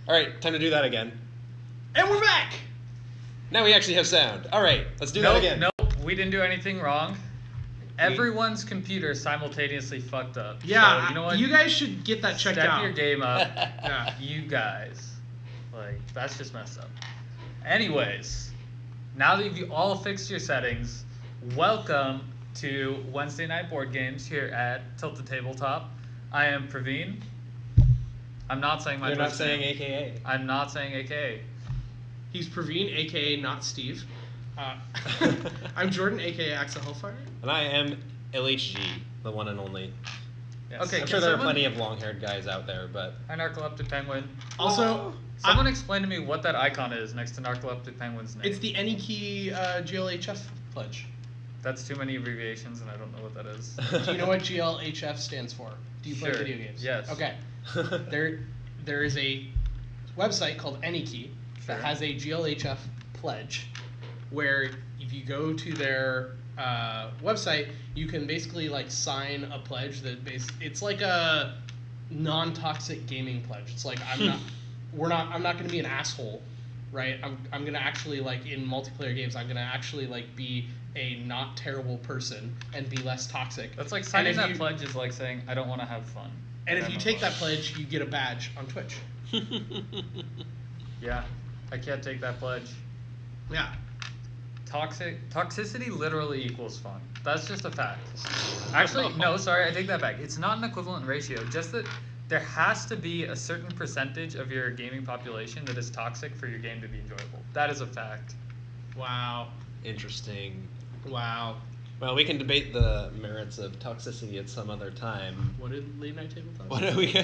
All right, time to do that again. And we're back! Now we actually have sound. All right, let's do that again. Nope, we didn't do anything wrong. Everyone's computer simultaneously fucked up. Yeah, so, you know what? You guys should get that checked out. Step your game up. Yeah. You guys. Like, that's just messed up. Anyways, now that you've all fixed your settings, welcome to Wednesday Night Board Games here at Tilted Tabletop. I am Praveen. I'm not saying my You're not first saying name. AKA. I'm not saying AKA. He's Praveen, a.k.a. not Steve. I'm Jordan, a.k.a. Axel Hellfire. And I am LHG, the one and only. Yes. Okay, I'm sure there are plenty of long-haired guys out there, but... Hi, Narcoleptic Penguin. Also, someone explain to me what that icon is next to Narcoleptic Penguin's name. it's the Any-Key GLHF pledge. That's too many abbreviations, and I don't know what that is. Do you know what GLHF stands for? Do you play Sure. video games? Yes. Okay. There is a website called Any-Key that has a GLHF pledge, where if you go to their website, you can basically like sign a pledge that it's like a non-toxic gaming pledge. It's like I'm not going to be an asshole, right? I'm going to actually, like, in multiplayer games, I'm going to actually like be a not terrible person and be less toxic. That's like signing that pledge is like saying I don't want to have fun. And if you take that pledge, you get a badge on Twitch. Yeah, I can't take that pledge. Yeah. Toxicity literally equals fun. That's just a fact. Actually, no, sorry, I take that back. It's not an equivalent ratio. Just that there has to be a certain percentage of your gaming population that is toxic for your game to be enjoyable. That is a fact. Wow. Interesting. Wow. Well, we can debate the merits of toxicity at some other time. What did Late Night Tabletop? What are we?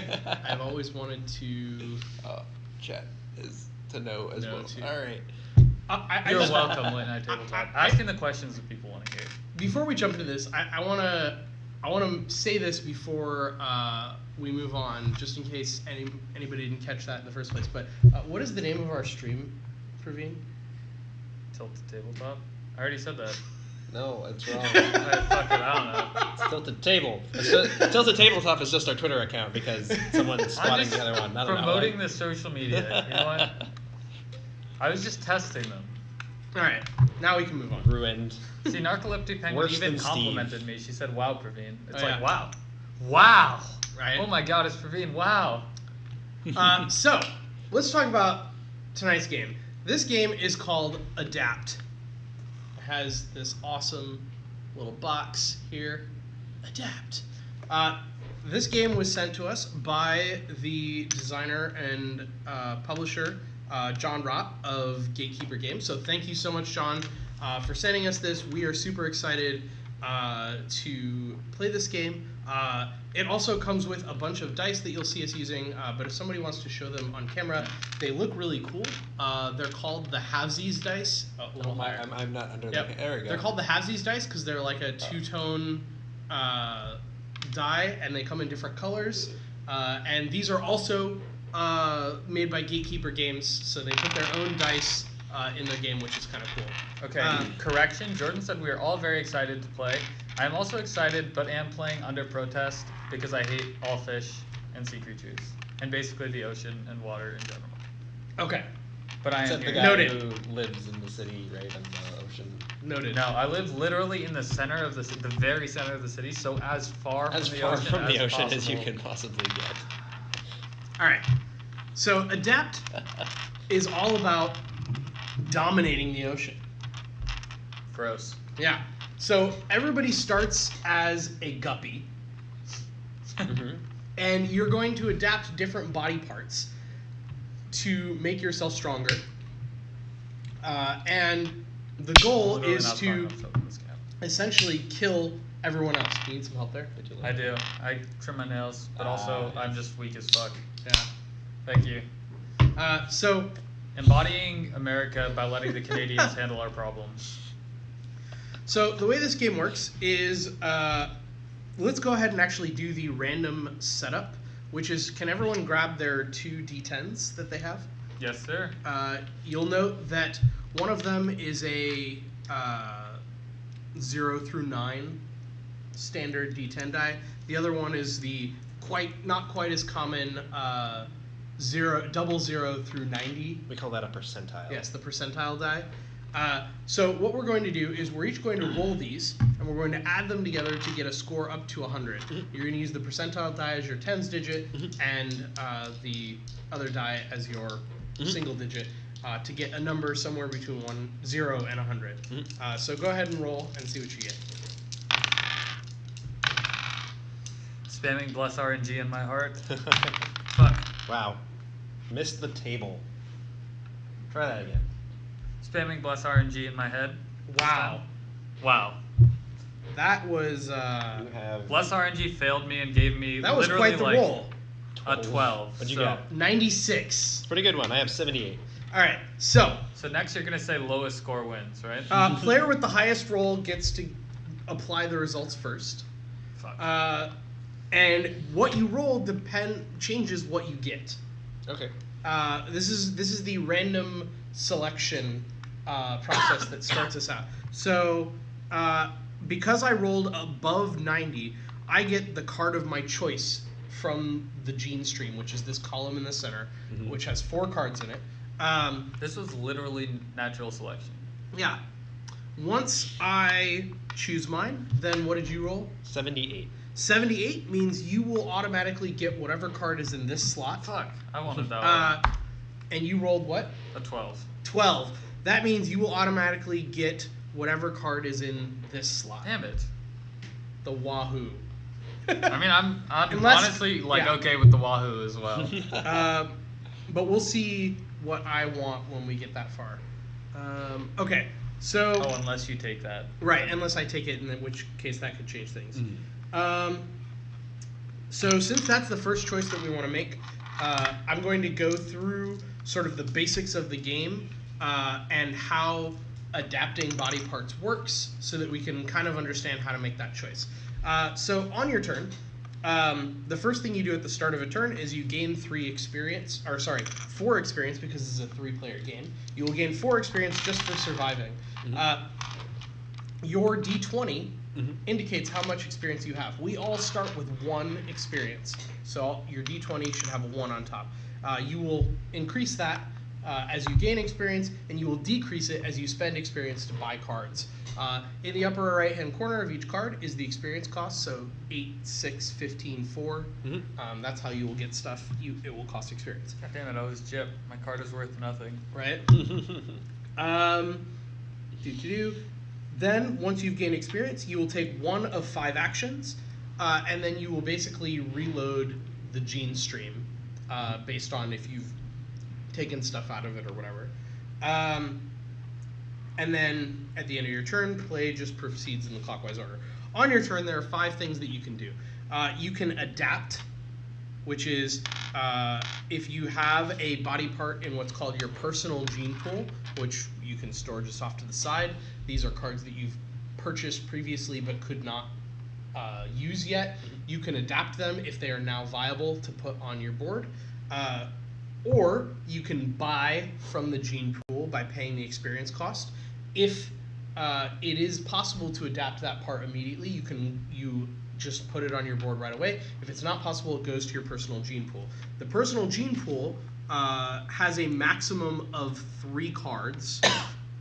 I've always wanted to... Chat is to know as well. Too. All right. You're welcome, Late Night Tabletop. Asking the questions that people want to hear. Before we jump into this, I want to say this before we move on, just in case anybody didn't catch that in the first place. But what is the name of our stream, Praveen? Tilted Tabletop? I already said that. No, it's wrong. Fuck it, I don't know. It's Tilted Table. Tilted Tabletop is just our Twitter account because someone's spotting the other one. I don't promoting know. the social media. You know what? I was just testing them. All right, now we can move on. Ruined. See, Narcoleptic Penguin Worse even than complimented Steve. me. She said, "Wow, Praveen." It's Oh, like, yeah. wow, wow. Right. Oh my God, it's Praveen. Wow. So let's talk about tonight's game. This game is called A.D.A.P.T. It has this awesome little box here. A.D.A.P.T. This game was sent to us by the designer and publisher John Rott of Gatekeeper Games. So thank you so much, John, for sending us this. We are super excited to play this game. It also comes with a bunch of dice that you'll see us using, but if somebody wants to show them on camera, they look really cool. They're called the Halvesies dice. A little higher. I'm not under Yep. the... There we go. They're called the Halvesies dice because they're like a two-tone die, and they come in different colors. And these are also made by Gatekeeper Games, so they put their own dice in their game, which is kind of cool. Okay, correction. Jordan said we are all very excited to play. I am also excited, but am playing under protest because I hate all fish and sea creatures, and basically the ocean and water in general. Okay. But I am Except the here. guy Noted. who lives in the city, right, in the ocean. Noted. No, I live literally in the center of the very center of the city, so as far As from the far ocean from the as ocean as you possible. can possibly get. All right. So A.D.A.P.T. is all about dominating the ocean. Gross. Yeah. So everybody starts as a guppy, Mm-hmm. and you're going to adapt different body parts to make yourself stronger. And the goal Literally is not to far enough to open this can. essentially kill everyone else. Do you need some help there? I do. I trim my nails, but also I'm just weak as fuck. Yeah. Thank you. So Embodying America by letting the Canadians handle our problems. So the way this game works is, let's go ahead and actually do the random setup, which is, can everyone grab their 2 d10s that they have? Yes, sir. You'll note that one of them is a 0 through 9 standard d10 die. The other one is the not quite as common double 0 through 90. We call that a percentile. Yes, the percentile die. So what we're going to do is we're each going to roll these, and we're going to add them together to get a score up to 100. You're going to use the percentile die as your tens digit, and the other die as your single digit to get a number somewhere between 0 and 100. So go ahead and roll and see what you get. Spamming bless RNG in my heart. Fuck. Wow. Missed the table. Try that again. Spamming bless RNG in my head. Wow. Wow. That was You have Bless RNG failed me and gave me that was literally quite the like roll. a 12. What'd you so, get? 96. Pretty good one. I have 78. All right. So So next you're gonna say lowest score wins, right? player with the highest roll gets to apply the results first. Fuck. And what you roll changes what you get. Okay. This is the random selection process that starts us out. So because I rolled above 90, I get the card of my choice from the gene stream, which is this column in the center, which has 4 cards in it. This was literally natural selection. Yeah. Once I choose mine, then what did you roll? 78. 78 means you will automatically get whatever card is in this slot. Fuck. I wanted that one. And you rolled what? A 12. 12. That means you will automatically get whatever card is in this slot. Damn it. The Wahoo. I mean, I'm Unless- honestly like yeah. okay with the Wahoo as well. But we'll see what I want when we get that far. Okay, so Oh, unless you take that. right, unless I take it, in which case that could change things. So since that's the first choice that we want to make, I'm going to go through sort of the basics of the game and how adapting body parts works so that we can kind of understand how to make that choice. So on your turn, the first thing you do at the start of a turn is you gain 4 experience, because this is a 3-player game. You will gain 4 experience just for surviving. Your D20 indicates how much experience you have. We all start with 1 experience, so your D20 should have a 1 on top. You will increase that as you gain experience, and you will decrease it as you spend experience to buy cards. In the upper right-hand corner of each card is the experience cost, so 8, 6, 15, 4. That's how you will get stuff. It will cost experience. God damn it, I was gypped. My card is worth nothing. Right? Then, once you've gained experience, you will take 1 of 5 actions, and then you will basically reload the gene stream based on if you've taken stuff out of it or whatever. And then, at the end of your turn, play just proceeds in the clockwise order. On your turn, there are 5 things that you can do. You can adapt, which is if you have a body part in what's called your personal gene pool, which you can store just off to the side. These are cards that you've purchased previously but could not use yet. You can adapt them if they are now viable to put on your board. Or you can buy from the gene pool by paying the experience cost. If it is possible to adapt that part immediately, you just put it on your board right away. If it's not possible, it goes to your personal gene pool. The personal gene pool has a maximum of 3 cards,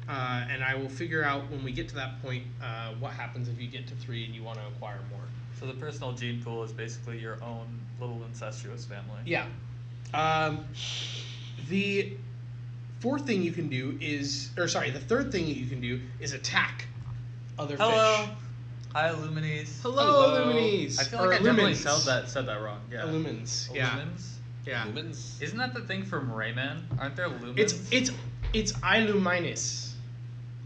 and I will figure out when we get to that point what happens if you get to 3 and you want to acquire more. So the personal gene pool is basically your own little incestuous family. Yeah. The third thing you can do is attack other Hello. fish. Hi, Illuminis. Hello, Illuminis. I feel Or like I definitely Illumins. said that wrong. Yeah. Illumins. Yeah. Illumins? Yeah. Lumens? Isn't that the thing from Rayman? Aren't there lumens? It's Illuminus.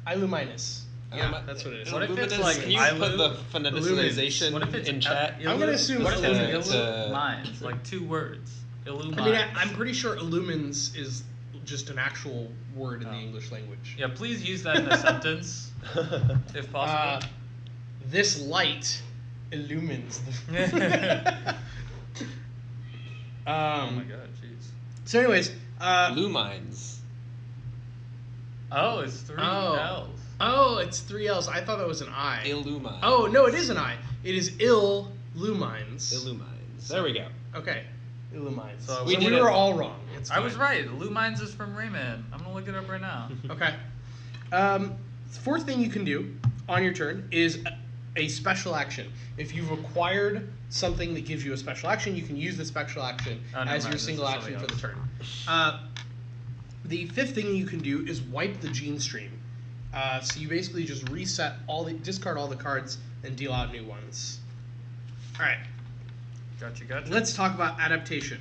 Illuminus. Yeah, Illumi- that's what it is. What if it's Illuminus? like Can you Ilu- put the phoneticization What if it's in chat? I'm gonna assume What if it's Illumins. Illumines? Like 2 words. Illumines. I mean, I'm pretty sure illumins is just an actual word in the English language. Yeah, please use that in a sentence, if possible. This light illumines the. Oh my god, jeez. So, anyways, Lumines. Oh, it's 3 L's. Oh, it's 3 L's. I thought that was an I. Illumines. Oh no, it is an I. It is illumines. Illumines. There we go. Okay. Illumines. So we did were it. all wrong. It's I was fine. right. Lumines is from Rayman. I'm gonna look it up right now. Okay. Fourth thing you can do on your turn is a special action. If you've acquired something that gives you a special action, you can use the special action never as mind, your this single is action for something the turn. The fifth thing you can do is wipe the gene stream. So you basically just discard all the cards and deal out new ones. All right. Gotcha. Let's talk about adaptation.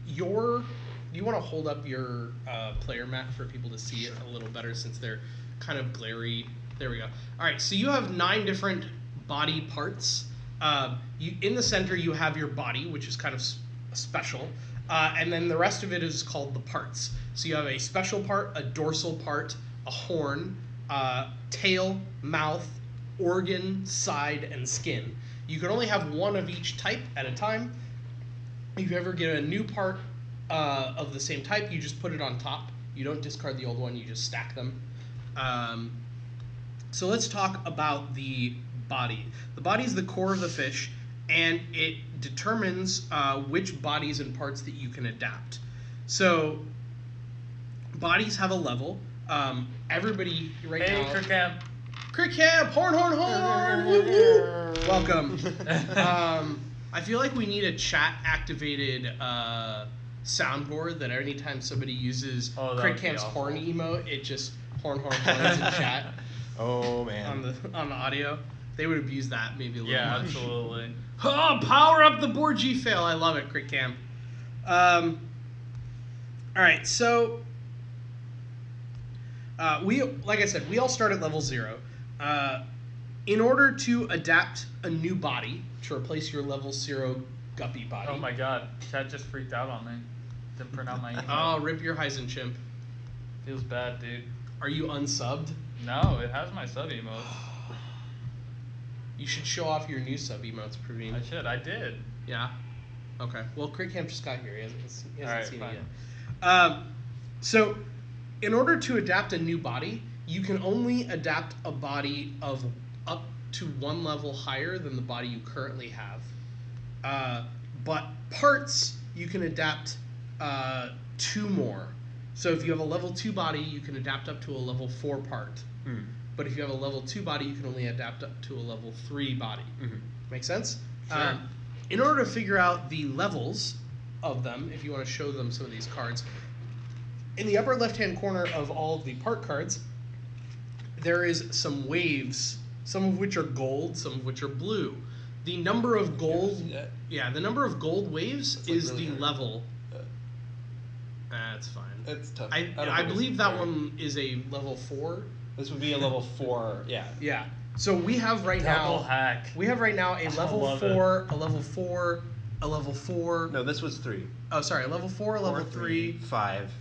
You want to hold up your player mat for people to see it a little better since they're kind of glary. There we go. All right, so you have 9 different body parts. In the center, you have your body, which is kind of special, and then the rest of it is called the parts. So you have a special part, a dorsal part, a horn, tail, mouth, organ, side, and skin. You can only have one of each type at a time. If you ever get a new part of the same type, you just put it on top. You don't discard the old one, you just stack them. So let's talk about the body. The body is the core of the fish, and it determines which bodies and parts that you can adapt. So bodies have a level. Everybody right now... Hey, Kirkham. Crick Camp! Horn, horn, horn! Woo, woo. Welcome. I feel like we need a chat-activated soundboard that anytime somebody uses Crick Camp's horn emote, it just horns in chat. Oh man. On the audio. They would abuse that maybe a little Yeah, much. absolutely. Oh, power up the board G fail. I love it, Crick Camp. All right, so like I said, we all start at level 0. In order to adapt a new body to replace your level 0 guppy body. Oh my god, chat just freaked out on me. Didn't print out my email. Oh, rip your Heisen chimp. Feels bad, dude. Are you unsubbed? No, it has my sub emotes. You should show off your new sub emotes, Praveen. I should. I did. Yeah? Okay. Well, Crick Camp just got here. He hasn't seen fine. it yet. So, in order to adapt a new body, you can only adapt a body of up to 1 level higher than the body you currently have. But parts, you can adapt 2 more. So if you have a level 2 body, you can adapt up to a level 4 part. But if you have a level 2 body, you can only adapt up to a level 3 body. Make sense? Sure. In order to figure out the levels of them, if you want to show them some of these cards, in the upper left-hand corner of all of the part cards, there is some waves, some of which are gold, some of which are blue. The number of gold, the number of gold waves is really the hard. level. That's fine. It's tough. I believe that one is a level 4. This would be a level 4. Yeah. Yeah. So we have right Double now. hack. We have right now a level love 4, a level 4, a level 4. No, this was 3. Oh, sorry, a level 4, a level 3, 5.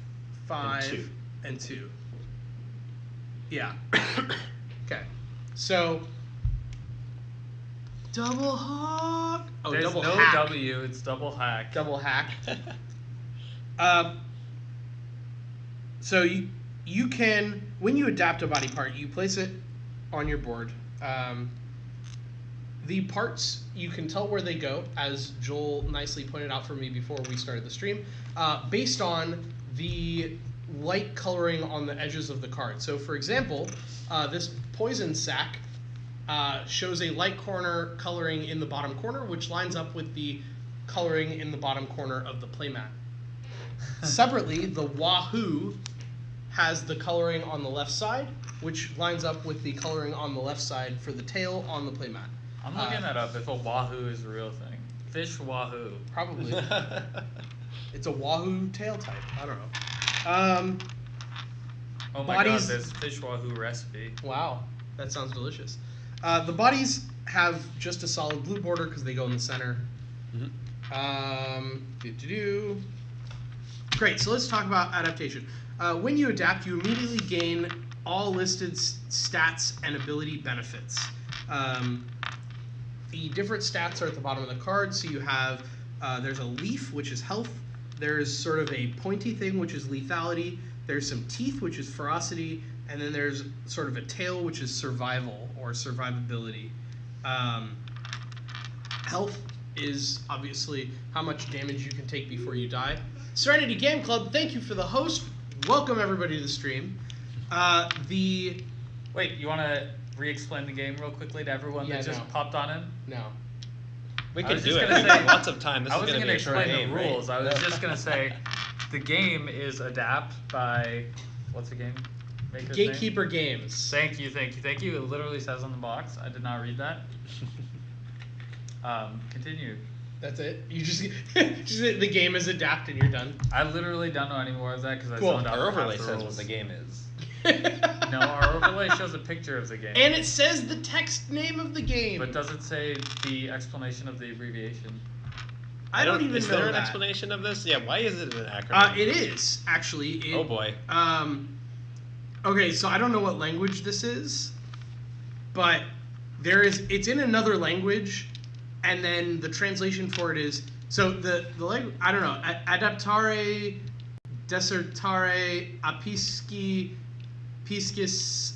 5, and 2. Yeah. Okay. So double hawk. Oh, There's double no hack. W, it's double hack. Double hack. So you can, when you adapt a body part, you place it on your board. The parts, you can tell where they go, as Joel nicely pointed out for me before we started the stream, based on the light coloring on the edges of the card. So for example, this poison sac shows a light corner coloring in the bottom corner, which lines up with the coloring in the bottom corner of the playmat. Separately, the Wahoo has the coloring on the left side, which lines up with the coloring on the left side for the tail on the playmat. I'm looking that up if a wahoo is a real thing. Fish wahoo. Probably. It's a Wahoo tail type. I don't know. Oh my Bodies- god, this fish wahoo recipe. Wow, that sounds delicious. The bodies have just a solid blue border because they go in the center. Great, so let's talk about adaptation. When you adapt, you immediately gain all listed stats and ability benefits. The different stats are at the bottom of the card, so you have, there's a leaf, which is health. There's sort of a pointy thing, which is lethality. There's some teeth, which is ferocity. And then there's sort of a tail, which is survival or survivability. Health is obviously how much damage you can take before you die. Serenity Game Club, thank you for the host. Welcome everybody to the stream. Wait, you want to re-explain the game real quickly to everyone that just popped on in? No. We I can was do just it. gonna We've say- got lots of time. This I is wasn't going to be a short explain game, the rules. right? I was just gonna say the game is A.D.A.P.T by what's the game maker's name? Gatekeeper Games. Thank you. It literally says on the box. I did not read that. Continue. That's it? You just the game is A.D.A.P.T and you're done? I literally don't know any more of that because Cool. I zoned out Our for half overlay the says rules. what the game is. No, our overlay shows a picture of the game. And it says the text name of the game. But does it say the explanation of the abbreviation? I don't even Is know there an that. explanation of this? Yeah, why is it an acronym? It is, actually. Oh boy. Okay, so I don't know what language this is, but it's in another language, and then the translation for it is, so the language, I don't know, adaptare, desertare, piscis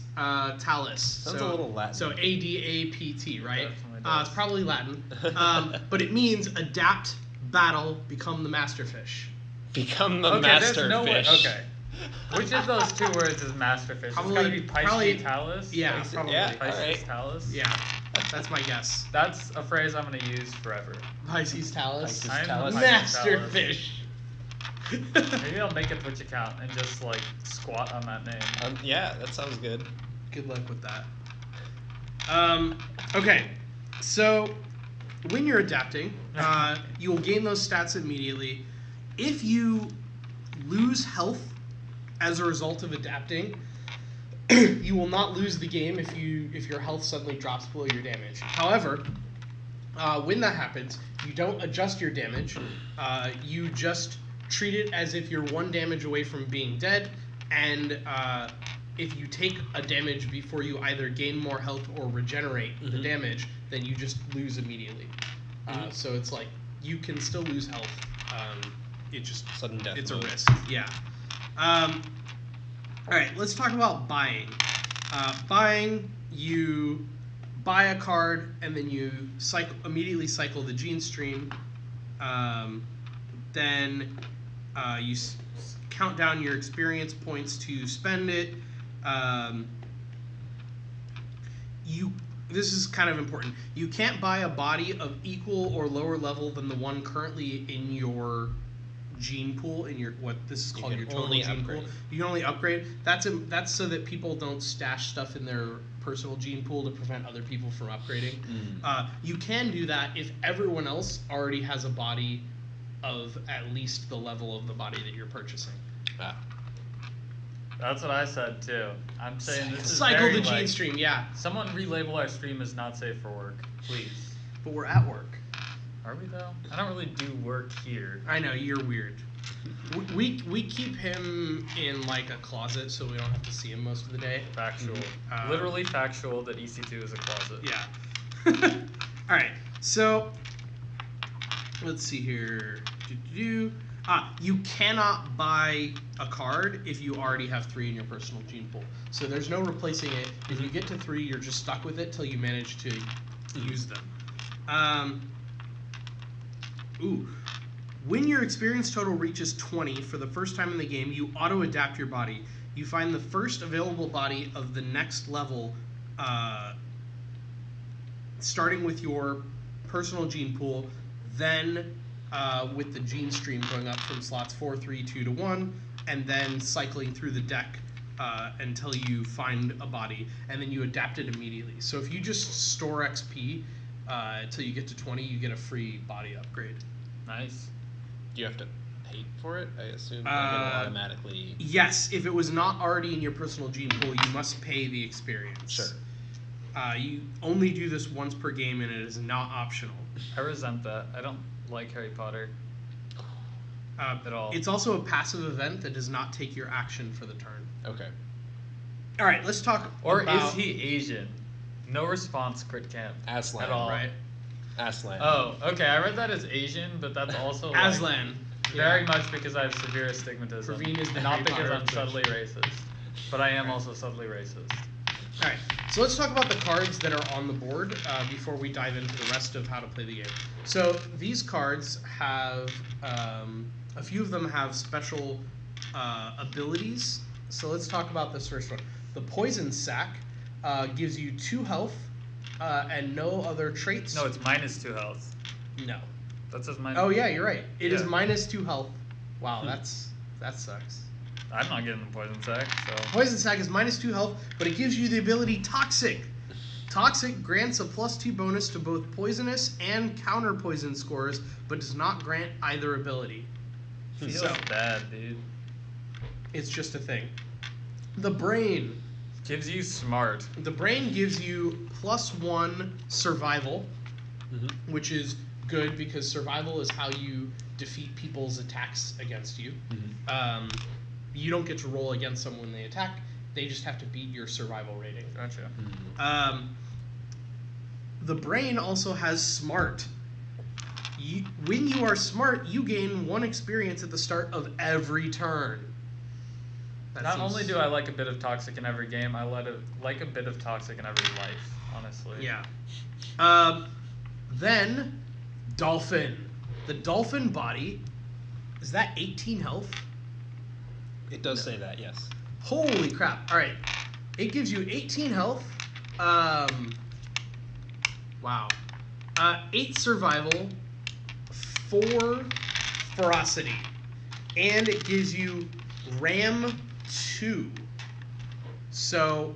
talis. Sounds a little Latin. So A.D.A.P.T, right? Definitely does. It's probably Latin. But it means adapt, battle, become the masterfish. Become the Okay, master there's no way. fish. Okay. Which of those two words is masterfish? Probably- It's gotta be probably- Pisces Talis. Yeah, Pisces- probably. yeah. Pisces Alright. Talis. Yeah, that's my guess. That's a phrase I'm gonna use forever. Pisces Talis. Pisces I'm Talis. Pisces Master Talis. fish. Maybe I'll make a Twitch account and just like squat on that name. Yeah, that sounds good. Good luck with that. Okay, so when you're adapting, you will gain those stats immediately. If you lose health as a result of adapting, you will not lose the game if your health suddenly drops below your damage. However, when that happens, you don't adjust your damage. You just treat it as if you're 1 damage away from being dead, and if you take a damage before you either gain more health or regenerate the damage, then you just lose immediately. So it's like you can still lose health. It just Sudden death it's mode. a risk. Yeah. All right. Let's talk about buying. Buying, you buy a card and then you immediately cycle the gene stream. Then you count down your experience points to spend it. This is kind of important. You can't buy a body of equal or lower level than the one currently in your gene pool, in your what this is called can your total only gene upgrade. pool. You can only upgrade. That's so that people don't stash stuff in their personal gene pool to prevent other people from upgrading. You can do that if everyone else already has a body of at least the level of the body that you're purchasing. Ah. That's what I said too. I'm saying this is Cycle very, the gene like, stream, yeah. Someone relabel our stream as not safe for work, please. But we're at work. Are we though? I don't really do work here. I know, you're weird. We keep him in like a closet so we don't have to see him most of the day. Factual. Literally factual that EC2 is a closet. Yeah. All right. So let's see here. You cannot buy a card if you already have 3 in your personal gene pool. So there's no replacing it. If you get to 3, you're just stuck with it till you manage to use them. When your experience total reaches 20 for the first time in the game, you auto-adapt your body. You find the first available body of the next level, starting with your personal gene pool, then with the gene stream going up from slots 4, 3, 2 to 1, and then cycling through the deck until you find a body, and then you adapt it immediately. So if you just store XP until you get to 20, you get a free body upgrade. Nice. Do you have to pay for it? I assume like it'll automatically. Yes, if it was not already in your personal gene pool, you must pay the experience. Sure. You only do this once per game, and it is not optional. I resent that. I don't like Harry Potter at all. It's also a passive event that does not take your action for the turn. Okay. All right, let's talk Or about... is he Asian? No response, crit camp. Aslan. At all. Right. Aslan. Oh, okay. I read that as Asian, but that's also like, Aslan. very much because I have severe astigmatism. Praveen is the not Harry because Potter I'm of Twitch. subtly racist, but I am also subtly racist. All right, so let's talk about the cards that are on the board before we dive into the rest of how to play the game. So these cards have a few of them have special abilities. So let's talk about this first one. The Poison Sac gives you 2 health and no other traits. No, it's -2 health. No. That says -. Oh yeah, you're right. It is Yeah. -2 health. Wow, that sucks. I'm not getting the poison sac, so. Poison Sac is -2 health, but it gives you the ability Toxic. Toxic grants a +2 bonus to both poisonous and counter poison scores, but does not grant either ability. Feels So, bad, dude. it's just a thing. The Brain. Gives you smart. The Brain gives you +1 survival, which is good because survival is how you defeat people's attacks against you. You don't get to roll against someone when they attack. They just have to beat your survival rating. Gotcha. The Brain also has Smart. When you are smart, you gain 1 experience at the start of every turn. That Not seems- only do I like a bit of toxic in every game, I like a bit of toxic in every life, honestly. Yeah. Then, Dolphin. The Dolphin body, is that 18 health? It does say that, yes. Holy crap. All right. It gives you 18 health. Wow. 8 survival, 4 ferocity. And it gives you Ram 2. So,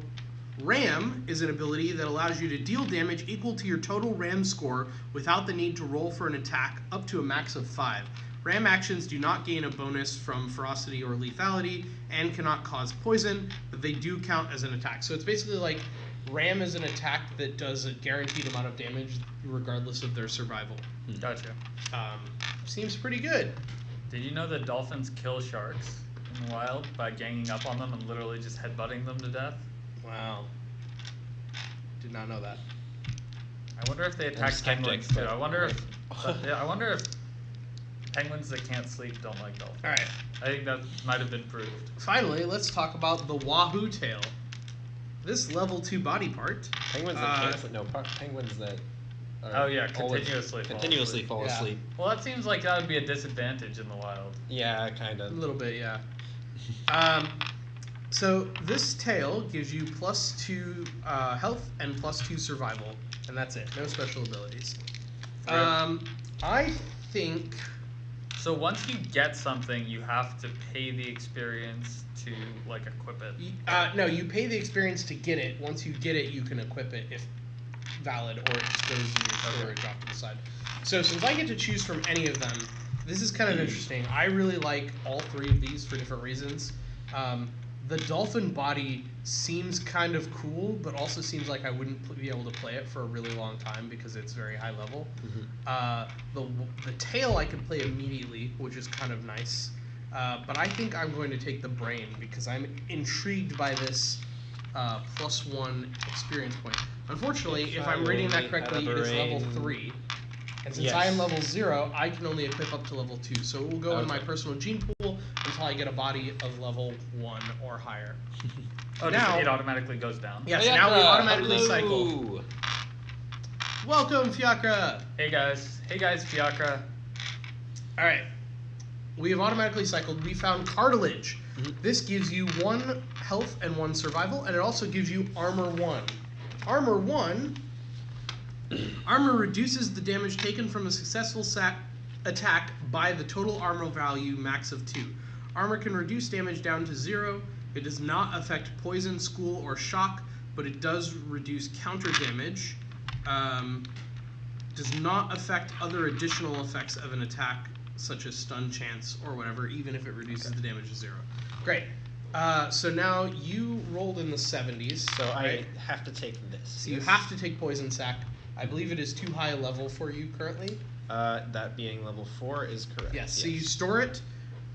Ram is an ability that allows you to deal damage equal to your total Ram score without the need to roll for an attack up to a max of 5. Ram actions do not gain a bonus from ferocity or lethality and cannot cause poison, but they do count as an attack. So it's basically like Ram is an attack that does a guaranteed amount of damage regardless of their survival. Gotcha. Seems pretty good. Did you know that dolphins kill sharks in the wild by ganging up on them and literally just headbutting them to death? Wow. Did not know that. I wonder if they attack skeptic, penguins too. but- I wonder if penguins that can't sleep don't like dolphins. All right. I think that might have been proved. Finally, let's talk about the Wahoo tail. This level 2 body part. Penguins that can't sleep. No, penguins that. Oh yeah, always continuously fall fall Yeah. asleep. Well, that seems like that would be a disadvantage in the wild. Yeah, kind A of. little bit, yeah. So this tail gives you +2 health and +2 survival, and that's it. No special abilities. I think. So once you get something, you have to pay the experience to like equip it. No, you pay the experience to get it. Once you get it, you can equip it if valid, or it just goes in your storage off to the side. So since I get to choose from any of them, this is kind of interesting. I really like all 3 of these for different reasons. The dolphin body seems kind of cool, but also seems like I wouldn't be able to play it for a really long time because it's very high level. The tail I could play immediately, which is kind of nice. But I think I'm going to take the Brain because I'm intrigued by this +1 experience point. Unfortunately, if I'm reading that correctly, it is level 3. And since I am level 0, I can only equip up to level 2. So it will go in my personal gene pool until I get a body of level 1 or higher. Oh, now it automatically goes down. Yes, now we automatically hello. cycle. Welcome, Fiacra! Hey guys, Fiacra. Alright. We have automatically cycled. We found Cartilage. This gives you 1 health and 1 survival, and it also gives you Armor 1. Armor 1... Armor reduces the damage taken from a successful attack by the total armor value max of 2. Armor can reduce damage down to 0. It does not affect poison, school, or shock, but it does reduce counter damage. Does not affect other additional effects of an attack, such as stun chance or whatever, even if it reduces the damage to 0. Great. So now you rolled in the 70s. So right? I have to take this. So you have to take Poison Sac. I believe it is too high a level for you currently. That being level 4 is correct. Yes. So you store it.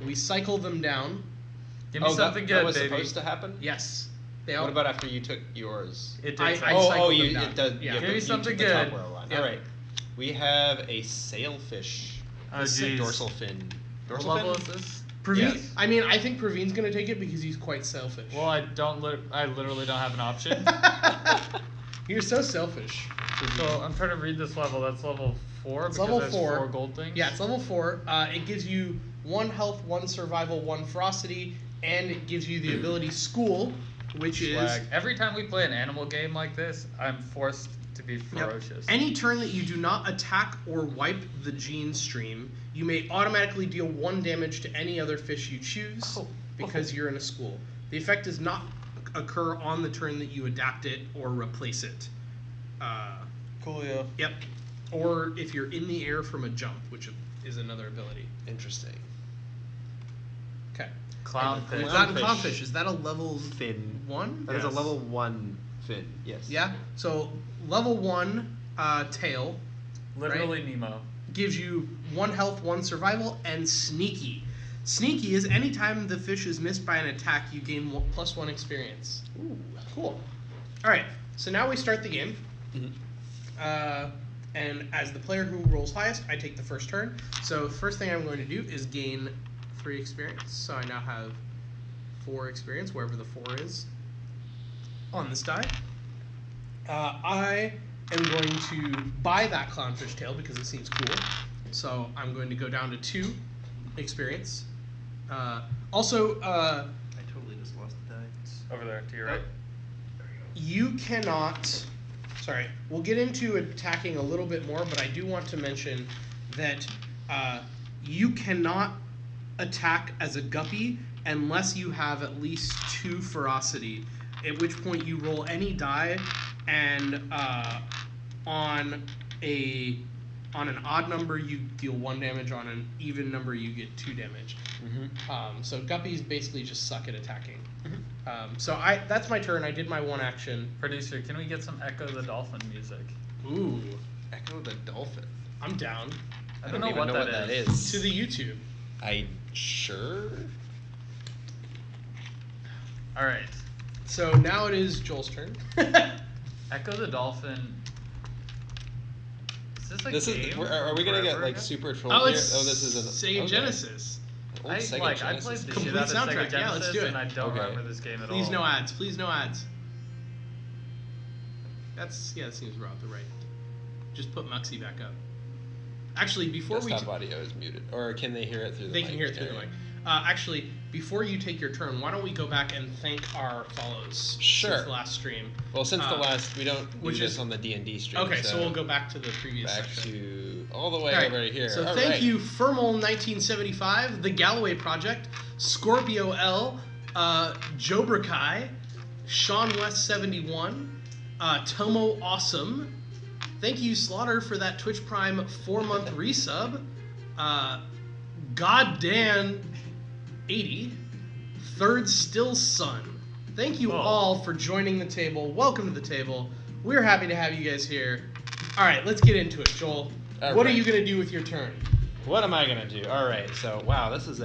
We cycle them down. Give me something good, that was baby. supposed to happen? Yes. What about after you took yours? It I did. cycled you them down. it does. Yeah. Yeah, Give me you something took the top good. row line. Yeah. All right. We have a sailfish. Oh, This is a jeez. dorsal fin. What Dorsal level fin? is this? Praveen. Yes. I mean, I think Praveen's gonna take it because he's quite selfish. Well, I literally don't have an option. You're so selfish. So I'm trying to read this level. That's level 4. It's because level there's 4. 4 gold things. Yeah, it's level 4. It gives you 1 health, 1 survival, 1 ferocity, and it gives you the ability School, which Swag. is Every time we play an animal game like this, I'm forced to be ferocious. Any turn that you do not attack or wipe the gene stream, you may automatically deal 1 damage to any other fish you choose because you're in a school. The effect does not occur on the turn that you adapt it or replace it. Cool, yeah. Yep. Or if you're in the air from a jump, which is another ability. Interesting. Okay. Clownfish. We've gotten clownfish. Is that a level Fin. 1? That is a Yes. level 1 fin. Yes. Yeah. So level 1 tail Literally Nemo. gives you 1 health, 1 survival, and sneaky. Sneaky is anytime the fish is missed by an attack, you gain +1 experience. Ooh. Cool. All right. So now we start the game. Mhm. And as the player who rolls highest, I take the first turn. So first thing I'm going to do is gain 3 experience. So I now have 4 experience, wherever the 4 is on this die. I am going to buy that clownfish tail because it seems cool. So I'm going to go down to 2 experience. Also, I totally just lost the die. Over there, to your right. you cannot. Sorry, we'll get into attacking a little bit more, but I do want to mention that you cannot attack as a guppy unless you have at least 2 ferocity, at which point you roll any die, and on an odd number you deal 1 damage, on an even number you get 2 damage. So guppies basically just suck at attacking. So that's my turn. I did my 1 action. Producer, can we get some Echo the Dolphin music? Ooh, Echo the Dolphin. I'm down. I don't know even what know that what that is. is. To the YouTube. Sure? Alright. So now it is Joel's turn. Echo the Dolphin. Is this a This game? is. Are we gonna get forever like ago? super troll Oh, here? it's This is an Sega okay. Genesis. Old I Sega played Genesis. the Complete shit out of soundtrack. Sega Genesis, Yeah, let's do it. and I don't Okay. remember this game at Please all. no ads. Please no ads. That seems about the right. Just put Muxie back up. Actually, before Desktop audio is muted, or can they hear it through the they mic? can hear it through the mic. Actually, before you take your turn, why don't we go back and thank our follows Sure. since the last stream? Well, since the last, we don't do which this is- on the D&D stream. Okay, so we'll go back to the previous back section. to all the way All right, over here. So All thank right. you, Fermal1975, The Galloway Project, Scorpio L, Jobrakai, Sean West 71, Tomo Awesome. Thank you, Slaughter, for that Twitch Prime 4-month resub. Goddan 80, Third Still Sun. Thank you all for joining the table. Welcome to the table. We're happy to have you guys here. All right, let's get into it, Joel. All what are right. you gonna do with your turn? What am I gonna do? All right. So wow, is this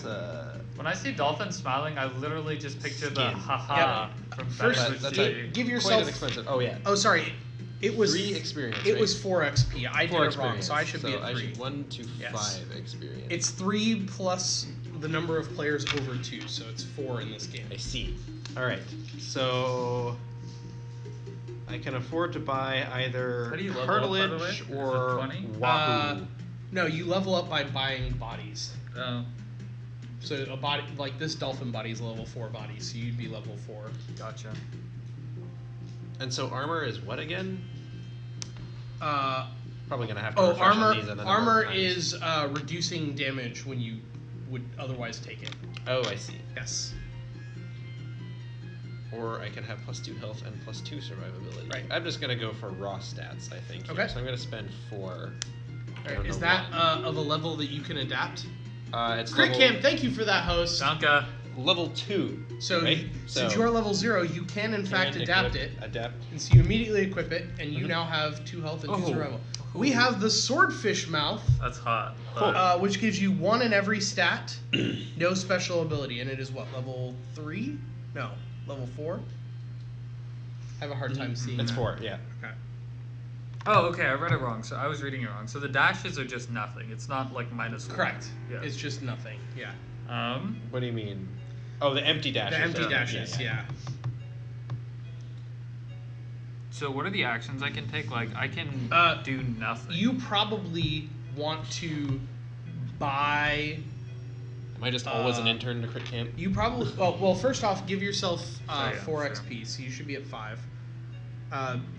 a? When I see Dolphin smiling, I literally just picture the Skin. haha from First, Back to the that's Future. give Quite yourself. an expensive. Oh yeah. Oh, sorry. It was 3 experience. It right? was 4 XP. I did 4 it wrong, experience. so I should be at 3. I should 1 to Yes. 5 experience. It's 3 plus the number of players over 2, so it's 4 in this game. I see. All right. So I can afford to buy either How do you level up, by the way? cartilage Is it or 20? wahoo. No, you level up by buying bodies. Oh, So a body like this dolphin body is a level 4 body, so you'd be level 4. gotcha. And so armor is what again? Probably gonna have to. Oh, refresh on armor. these another Armor times. is reducing damage when you would otherwise take it. Oh, I see. Yes. Or I can have +2 health and +2 survivability. Right. I'm just gonna go for raw stats, I think. Okay. Here. So I'm gonna spend 4. All right, is that of a level that you can adapt? It's Crit level, Camp, thank you for that, host. Danka. level 2. So, right? since you are level 0, you can in fact adapt it. Adapt. And so you immediately equip it, and you Mhm. now have 2 health and 2 Oh. survival. We have the Swordfish Mouth, That's hot. Cool. But which gives you 1 in every stat, no special ability, and it is what, level 3? No, level 4? I have a hard time seeing It's that. 4, yeah. Okay. Oh, okay, I read it wrong. So I was reading it wrong. So the dashes are just nothing. It's not like -1. Correct. Yeah. It's just nothing. Yeah. What do you mean? Oh, the empty dashes. The empty dashes, yeah. So what are the actions I can take? Like, I can do nothing. You probably want to buy. Am I just always an intern to crit camp? You probably. Well, first off, give yourself yeah, 4 sure. XP, so you should be at 5.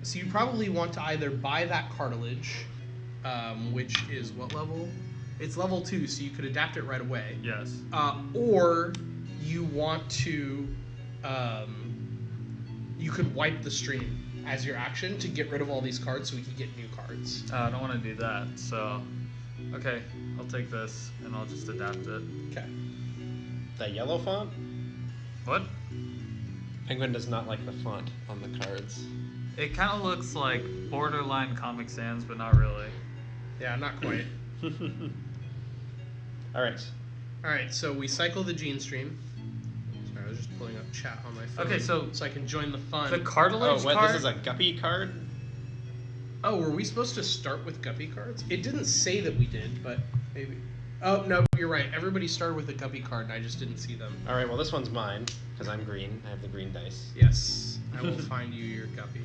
So you probably want to either buy that cartilage, which is what level? It's level 2, so you could adapt it right away. Yes. Or you want to. You could wipe the stream as your action to get rid of all these cards so we could get new cards. I don't want to do that, so... Okay, I'll take this, and I'll just adapt it. Okay. That yellow font? What? Penguin does not like the font on the cards. It kind of looks like borderline Comic Sans, but not really. Yeah, not quite. Alright. Alright, so we cycle the gene stream. Sorry, I was just pulling up chat on my phone. Okay, so I can join the fun. the cartilage Oh, what? card... This is a Guppy card? Oh, were we supposed to start with Guppy cards? It didn't say that we did, but maybe. Oh, no, you're right. Everybody started with a Guppy card, and I just didn't see them. Alright, well, this one's mine, because I'm green. I have the green dice. Yes, I will find you your Guppy.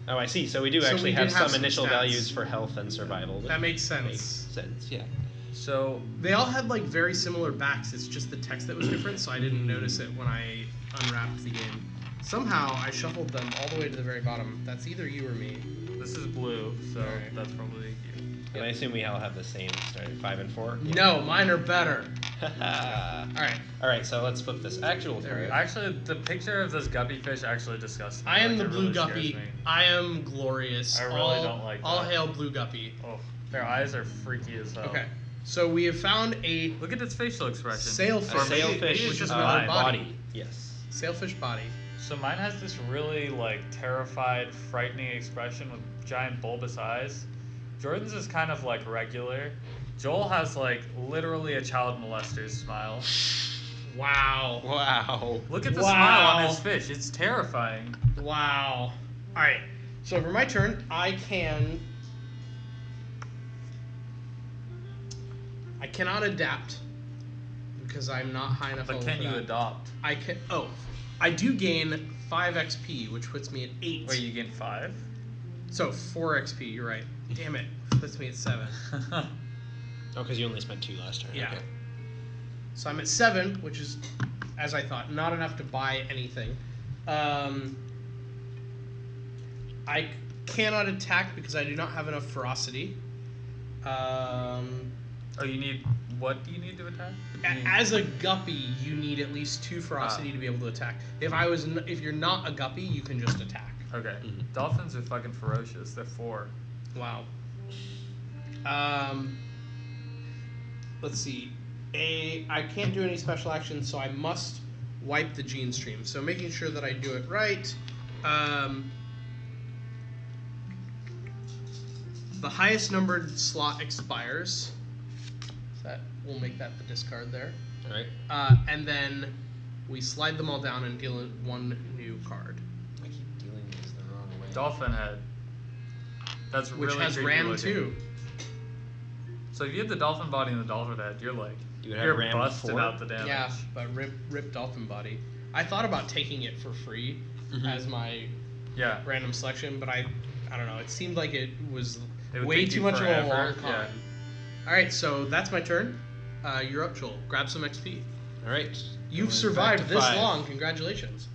Oh, I see. So we do So actually we have did have some some initial stats. values for health and survival. That makes sense. Makes sense, yeah. So, They all had like very similar backs. It's just the text that was different, so I didn't notice it when I unwrapped the game. Somehow I shuffled them all the way to the very bottom. That's either you or me. this is blue, so Alright. that's probably you. And I assume we all have the same starting 5 and 4? No, mine are better. Alright. Alright, So let's flip this actual There we card. go. Actually, the picture of this guppy fish actually disgusts me. I am Like, the it blue really scares Guppy. me. I am glorious. I really all, don't like All that. hail blue Guppy. Oh, their eyes are freaky as hell. Okay, so we have found a Look at its facial expression. sailfish. A Or maybe- sailfish maybe it's just another mine. body. Yes. sailfish body. So mine has this really like terrified, frightening expression with giant bulbous eyes. Jordan's is kind of like regular. Joel has like literally a child molester's smile. Wow. Wow. Look at the Wow. smile on his fish. It's terrifying. Wow. All right. So for my turn, I cannot adapt because I'm not high enough. But level can for you that. adopt? I can. Oh, I do gain 5 XP, which puts me at 8. Wait, you gain 5? So 4 XP. You're right. Damn it. Puts me at 7. Oh, because you only spent 2 last turn. Yeah. Okay. So I'm at 7, which is, as I thought, not enough to buy anything. I cannot attack because I do not have enough ferocity. Oh, you need... What do you need to attack? As a guppy, you need at least 2 ferocity to be able to attack. If you're not a guppy, you can just attack. Okay. Mhm. Dolphins are fucking ferocious. They're 4. Wow. Let's see. I can't do any special actions, so I must wipe the gene stream. So making sure that I do it right. The highest numbered slot expires. So that we'll make that the discard there. Alright. And then we slide them all down and deal 1 new card. I keep dealing these the wrong way. Dolphin head. That's Which really has creepy ram looking. too. So if you had the dolphin body and the dolphin head, you're like... You would have You're ram busted 4? out the damage. Yeah, but rip dolphin body. I thought about taking it for free as my Yeah. random selection, but I don't know. It seemed like it was It would way take too you much of a forever, long con. yeah. All right, so that's my turn. You're up, Joel. Grab some XP. Alright. You've Going survived back to this 5. long. Congratulations.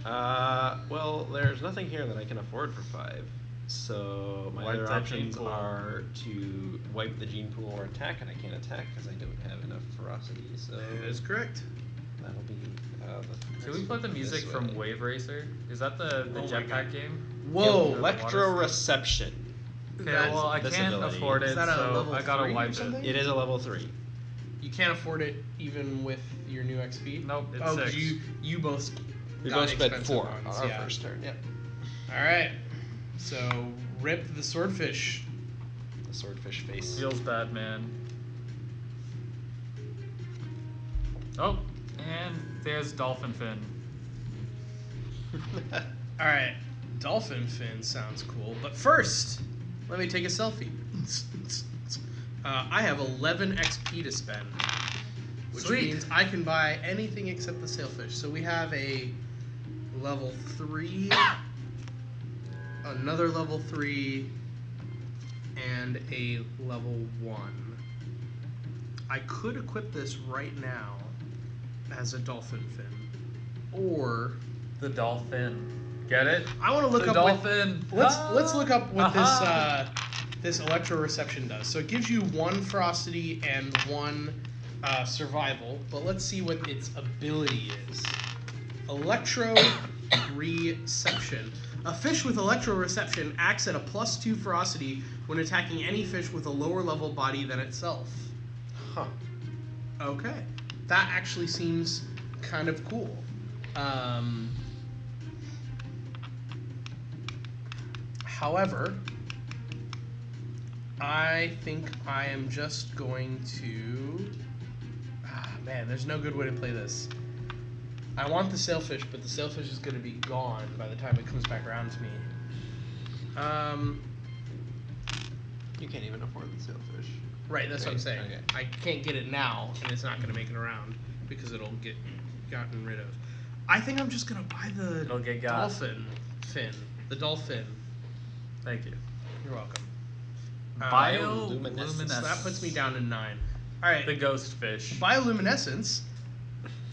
Well, there's nothing here that I can afford for 5. So my Wipe other that gene options pool. are to wipe the gene pool or attack, and I can't attack because I don't have enough ferocity. So That is correct. that'll be. Can we play the music this from way. Wave Racer? Is that the Oh my jetpack God. game? Whoa. Electroreception. Okay, That's well I this can't ability. afford it, Is that a so level I gotta 3 or wipe something? it. It is a level 3. You can't afford it even with your new XP. Nope, it's Oh, 'cause 6. you both. We got both spent expensive 4 ones, on our yeah. first turn. Yep. All right. So rip the swordfish. The swordfish face. Feels bad, man. Oh, and there's dolphin fin. All right. Dolphin fin sounds cool, but first, let me take a selfie. I have 11 XP to spend, which Sweet. means I can buy anything except the sailfish. So we have a level 3, another level 3, and a level 1. I could equip this right now as a dolphin fin, or The dolphin. Get it? I want to look The up dolphin. let's look up what Aha. this electroreception does. So it gives you 1 ferocity and 1 survival, but let's see what its ability is. Electroreception. A fish with electroreception acts at a +2 ferocity when attacking any fish with a lower level body than itself. Huh. Okay, that actually seems kind of cool. However, I think I am just going to... man, there's no good way to play this. I want the sailfish, but the sailfish is going to be gone by the time it comes back around to me. You can't even afford the sailfish. Right, that's what I'm saying. Okay. I can't get it now, and it's not going to make it around because it'll get gotten rid of. I think I'm just going to buy the It'll get got. dolphin fin. The dolphin. Thank you. You're welcome. Bioluminescence. So that puts me down to 9. All right. The ghost fish. Bioluminescence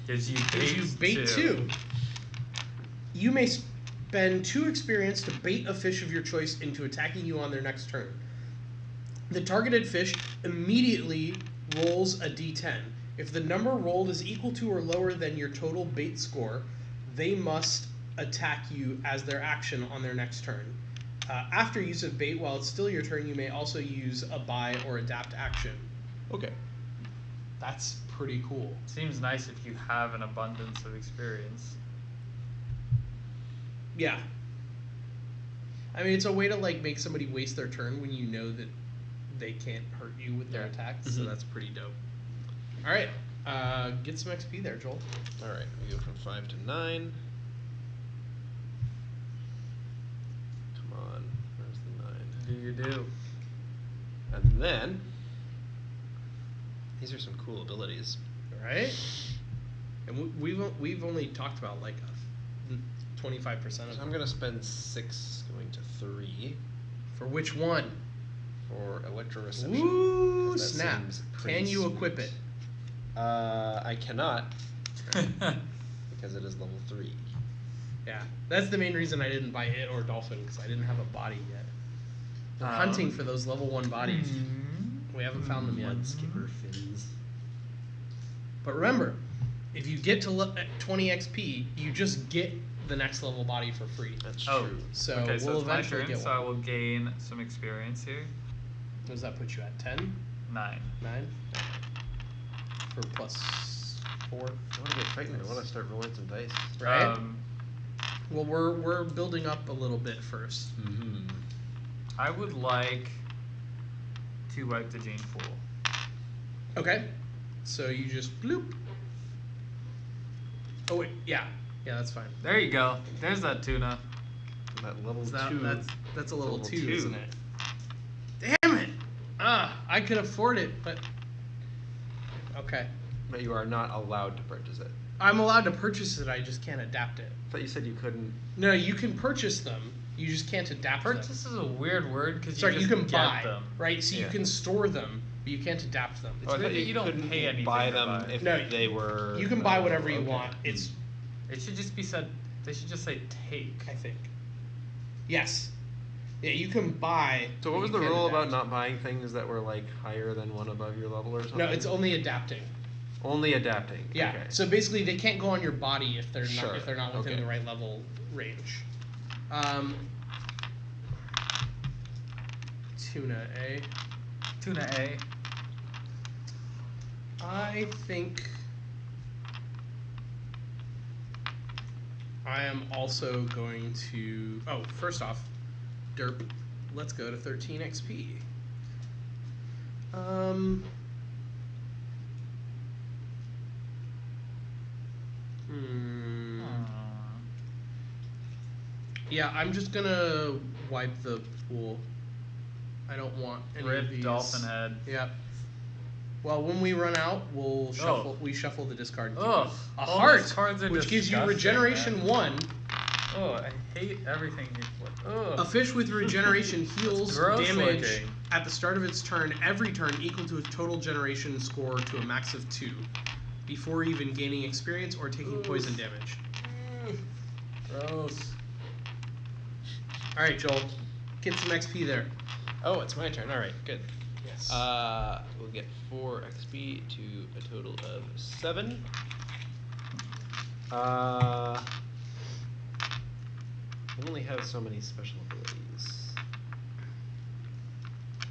Gives you gives you bait 2. You may spend 2 experience to bait a fish of your choice into attacking you on their next turn. The targeted fish immediately rolls a d10. If the number rolled is equal to or lower than your total bait score, they must attack you as their action on their next turn. After use of bait, while it's still your turn, you may also use a buy or adapt action. Okay. That's pretty cool. Seems nice if you have an abundance of experience. Yeah. I mean, it's a way to like make somebody waste their turn when you know that they can't hurt you with their Yeah. attacks. So that's pretty dope. All right, get some XP there, Joel. All right, we go from 5 to 9. Come on, where's the 9? Do you do? And then these are some cool abilities. All right, and we've only talked about like 25% of So I'm them. gonna spend 6 going to 3 For which one? for electroreception. Ooh, 'cause that snap! seems pretty Can you sweet. equip it? I cannot because it is level 3. Yeah, that's the main reason I didn't buy it or dolphin because I didn't have a body yet. We're hunting for those level 1 bodies. We haven't found them yet. Skipper fins. But remember, if you get to 20 XP, you just get the next level body for free. That's Oh. true. So Okay, so we'll it's my eventually turn, get so one. I will gain some experience here. What does that put you at? 10? 9. 9? For plus 4, I want to get frightened. I want to start rolling some dice. right? Well, we're building up a little bit first. Mm-hmm. I would like to wipe the gene pool. Okay. So you just bloop. Oh wait, yeah, that's fine. There you go. There's that tuna. That level Is that, 2. that's a level level 2, 2. isn't it? Damn it! I could afford it, but okay. But you are not allowed to purchase it. I'm allowed to purchase it. I just can't adapt it. I thought you said you couldn't. No, you can purchase them. You just can't adapt them. Purchase is a weird word because Sorry, you you just can get buy them. right. So you Yeah. can store them, but you can't adapt them. It's Oh, I weird thought that you you don't couldn't pay anything buy to them buy. if No, they were. You can buy available. whatever you Okay. want. It's, It should just be said. They should just say take. I think. Yes. Yeah, you can buy. So what but was you the can't rule about adapt. not buying things that were like higher than one above your level or something? No, it's only adapting. only adapting. Yeah. Okay. So basically, they can't go on your body if they're Sure, not within okay. the right level range. Tuna, eh? Tuna A. I think I am also going to. Oh, first off, derp. Let's go to 13 XP. Yeah, I'm just gonna wipe the pool. I don't want any Rip of these. dolphin head. Yep. Well, when we run out, we'll shuffle. Oh. We shuffle the discard. And keep Ugh. it. A All heart, these cards are which gives you disgusting, regeneration man. 1. Oh, I hate everything here. Ugh. A fish with regeneration heals gross damage looking. at the start of its turn every turn equal to its total generation score to a max of 2, before even gaining experience or taking poison damage. Gross. All right, Joel, get some XP there. Oh, it's my turn. All right, good. Yes. We'll get 4 XP to a total of 7. I only have so many special abilities.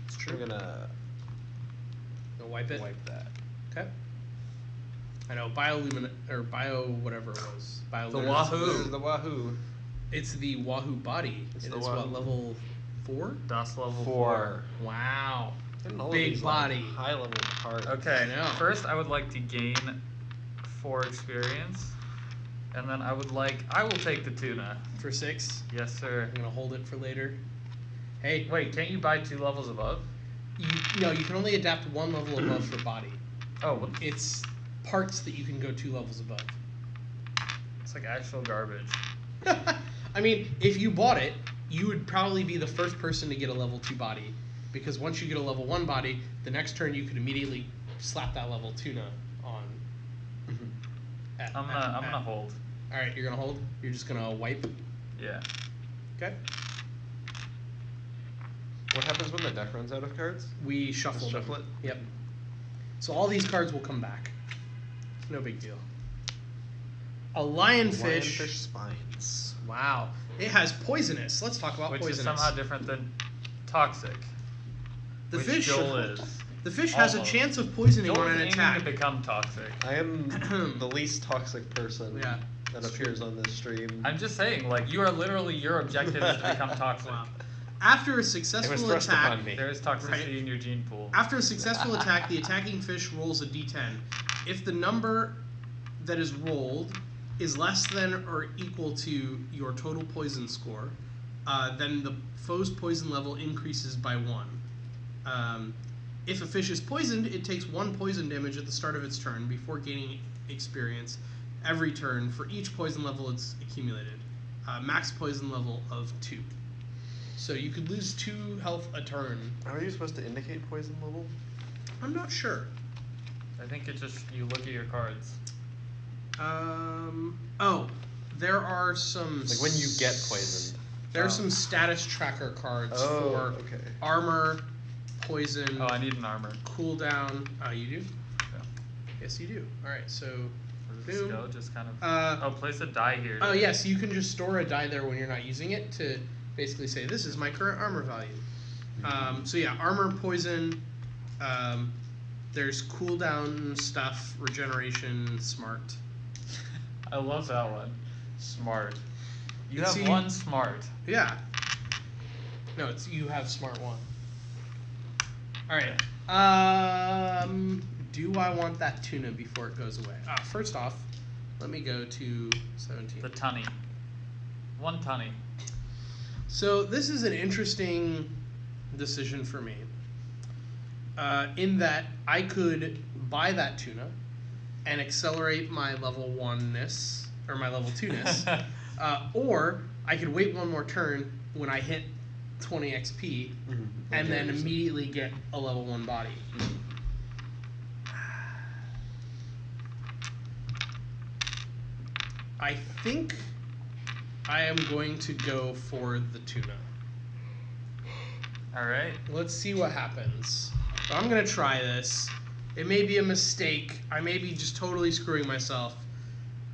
It's true. I'm gonna wipe it. wipe that. Okay. I know bio whatever it was. The Wahoo. There's the Wahoo. It's the Wahoo body. It's It the is Wahoo. what, level 4? Das level 4. Wow. And all Big of these, body. Like, high level cards. Okay, I know. first I would like to gain 4 experience. And then I will take the tuna. For 6. Yes, sir. I'm gonna hold it for later. Hey, Wait, can't you buy 2 levels above? no, you can only adapt 1 level above for body. Oh, what? It's parts that you can go 2 levels above. It's like actual garbage. I mean, if you bought it, you would probably be the first person to get a level 2 body, because once you get a level 1 body, the next turn you could immediately slap that level tuna on. I'm gonna hold. All right, you're gonna hold. You're just gonna wipe. Yeah. Okay. What happens when the deck runs out of cards? We shuffle Just them. shuffle it? Yep. So all these cards will come back. No big deal. A lionfish. Lionfish spines. Wow. It has poisonous. Let's talk about Which poisonous. is somehow different than toxic. The which fish. Joel is. The fish has a Almost. chance of poisoning Joel's on an aiming attack. to become toxic. I am the least toxic person Yeah, that that's appears on this stream. I'm just saying, like, you are literally, your objective is to become toxic. Wow. After a It was successful thrust attack, upon me. There is toxicity Right. in your gene pool. after a successful attack, the attacking fish rolls a d10. If the number that is rolled is less than or equal to your total poison score, then the foe's poison level increases by 1. If a fish is poisoned, it takes 1 poison damage at the start of its turn before gaining experience every turn for each poison level it's accumulated. Max poison level of 2. So you could lose 2 health a turn. How are you supposed to indicate poison level? I'm not sure. I think it's just, you look at your cards. Oh, there are some. Like when you get poisoned. There are some status tracker cards Oh, for okay. armor, poison, Oh, I need an armor. cooldown. Oh, you do? Yeah. Yes, you do. All right, so. Where does this go? Just kind of. Uh, Place a die here. Oh, yes, you can just store a die there when you're not using it to basically say, this is my current armor value. So, yeah, armor, poison. There's cooldown stuff, regeneration, smart. I love that one. Smart. You It's have you- one smart. Yeah. No, it's you have smart 1. All right. Do I want that tuna before it goes away? First off, let me go to 17. The tunny. 1 tunny. So this is an interesting decision for me. In that I could buy that tuna and accelerate my level 1-ness or my level 2-ness, or I could wait 1 more turn when I hit 20 XP and then immediately get a level 1 body. I think I am going to go for the tuna. Alright. Let's see what happens. So I'm gonna try this. It may be a mistake. I may be just totally screwing myself,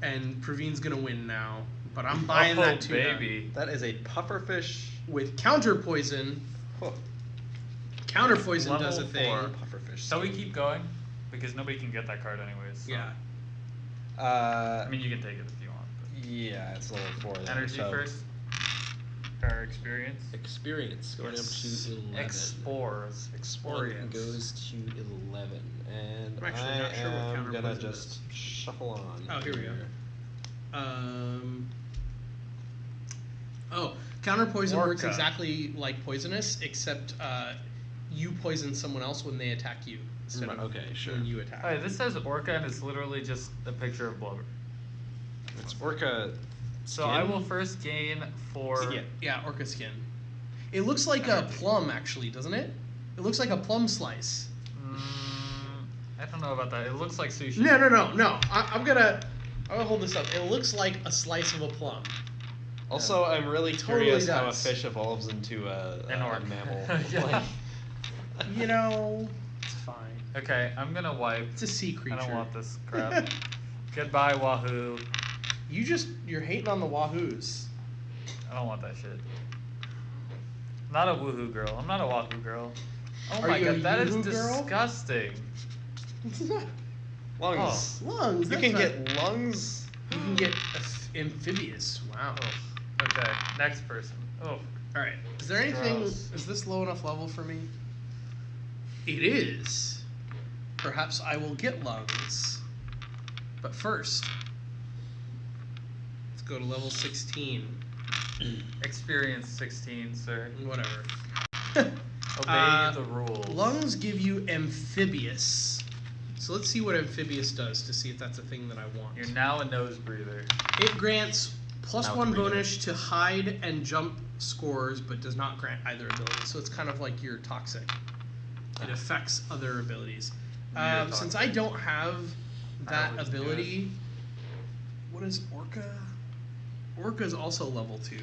and Praveen's gonna win now. But I'm buying Oh, that tuna baby. That is a pufferfish. with counter poison. Oh, Counter poison Level does a thing. 4. pufferfish. Shall we keep going? Because nobody can get that card anyways. So. Yeah. I mean, you can take it if you want. But. Yeah, it's level 4. There, Energy so first. Or experience. Experience going Yes. up to 11. Explores. One Experience. goes to 11, and I'm actually I not sure what am counter gonna poison just shuffle on. Oh, here we go. Oh, counter poison works Orca. exactly like poisonous, except you poison someone else when they attack you instead of Okay, sure. when you attack. Alright, this says Orca and it's literally just a picture of Blubber. It's Orca. So Skin? I will first gain 4. Yeah, orca skin. It looks like a plum, actually, doesn't it? It looks like a plum slice. I don't know about that. It looks like sushi. No. I'm gonna hold this up. It looks like a slice of a plum. Also, I'm really Totally curious how a does. fish evolves into An a orc. mammal. Yeah. Like, You know, it's fine. Okay, I'm gonna wipe. It's a sea creature. I don't want this crap. Goodbye, Wahoo. You're hating on the wahoos. I don't want that shit. Not a woohoo girl. I'm not a wahoo girl. Oh Are my you a god, that is yoo-hoo girl? disgusting. lungs. Lungs. You that's can not- get lungs. You can get amphibious. Wow. Oh. Okay, next person. Oh. All right. Is there anything? Gross. Is this low enough level for me? It is. Perhaps I will get lungs. But first, let's go to level 16. Experience 16, sir. Whatever. Obey the rules. Lungs give you amphibious. So let's see what amphibious does to see if that's a thing that I want. You're now a nose breather. It grants Mouth +1 breather. bonus to hide and jump scores, but does not grant either ability. So it's kind of like you're toxic. It affects other abilities. You're Since toxic. I don't have that always do it. ability, what is Orca? Orca is also level 2.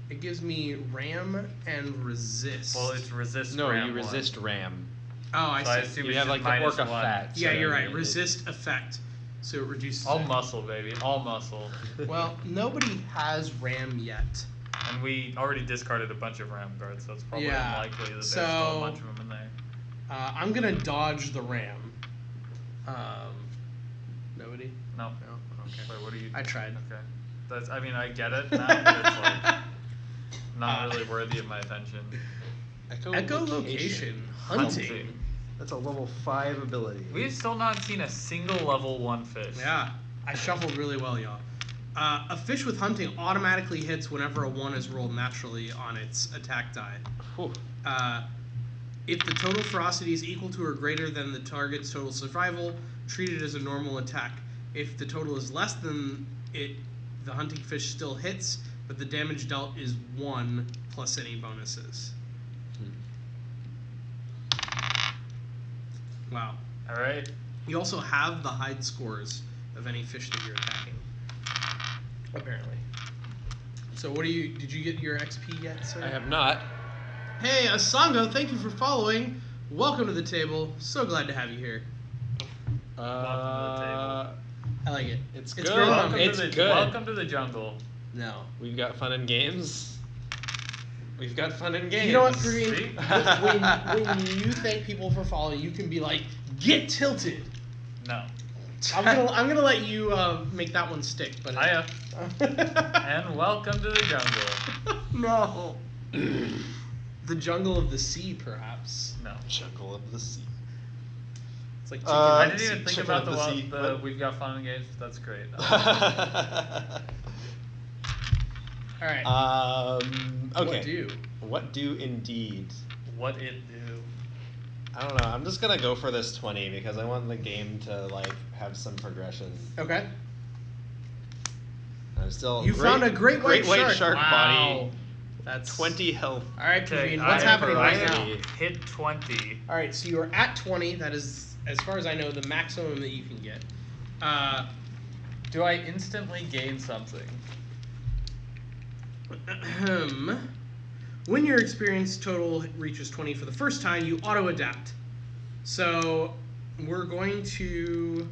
It gives me ram and resist. Well, it's resist No, ram you one. resist ram. Oh, I So I see. assume You it's have just like the minus Orca 1. fat. Yeah, so you're right. it- Resist effect. So it reduces. All it. muscle, baby. All muscle. Well, nobody has ram yet. And we already discarded a bunch of ram cards, so it's probably Yeah, unlikely that there's so- still a bunch of them in there. I'm gonna dodge the ram. Nobody? No. No. Okay. Wait, what are you? I tried. Okay. That's. I mean, I get it now, but it's like not really worthy of my attention. Echolocation. Hunting. That's a level 5 ability. We've still not seen a single level 1 fish. Yeah, I shuffled really well, y'all. A fish with hunting automatically hits whenever a 1 is rolled naturally on its attack die. Whew. If the total ferocity is equal to or greater than the target's total survival, treat it as a normal attack. If the total is less than it, the hunting fish still hits, but the damage dealt is 1 plus any bonuses. Wow. All right. You also have the hide scores of any fish that you're attacking. Apparently. So what do you, did you get your XP yet, sir? I have not. Hey, Asango, thank you for following. Welcome to the table. So glad to have you here. Welcome I like it. It's It's good. grown on Welcome me. It's to the good. Welcome to the jungle. No. We've got fun and games. We've got fun and games. You know what, Green? See? when you thank people for following, you can be like, get tilted. No. I'm gonna let you make that one stick, but Hiya. And welcome to the jungle. no. The jungle of the sea, perhaps. No. Jungle of the Sea. It's like chicken. I didn't even think Chicken about of the sea. the What? we've got fun and games. That's great. All right. Okay. What do? What do indeed? What it do? I don't know. I'm just gonna go for this 20 because I want the game to like have some progression. Okay. I'm still. You found a great white shark. Wow. body. That's 20 health. All right, Okay, Praveen, what's I- happening right I now? hit 20. All right, so you are at 20. That is, as far as I know, the maximum that you can get. Do I instantly gain something? When your experience total reaches 20 for the first time, you auto-adapt. So we're going to...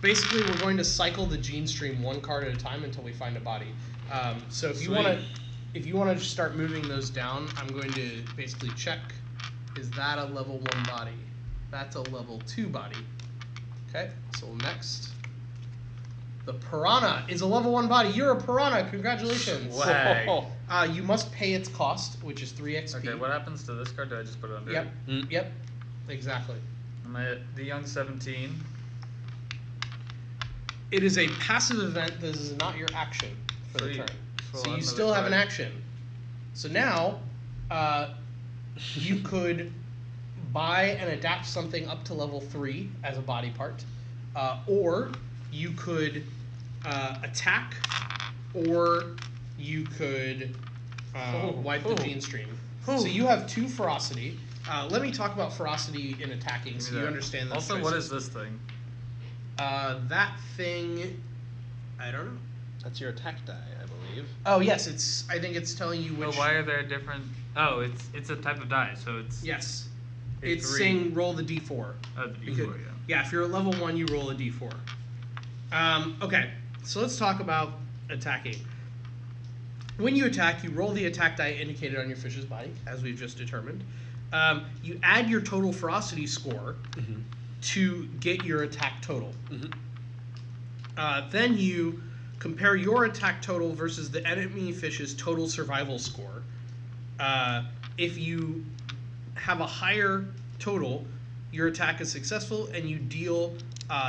Basically, we're going to cycle the gene stream 1 card at a time until we find a body. So if you Sweet. want to start moving those down, I'm going to basically check, is that a level 1 body? That's a level 2 body. Okay, so next. The piranha is a level 1 body. You're a piranha. Congratulations. Swag. You must pay its cost, which is 3 XP. Okay, what happens to this card? Do I just put it under? Yep. Mm. Yep. Exactly. I'm at the young 17. It is a passive event. This is not your action for the Sweet. turn. So So you another still have an card. action. So now, You could buy and adapt something up to level 3 as a body part, or you could attack, or you could wipe the gene stream. So you have 2 ferocity. Let me talk about ferocity in attacking, so you understand those Also, choices. what is this thing? That thing, I don't know. That's your attack die, I believe. Oh yes, I think it's telling you which. But why are there different? Oh, it's a type of die, so it's Yes. a It's 3. saying roll the d4. Oh, the D4, Because- yeah. Yeah, if you're at level 1, you roll a d4. Okay, so let's talk about attacking. When you attack, you roll the attack die indicated on your fish's body, as we've just determined. You add your total ferocity score to get your attack total. Then you compare your attack total versus the enemy fish's total survival score. If you have a higher total, your attack is successful and you deal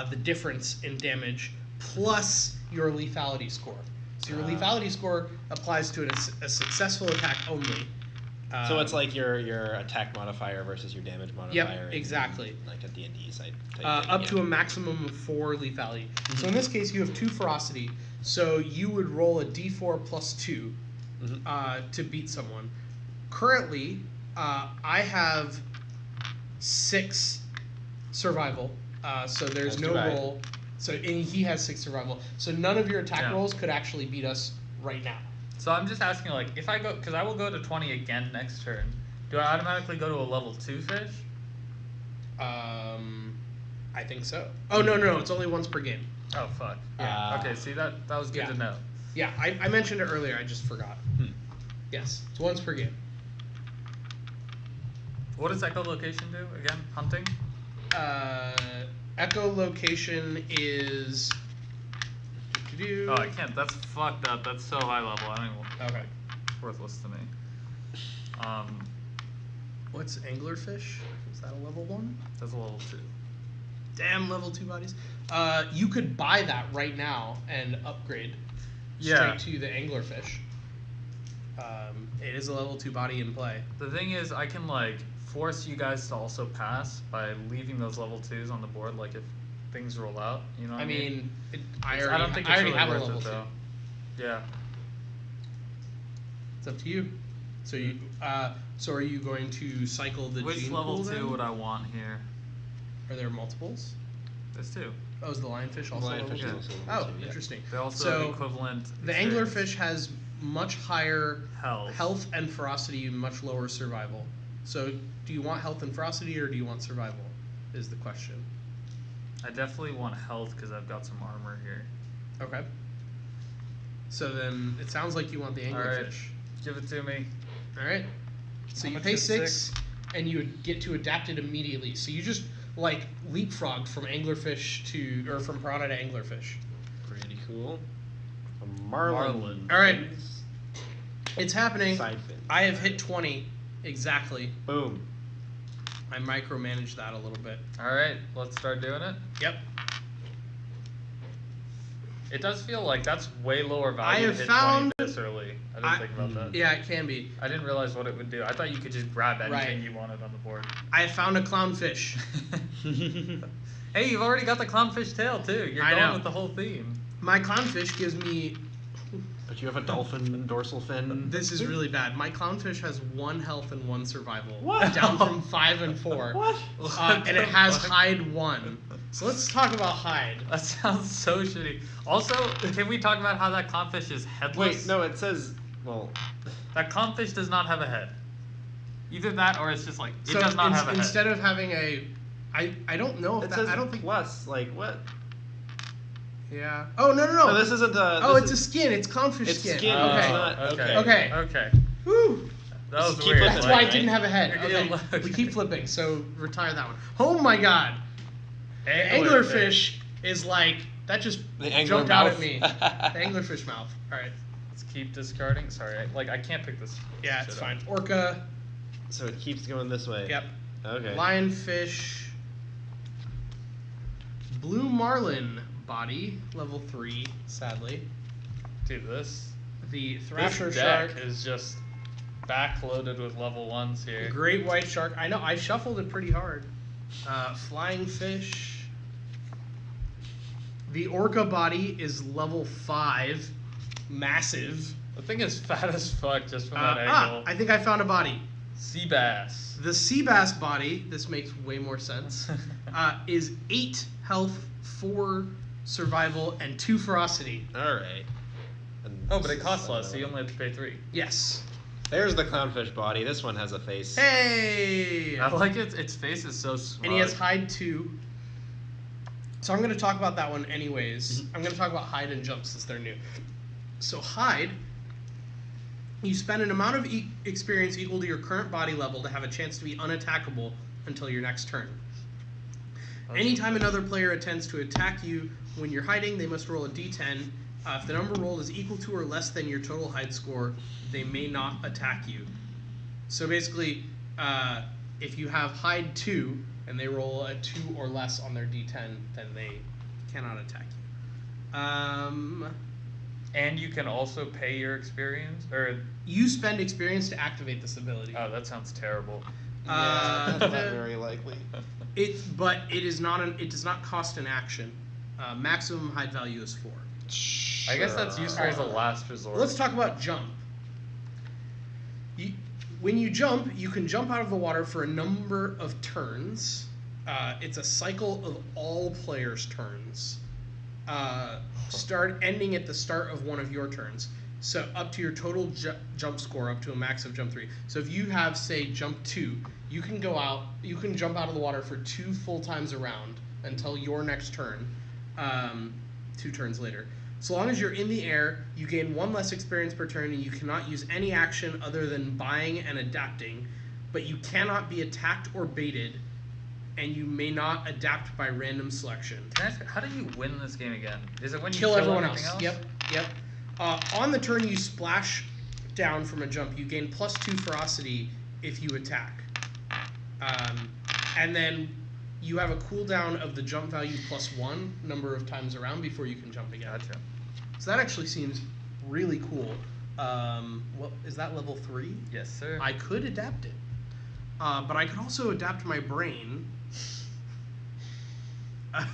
the difference in damage plus your lethality score. So your lethality score applies to a successful attack only. So it's like your attack modifier versus your damage modifier. Yep, exactly. Like a D&D type thing. Up to a maximum of 4 lethality. So in this case, you have 2 ferocity. So you would roll a d4 plus 2 to beat someone. Currently, I have 6 survival. So there's That's no too bad. roll. So and he has 6 survival. So none of your attack Yeah. rolls could actually beat us right now. So I'm just asking, like, if I go, because I will go to 20 again next turn. Do I automatically go to a level 2 fish? I think so. Oh no, it's only once per game. Oh fuck. Yeah. Okay, see that was good Yeah. to know. Yeah, I mentioned it earlier. I just forgot. Yes, it's once per game. What does echolocation do again? Hunting? Echolocation is. Oh, I can't. That's fucked up. That's so high level. I don't even. Okay. Worthless to me. What's anglerfish? Is that a level 1? That's a level 2. Damn, level 2 bodies. You could buy that right now and upgrade Yeah. straight to the anglerfish. It is a level 2 body in play. The thing is, I can like force you guys to also pass by leaving those level 2s on the board. Like if things roll out, you know. What I mean, I I don't think it's already really have a worth level it 2. though. Yeah. It's up to you. So you, so are you going to cycle the Which gene level pool 2 then? would I want here? Are there multiples? There's 2. Oh, is the lionfish also level Lionfish is 2? also level Oh, 2, yeah. interesting. They also So, have equivalent. The experience. anglerfish has much higher Health. health and ferocity, much lower survival. So, do you want health and ferocity, or do you want survival? Is the question. I definitely want health because I've got some armor here. Okay. So then, it sounds like you want the All right. anglerfish. Give it to me. All right. So How you much pay is 6, and you would get to adapt it immediately. So you just like leapfrog from anglerfish to, or from piranha to anglerfish. Pretty cool. A marlin. All right. fins, It's happening. Side fins. I have hit 20 exactly. Boom. I micromanaged that a little bit. All right, let's start doing it. Yep. It does feel like that's way lower value I to have hit found- 20 this early. I didn't think about that. Yeah, it can be. I didn't realize what it would do. I thought you could just grab anything Right. you wanted on the board. I have found a clownfish. Hey, you've already got the clownfish tail too. You're I going know. with the whole theme. My clownfish gives me. But you have a dolphin dorsal fin. This is really bad. My clownfish has 1 health and 1 survival. What? Down from 5 and 4. What? And it has hide 1. So let's talk about hide. That sounds so shitty. Also, can we talk about how that clownfish is headless? Wait, no, it says, well, That clownfish does not have a head. Either that or it's just like it So does not have a head. instead of having a, I don't know if it that, says I don't think. plus, like, what? Yeah. Oh no. No, this isn't a. Oh, this it's a is- skin. It's clownfish It's skin. skin, Okay. it's not- okay. Okay. Okay. Whew. That was Keep weird. flipping, That's why it right? didn't have a head. Okay. Okay. We keep flipping. So retire that one. Oh my god. Anglerfish is like that. Just The angler jumped out mouth. at me. The anglerfish mouth. All right. Let's keep discarding. Sorry, I can't pick this. Yeah, shit it's up. fine. Orca. So it keeps going this way. Yep. Okay. Lionfish. Blue marlin body, level 3, sadly. Dude, this The thrasher deck shark. is just backloaded with level 1s here. Great white shark. I know, I shuffled it pretty hard. Flying fish. The orca body is level 5. Massive. The thing is fat as fuck just from that angle. I think I found a body. Sea bass. The sea bass body, this makes way more sense, is 8 health, 4 survival, and 2 ferocity. Alright. Oh, but it costs less, so you only have to pay 3. Yes. There's the clownfish body. This one has a face. Hey! I like it. Its face is so smart. And he has hide 2. So I'm going to talk about that one anyways. I'm going to talk about hide and jump since they're new. So hide, you spend an amount of experience equal to your current body level to have a chance to be unattackable until your next turn. Anytime another player attempts to attack you when you're hiding, they must roll a d10. If the number rolled is equal to or less than your total hide score, they may not attack you. So basically, if you have hide 2 and they roll a 2 or less on their d10, then they cannot attack you. And you can also pay your experience, or You spend experience to activate this ability. oh, that sounds terrible. Yeah, that's not very likely. But it is not it does not cost an action. Maximum hide value is 4. I guess that's useful as a last resort. Let's talk about jump. When you jump, you can jump out of the water for a number of turns. It's a cycle of all players' turns. Ending at the start of one of your turns. So up to your total jump score, up to a max of jump 3. So if you have, say, jump 2, you can go out. You can jump out of the water for 2 full times around until your next turn. 2 turns later. So long as you're in the air, you gain 1 less experience per turn, and you cannot use any action other than buying and adapting. But you cannot be attacked or baited, and you may not adapt by random selection. Can I ask, how do you win this game again? Is it when you Kill everyone everything else. Yep. On the turn you splash down from a jump, you gain +2 ferocity if you attack. And then you have a cooldown of the jump value +1 number of times around before you can jump again. Gotcha. So that actually seems really cool. What is that, level 3? Yes, sir. I could adapt it. But I could also adapt my brain. I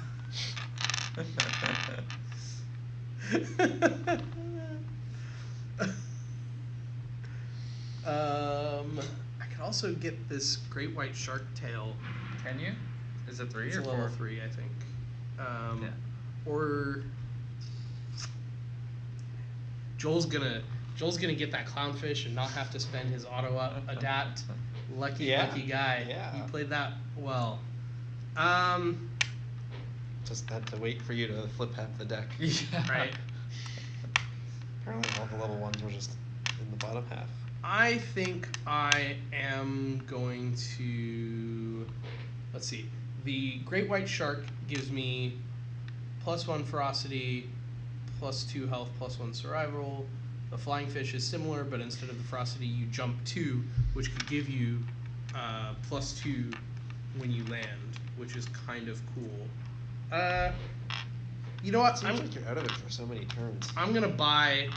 could also get this great white shark tail. Can you? Is it 3 It's or a 4? level 3, I think. Yeah. Or Joel's gonna get that clownfish and not have to spend his auto adapt. Lucky guy. Yeah. He played that well. Just had to wait for you to flip half the deck. Yeah. Right. Apparently all the level 1s were just in the bottom half. I think I am going to, let's see. The great white shark gives me +1 ferocity, +2 health, +1 survival. The flying fish is similar, but instead of the ferocity, you jump 2, which could give you +2 when you land, which is kind of cool. You know what? Seems like you're out of it for so many turns. I'm gonna buy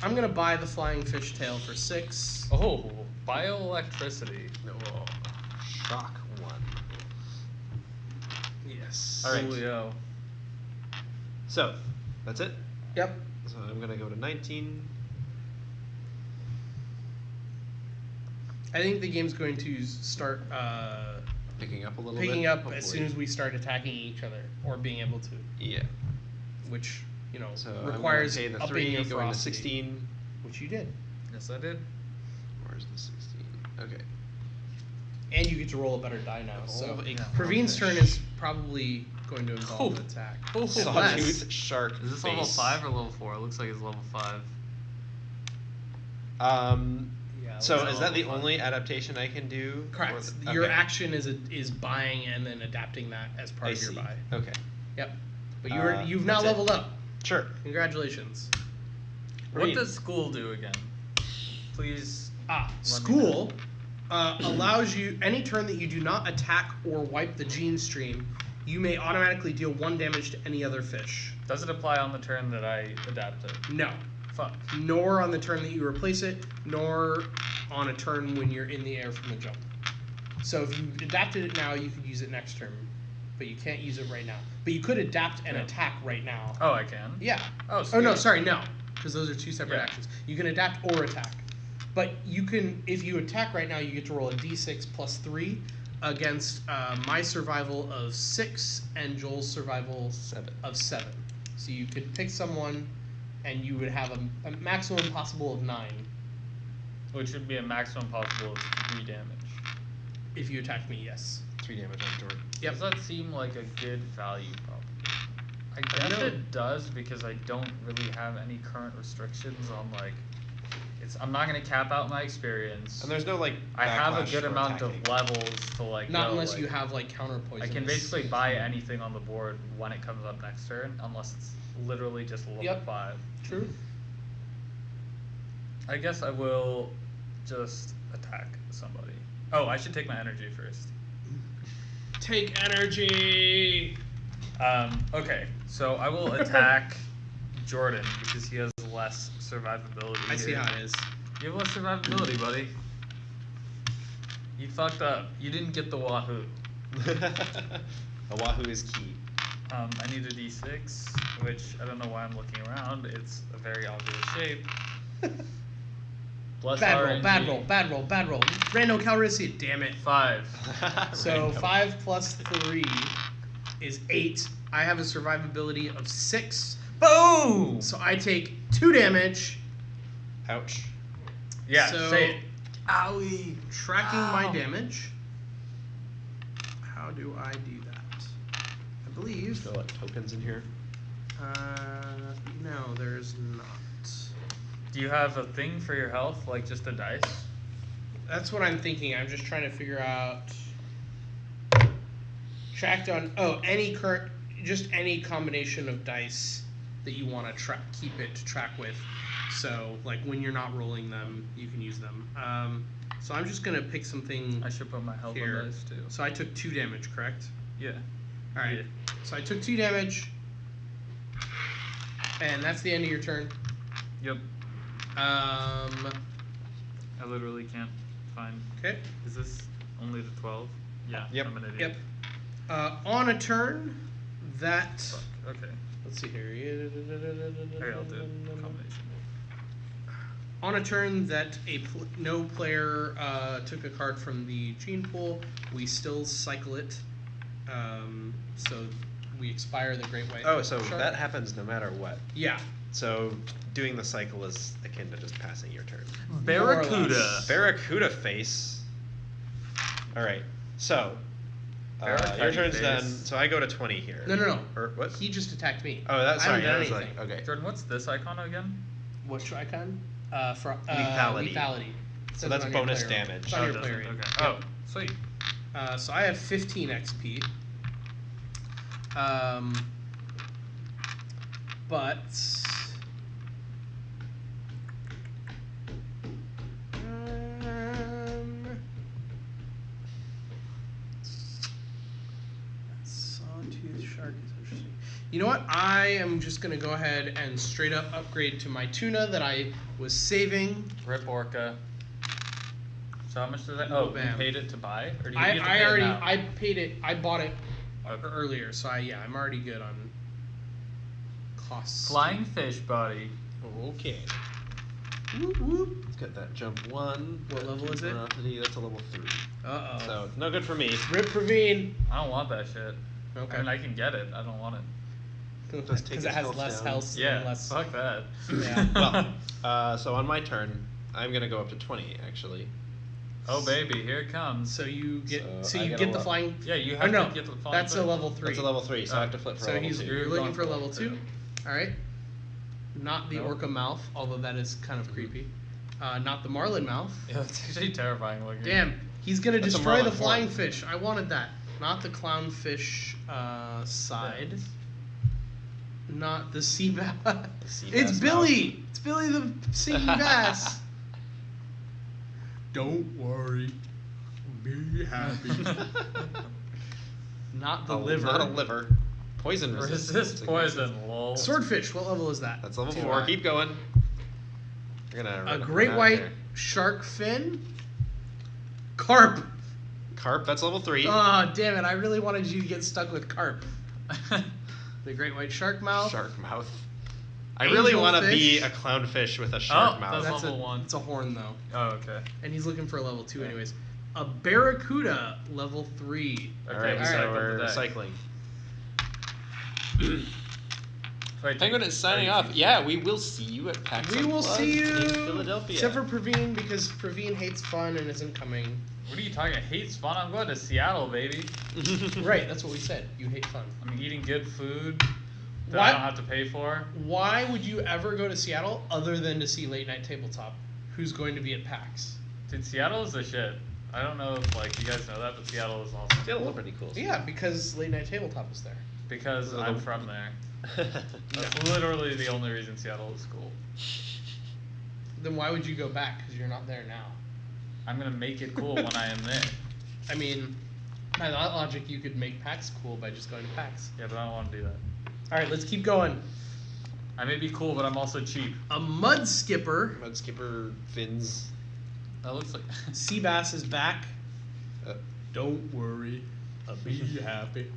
the flying fish tail for 6. Oh, bioelectricity. Oh, shock 1. Yes. All right. Coolio. So, that's it? Yep. So I'm going to go to 19. I think the game's going to start Picking up a little picking bit. up hopefully. as soon as we start attacking each other, or being able to, Yeah. which, you know, So requires I'm gonna pay the upping 3, your going to ferocity, 16. which you did. Yes, I did. Where's the 16? Okay. And you get to roll a better die now. So Oh, yeah. Praveen's turn is probably going to involve an attack. Oh, Sawtooth shark. Is this face. level 5 or level 4? It looks like it's level 5. Yeah, So let's is roll that the five. only adaptation I can do? Correct. Or Your okay. action is buying and then adapting that as part I of your see. buy. Okay. Yep. But you've now that's it. leveled up. Sure. Congratulations. What Praveen. does school do again? Please. School allows you, any turn that you do not attack or wipe the gene stream, you may automatically deal 1 damage to any other fish. Does it apply on the turn that I adapt it? No. Fuck. Nor on the turn that you replace it, nor on a turn when you're in the air from the jump. So if you adapted it now, you could use it next turn, but you can't use it right now. But you could adapt and attack right now. Oh, I can? Yeah. Oh, Oh no, sweet. sorry, no, because those are two separate Yeah. actions. You can adapt or attack, but you can, if you attack right now, you get to roll a d6 plus 3 against my survival of 6 and Joel's survival 7. of 7. So you could pick someone, and you would have a maximum possible of 9 Which would be a maximum possible of 3 damage. if you attack me. Yes. 3 damage on Jordan. Yep. Does that seem like a good value, probably? I I guess know. it does because I don't really have any current restrictions on like. I'm not gonna cap out my experience. And there's no like. I have a backlash good for amount attacking. of levels to like. Not go, unless like, you have like counter poison. I can basically buy anything on the board when it comes up next turn, unless it's literally just level Yep. 5. True. I guess I will just attack somebody. Oh, I should take my energy first. Take energy. Okay, so I will attack Jordan because he has less survivability. I see here. how it is. You have less survivability, buddy. You fucked up. You didn't get the Wahoo. A Wahoo is key. I need a d6, which I don't know why I'm looking around. It's a very obvious shape. Plus Bad roll, RNG. bad roll, bad roll, bad roll. Random Calrissian, damn it. 5. So Random. 5 plus 3 is 8. I have a survivability of 6. Boom! So I take 2 damage. Ouch. Yeah, so say it. Owie. Tracking my Ow. damage. How do I do that? I believe. Still like tokens in here. No, there's not. Do you have a thing for your health, like just a dice? That's what I'm thinking. I'm just trying to figure out. Tracked on. Oh, any current. Just any combination of dice that you want to keep it to track with. So, like when you're not rolling them, you can use them. So I'm just gonna pick something I should put my health here. on dice too. So I took 2 damage, correct? Yeah. All right. Yeah. So I took 2 damage, and that's the end of your turn. Yep. Um. I literally can't find. Okay. Is this only the 12? Yeah. Yep. I'm an idiot. Yep. On a turn, that. Fuck. Okay. Let's see here. Okay, I'll do a combination. On a turn that no player took a card from the gene pool, we still cycle it. So we expire the Great White. Oh, so Shark. that happens no matter what. Yeah. So doing the cycle is akin to just passing your turn. Barracuda. Barracuda face. All right. So your Barracuda turn's face. done. So I go to 20 here. No. Or what? He just attacked me. Oh, that's I sorry. haven't That was done like anything. okay. Jordan, what's this icon again? Which icon? For Lethality. lethality. It So says that's it on your bonus player. damage. It's on Oh, your it player. doesn't. aid. Okay. Yep. Oh, sweet. So I have 15 XP. But Sawtooth shark is interesting. You know what? I am just gonna go ahead and straight up upgrade to my tuna that I was saving. Rip Orca. So how much did that? Oh, you Bam. paid it to buy, or do you I get to pay already it now? I paid it. I bought it Okay. earlier, so I'm already good on costs. Flying fish, buddy. Okay. Whoop, whoop. Let's get that jump 1. What level is it? Velocity, that's a level 3. Uh oh. So no good for me. Rip Ravine. I don't want that shit. Okay. I mean, I can get it. I don't want it. Just take Because his it has health less down. health Yeah. and less. Fuck that. Yeah. Well, so on my turn, I'm gonna go up to 20 actually. Oh baby, here it comes. So you get. So So I you get get a the lo- flying. Yeah, you Or have no, to get the flying that's a fish. level 3. That's a level 3, so I have to flip for So level he's 2. you're You're looking going for for level level 2. two. All right. Not the Nope. orca mouth, although that is kind of creepy. Not the marlin mouth. Yeah, it's actually terrifying looking. Damn, he's gonna That's a destroy the marlin flying form. fish. I wanted that. Not the clownfish side. Not the sea bass. sea It's bass Billy. It's Billy the singing bass. Don't worry, be happy. Not the liver. Not a liver. Poison resistance. Resist poison, lol. Swordfish. What level is that? That's level Too 4. high. Keep going. You're gonna A run up great and down white here. Shark fin. Carp. Carp, that's level 3. Oh, damn it. I really wanted you to get stuck with carp. The great white shark mouth. Shark mouth. I really want to be Angelfish. a clownfish with a shark Oh, mouth. that's level 1. It's a horn, though. Oh, okay. And he's looking for a level 2 Okay. anyways. A barracuda, level 3. Okay, Alright, we so cycled we're the deck. cycling. Wait, Penguin is signing off. Yeah, we will see you at PAX We will Unplugged see you. in Philadelphia. Except for Praveen, because Praveen hates fun and isn't coming. What are you talking? Hates fun. I'm going to Seattle, baby. Right, that's what we said. You hate fun. I'm eating good food that What? I don't have to pay for. Why would you ever go to Seattle other than to see Late Night Tabletop? Who's going to be at PAX? Dude, Seattle is the shit. I don't know if like you guys know that, but Seattle is awesome. Seattle's pretty cool. Yeah, because Late Night Tabletop is there. Because I'm from there. That's No. literally the only reason Seattle is cool. Then why would you go back? Because you're not there now. I'm gonna make it cool when I am there. I mean, by that logic, you could make PAX cool by just going to PAX. Yeah, but I don't want to do that. All right, let's keep going. I may be cool, but I'm also cheap. A mud skipper. Mud skipper fins. That looks like. Sea bass is back. Uh, Don't worry, I'll be happy.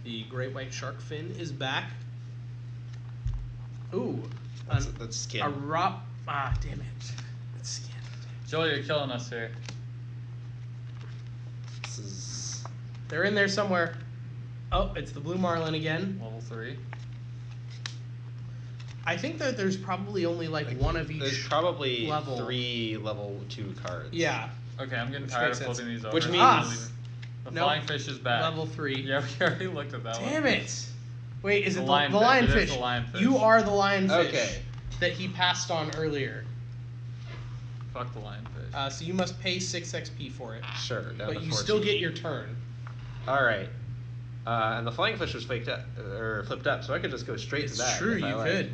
The great white shark fin is back. Ooh, that's skin. a damn it. It's skin. Joel, you're killing us here. This is. They're in there somewhere. Oh, it's the blue marlin again. Level 3. I think that there's probably only like one of each. There's probably level. 3 level 2 cards. Yeah, Okay, I'm getting Which tired makes of sense. flipping these over. Which I'm means- leaving. The Nope. flying fish is back. level 3. Yeah, we already looked at that one. Damn it! Wait, is The it lionfish. the It is lionfish? the lionfish. You are the lionfish Okay. that he passed on earlier. Fuck the lionfish. So you must pay 6 XP for it, Sure. Down but to you 14. still get your turn. All right. And the flying fish was flipped up, so I could just go straight It's to that. true, if I you like. could.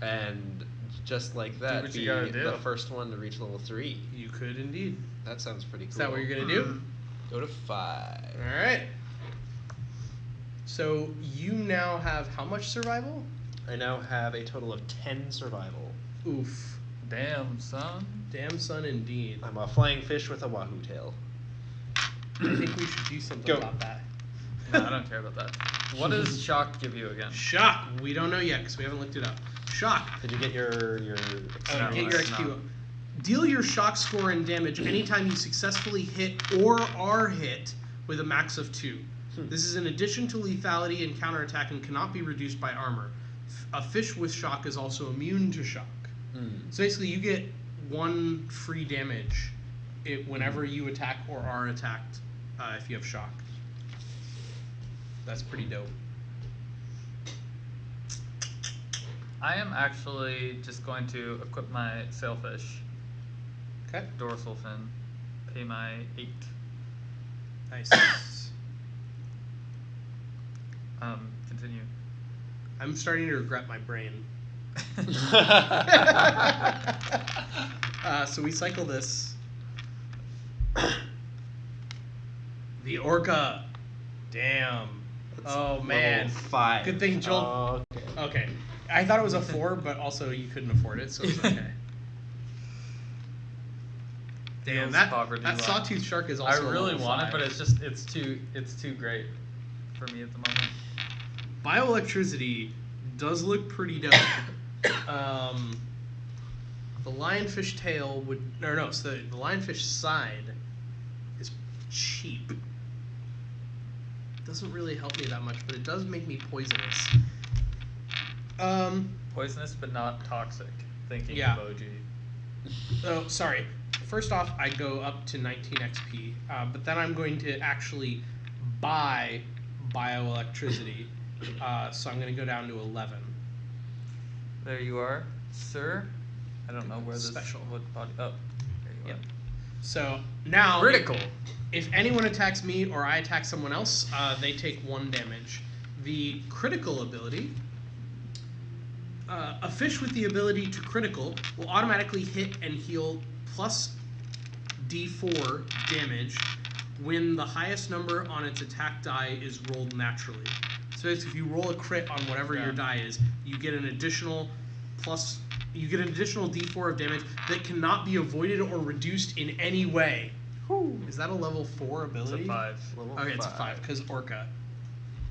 And just like that, what be you gotta do. the first one to reach level 3. You could indeed. That sounds pretty cool. Is that what you're gonna do? Go to 5. All right. So you now have how much survival? I now have a total of 10 survival. Oof. Damn, son. Damn son, indeed. I'm a flying fish with a wahoo tail. I think we should do something Go. about that. No, I don't care about that. What does shock give you again? Shock. We don't know yet because we haven't looked it up. Shock. Did you get your Oh, No, get your it's XP. not. Deal your shock score and damage anytime you successfully hit or are hit with a max of 2. This is in addition to lethality and counterattack and cannot be reduced by armor. A fish with shock is also immune to shock. So basically, you get 1 free damage whenever you attack or are attacked if you have shock. That's pretty dope. I am actually just going to equip my sailfish, Okay. dorsal fin, pay my 8. Nice. Continue. I'm starting to regret my brain. So we cycle this. The orca. Damn. Oh man. Level 5. Good thing Joel. Okay. Okay. I thought it was a 4, but also you couldn't afford it, so it's okay. Damn, Feels that poverty that line. sawtooth shark is I also. a really level want 5. it, but it's too great for me at the moment. Bioelectricity does look pretty dope. The lionfish tail would, or no, so the lionfish side is cheap. Doesn't really help me that much, but it does make me poisonous. Poisonous but not toxic. Thinking Yeah. emoji. Oh, sorry. First off, I go up to 19 XP, but then I'm going to actually buy bioelectricity, so I'm going to go down to 11. There you are, sir. I don't know where this Special. what body. Oh, there you Yep. are. So now, Critical. if anyone attacks me or I attack someone else, they take 1 damage. The critical ability, a fish with the ability to critical will automatically hit and heal plus D4 damage when the highest number on its attack die is rolled naturally. So if you roll a crit on whatever Yeah. your die is, you get an additional plus you get an additional D4 of damage that cannot be avoided or reduced in any way. Whew. Is that a level 4 It's ability? a 5. Okay, it's a 5 because Orca.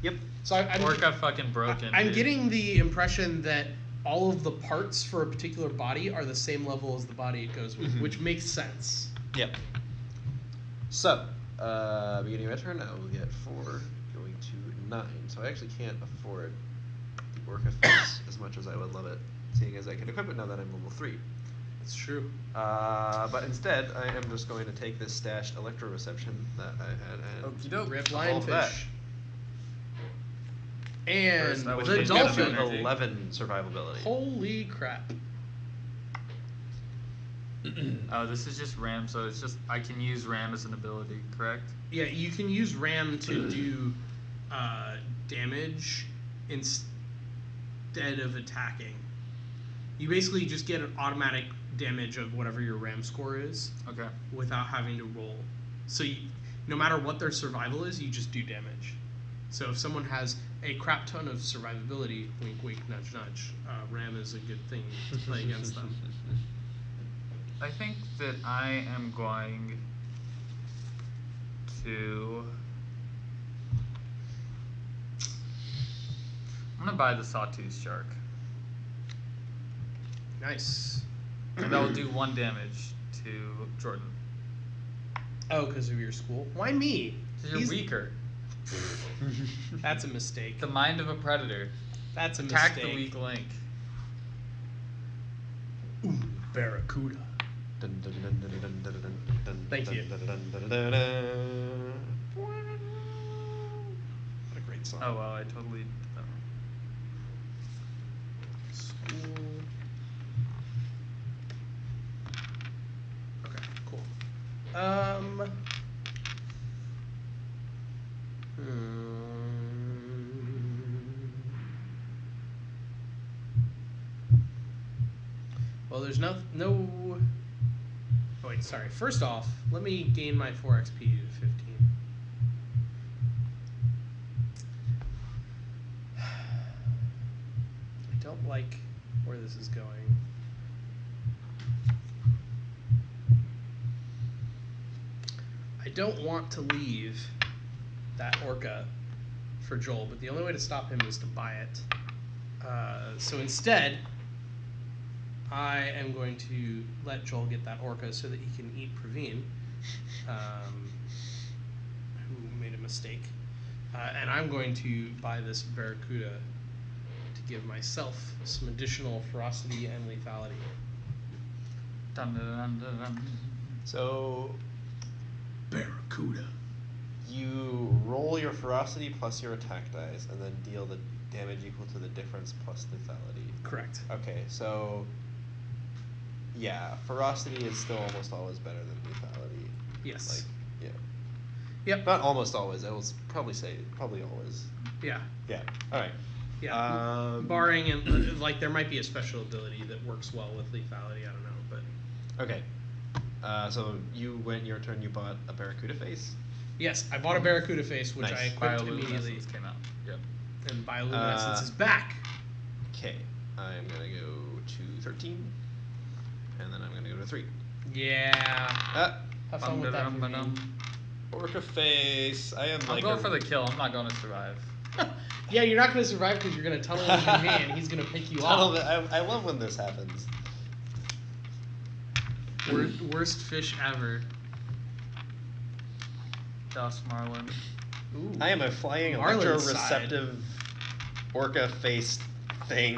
Yep. So I'm Orca fucking broken. I'm dude. getting the impression that all of the parts for a particular body are the same level as the body it goes with, which makes sense. Yep. So, beginning of my turn, I will get 4, going to 9. So I actually can't afford the Orca face as much as I would love it, seeing as I can equip it now that I'm level 3. That's true. But instead, I am just going to take this stashed electro reception that I had and Okey doke. Rip evolve that. lionfish. And First, that which would the be brings me up dolphin. to dolphin. 11 survivability. Holy crap. Oh, this is just Ram, so it's just I can use Ram as an ability, correct? Yeah, you can use Ram to do damage instead of attacking. You basically just get an automatic damage of whatever your Ram score is Okay. without having to roll. So no matter what their survival is, you just do damage. So if someone has a crap ton of survivability, wink wink nudge nudge, Ram is a good thing to play against them. I think that I am going to. I'm gonna buy the Sawtooth Shark, Nice. and that will do 1 damage to Jordan. Oh, because of your school? Why me? 'Cause you're He's- weaker. That's a mistake. The mind of a predator. That's a Attack mistake. the weak link. Ooh, Barracuda. Dun, dun, dun, dun, dun, dun, dun, dun, Thank dun, you. dun, dun, dun, dun, dun. What a great song. Oh wow, I totally did that wrong. School. Okay, cool. Well, there's no. Oh wait, sorry. First off, let me gain my 4 XP to 15. I don't like where this is going. I don't want to leave that Orca for Joel, but the only way to stop him is to buy it. So instead, I am going to let Joel get that Orca so that he can eat Praveen, who made a mistake. And I'm going to buy this Barracuda to give myself some additional ferocity and lethality. Dun, dun, dun, dun, dun. So Barracuda. you roll your ferocity plus your attack dice, and then deal the damage equal to the difference plus lethality. Correct. Okay, so yeah, ferocity is still almost always better than lethality. Yes. Like, yeah. Yep. Not almost always. I will probably say probably always. Yeah. Yeah. All right. Yeah. Barring and like there might be a special ability that works well with lethality. I don't know, but Okay. So you went your turn. You bought a Barracuda face. yes, I bought a Barracuda face, which Nice. I equipped immediately, Bioluminescence came out. Yep. and bioluminescence is back. Okay. I'm gonna go to 13, and then I'm gonna go to 3. Yeah. Have fun with that. Bum-da-dum-ba-dum. Orca face. I am I'm like going for the kill. I'm not going to survive. Yeah, you're not going to survive because you're going to tunnel into me, and he's going to pick you tunnel. off. I love when this happens. Worst fish ever. Das Marlin. Ooh. I am a flying Marlin's electro-receptive orca face thing.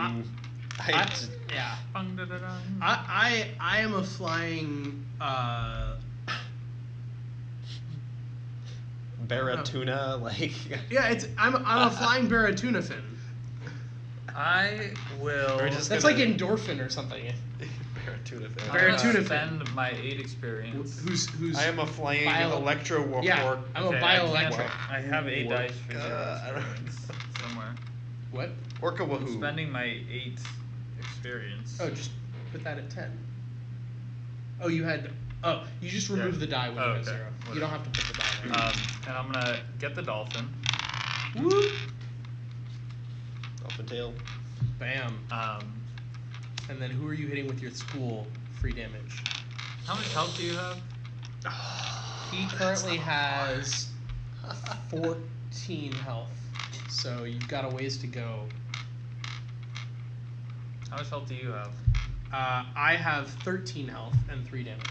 Yeah. Bum-da-da-dum. I am a flying. Baratuna, like. Yeah, I'm a flying Baratuna fin. I will. We're just That's gonna- like endorphin or something. Baratuna fan. I'm gonna Baratuna fin. spend my 8 experience. Who's I am a flying electro warp. Yeah, I'm a bioelectric. I have 8 dice for I don't- experience somewhere. What? Orca I'm wahoo. spending my 8 experience. Oh, just put that at 10. Oh, you had. Oh, you just remove the die when you have okay. 0. You don't have to put the die there. And I'm gonna get the dolphin. Woo! Dolphin tail. Bam. And then who are you hitting with your school free damage? How much health do you have? He currently has 14 health, so you've got a ways to go. How much health do you have? I have 13 health and 3 damage.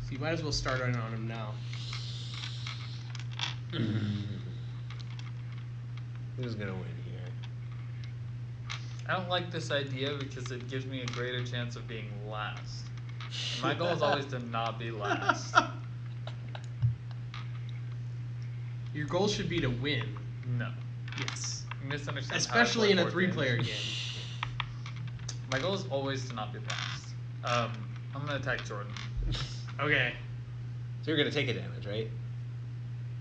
So you might as well start on him now. Who's gonna win here? I don't like this idea because it gives me a greater chance of being last. And my goal is always to not be last. Your goal should be to win. No. Yes. You misunderstand. Especially in a board 3-player games. game. My goal is always to not be last. I'm gonna attack Jordan. Okay. So you're gonna take a damage, right?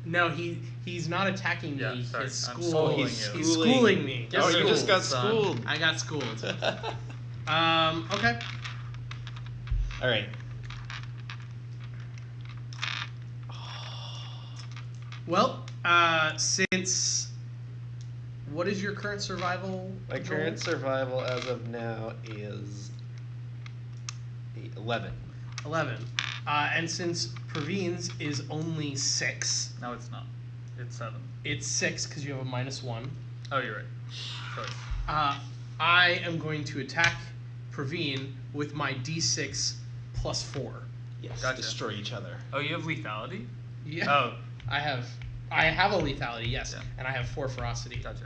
No, he's not attacking me. Yeah, sorry, His I'm school. schooling he's you. He's schooling me. Get Oh, you just schooled, got son. schooled. I got schooled. Okay. All right. Well, since what is your current survival? My Joel? current survival as of now is 11. 11. And since Praveen's is only 6, No, it's not. It's 7. it's 6 because you have a -1. Oh, you're right. Choice. I am going to attack Praveen with my D6 +4. Yes. Gotcha. Destroy each other. Oh, you have lethality? Yeah. Oh, I have a lethality, yes, Yeah. and I have 4 ferocity. gotcha.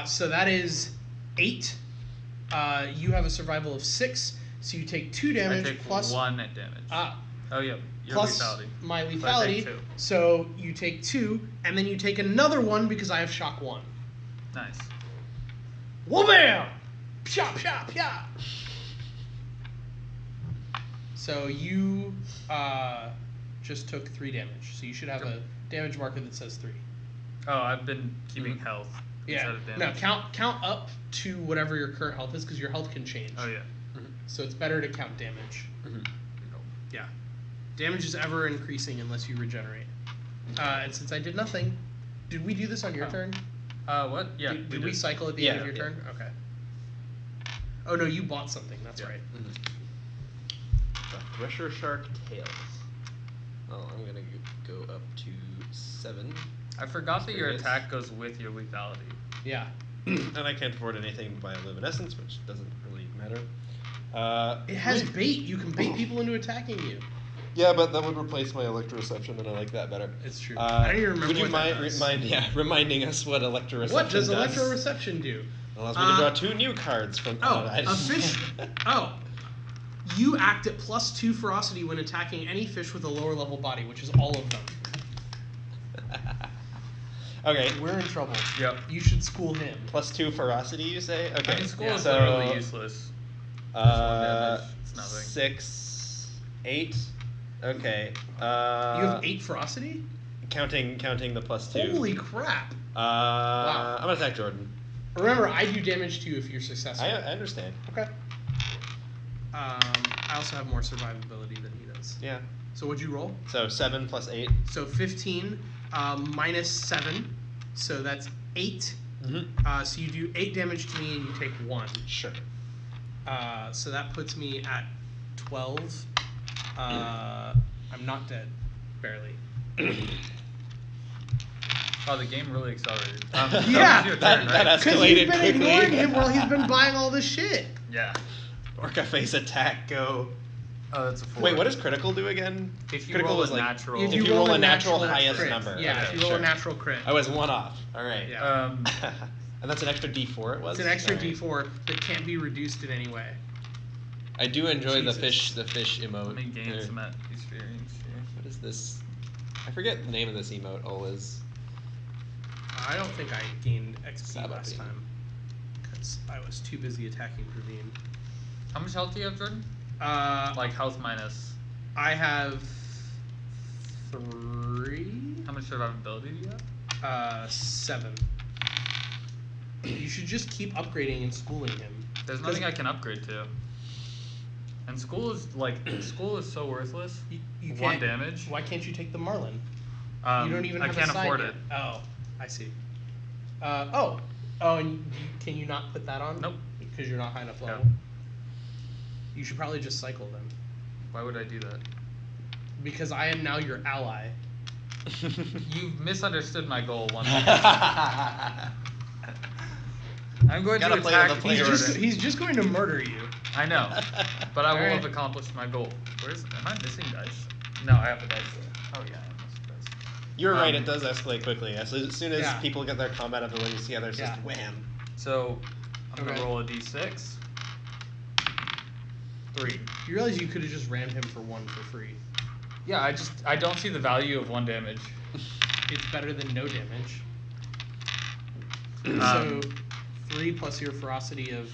So that is 8. You have a survival of 6, so you take 2 damage I take plus 1 damage. Oh, yeah, your plus lethality. my So I take lethality. 2. So you take 2, and then you take another 1 because I have shock 1. Nice. Whoa-bam! Psha, psha, psha! So you just took 3 damage. So you should have a damage marker that says 3. Oh, I've been keeping health instead Yeah. of No, damage. count up to whatever your current health is because your health can change. Oh, yeah. So it's better to count damage. Mm-hmm. Yeah. Damage is ever increasing unless you regenerate. And since I did nothing, did we do this on your Oh. turn? What? Yeah. Did we cycle at the end of your Yeah. turn? Okay. Oh no, you bought something. That's Yeah. right. The Thresher Shark Tails. Well, I'm gonna go up to 7. I forgot that your Experience. attack goes with your lethality. Yeah. And I can't afford anything by Luminescence, which doesn't really matter. It has bait. You can bait people into attacking you. Yeah, but that would replace my Electroreception, and I like that better. It's true. I don't even remember Would you what that mind does. reminding us what Electroreception What does does? electroreception do? Allows me to draw 2 new cards from. A fish. Oh. You act at +2 ferocity when attacking any fish with a lower level body, which is all of them. Okay. We're in trouble. Yep. You should school him. +2 ferocity, you say? Okay. I mean, school Yeah. is So, literally useless. damage. It's nothing. 6, 8. Okay. You have 8 ferocity? Counting the +2. Holy crap. I'm gonna attack Jordan. Remember, I do damage to you if you're successful. I understand. Okay. I also have more survivability than he does. Yeah. So what'd you roll? So 7 + 8. So 15 -7, so that's 8. Mm-hmm. So you do 8 damage to me and you take 1. Sure. So that puts me at 12. I'm not dead, barely. Oh, the game really accelerated. Yeah, it's your that turn, right? escalated Because you've been quickly. ignoring him while he's been buying all this shit. Yeah. Orca face attack, go. Oh, that's a 4. Wait, what does critical do again? If you critical roll is a like natural. If you you roll a natural highest crit. number. Yeah, Okay, if you roll sure. a natural crit. I was 1 off. All right. Yeah. And that's an extra D4. It was. It's an extra All right. D4 that can't be reduced in any way. I do enjoy Jesus. the fish emote. Let me gain There. some experience here. What is this? I forget the name of this emote. Always. I don't think I gained XP Sabapping. last time because I was too busy attacking Praveen. How much health do you have, Jordan? Like health minus. I have 3. How much survivability do you have? 7. You should just keep upgrading and schooling him. There's nothing I can upgrade to. And school is so worthless. You 1 can't- damage. Why can't you take the Marlin? I You don't even have can't a side afford yet. it. Oh, I see. Oh, and can you not put that on? Nope. Because you're not high enough level. Yeah. You should probably just cycle them. Why would I do that? Because I am now your ally. You've misunderstood my goal once again. I'm going Gotta to play attack with the player. He's just going to murder you. I know, but I will Alright. have accomplished my goal. Am I missing dice? No, I have the dice there. Oh yeah, I missed dice. You're right, it does escalate quickly. As soon as Yeah. people get their combat abilities together, it's Yeah. just wham. So I'm Okay. gonna roll a d6. 3. You realize you could have just rammed him for 1 for free. Yeah, I don't see the value of 1 damage. It's better than no damage. Um, So 3 plus your ferocity of,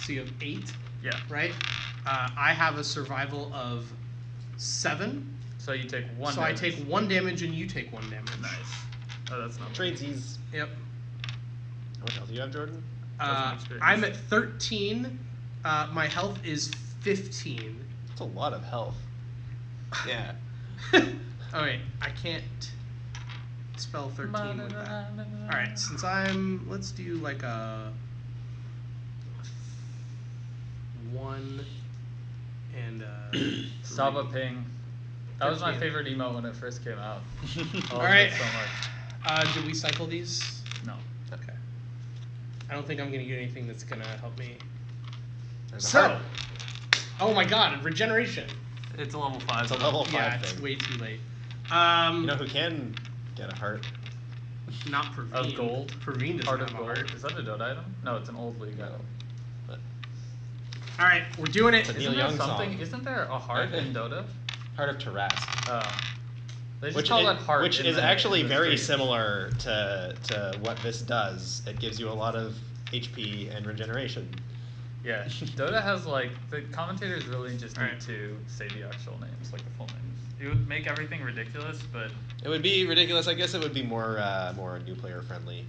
so you have 8, Yeah. right? I have a survival of 7. So you take 1 So damage. I take 1 damage and you take 1 damage. Nice. Oh, that's not bad. Tradesies. Yep. How much health do you have, Jordan? Doesn't experience. I'm at 13. My health is 15. That's a lot of health. Yeah. Oh wait, I can't spell 13 with that. Alright, since let's do like a 1 and Saba Ping. That was my 13. favorite emote when it first came out. I loved Alright. it so much. Did we cycle these? No. Okay. I don't think I'm gonna get anything that's gonna help me. There's a So, heart. oh my god, regeneration. It's a level 5. It's a though. level 5 Yeah, it's thing. way too late. You know who can get a heart? Not Praveen. Of gold? Praveen doesn't Heart have of a gold. heart. Is that a Dota item? No, it's an old league item. But Alright, we're doing it. It's a Neil Isn't there Young something? song. Isn't there a heart in Dota? Heart of Tarask. Oh. They just Which call is, that heart. which in is the- actually in the very stream. similar to what this does. It gives you a lot of HP and regeneration. Yeah, Dota has like the commentators really just need Alright. to say the actual names, like the full names. It would make everything ridiculous, but It would be ridiculous. I guess it would be more new player friendly.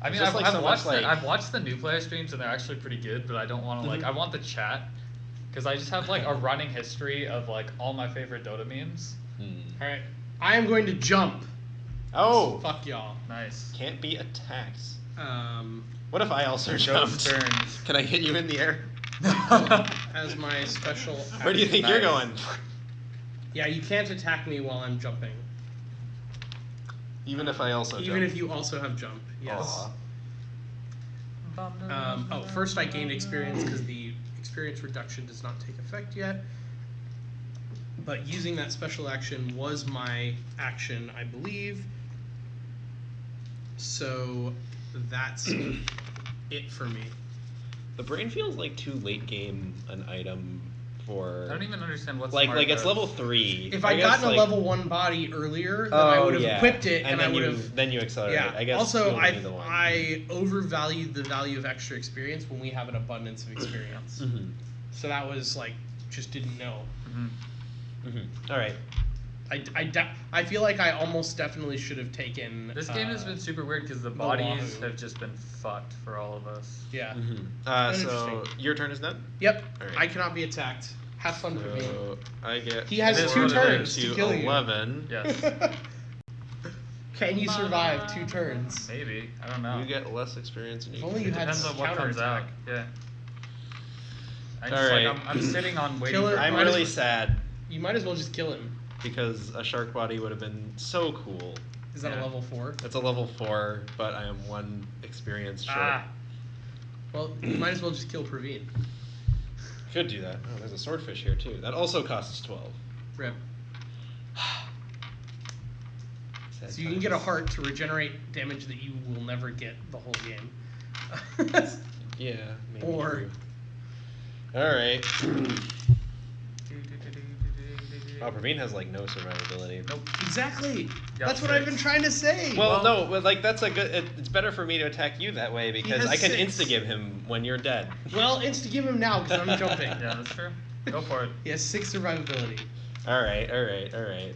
I mean, It's I've, just like I've so watched much, like- I've watched the new player streams and they're actually pretty good, but I don't want to like Mhm. I want the chat because I just have like a running history of like all my favorite Dota memes. Alright. I am going to jump. Oh, Fuck y'all. Nice. can't be attacked. Um, What if I also Ghost jumped? turns. Can I hit you in the air? as my special. Where do you think you're going? Yeah, you can't attack me while I'm jumping. Even if I also Even jump. if you also have jump. Yes. Aw. First I gained experience because the experience reduction does not take effect yet. But using that special action was my action, I believe. So that's it for me. The brain feels like too late game an item for. I don't even understand what's like smart it's does. level 3. If I'd guess, gotten like, a level 1 body earlier, then I would have yeah. equipped it and I then would you, have. Then you accelerate. Yeah. I guess. Also, you only need the one. I overvalued the value of extra experience when we have an abundance of experience. Mhm. So that was like, just didn't know. Mhm. Mhm. All right. I feel like I almost definitely should have taken. This game has been super weird because the the bodies Wahoo. have just been fucked for all of us. Yeah. So Interesting. your turn is done. Yep. All right. I cannot be attacked. Have fun for me. So I get. He has It is 2 what it turns is. to kill you. 11. Yes. Can you survive 2 turns? Maybe. I don't know. You get less experience. And If you only get you had Depends on what comes out. counterattack. Yeah. I All just, right. like, I'm sitting on waiting. Killer- for I'm Might as really well- sad You might as well just kill him. because a shark body would have been so cool. Is that Yeah. a level 4? It's a level 4, but I am 1 experience short. Ah. Well, you might as well just kill Praveen. Could do that. Oh, there's a swordfish here too. That also costs 12. Rip. Sad So you can get a times. heart to regenerate damage that you will never get the whole game. Yeah, maybe. Or- true. All right. Oh, Praveen has like no survivability. Nope. Exactly. Yeah, That's what I've been six. trying to say. Well, Well- no, but like that's a good. It's better for me to attack you that way because has I can 6. insta-give him when you're dead. Well, insta-give him now because I'm jumping. Yeah, that's true. Go for it. He has 6 survivability. All right.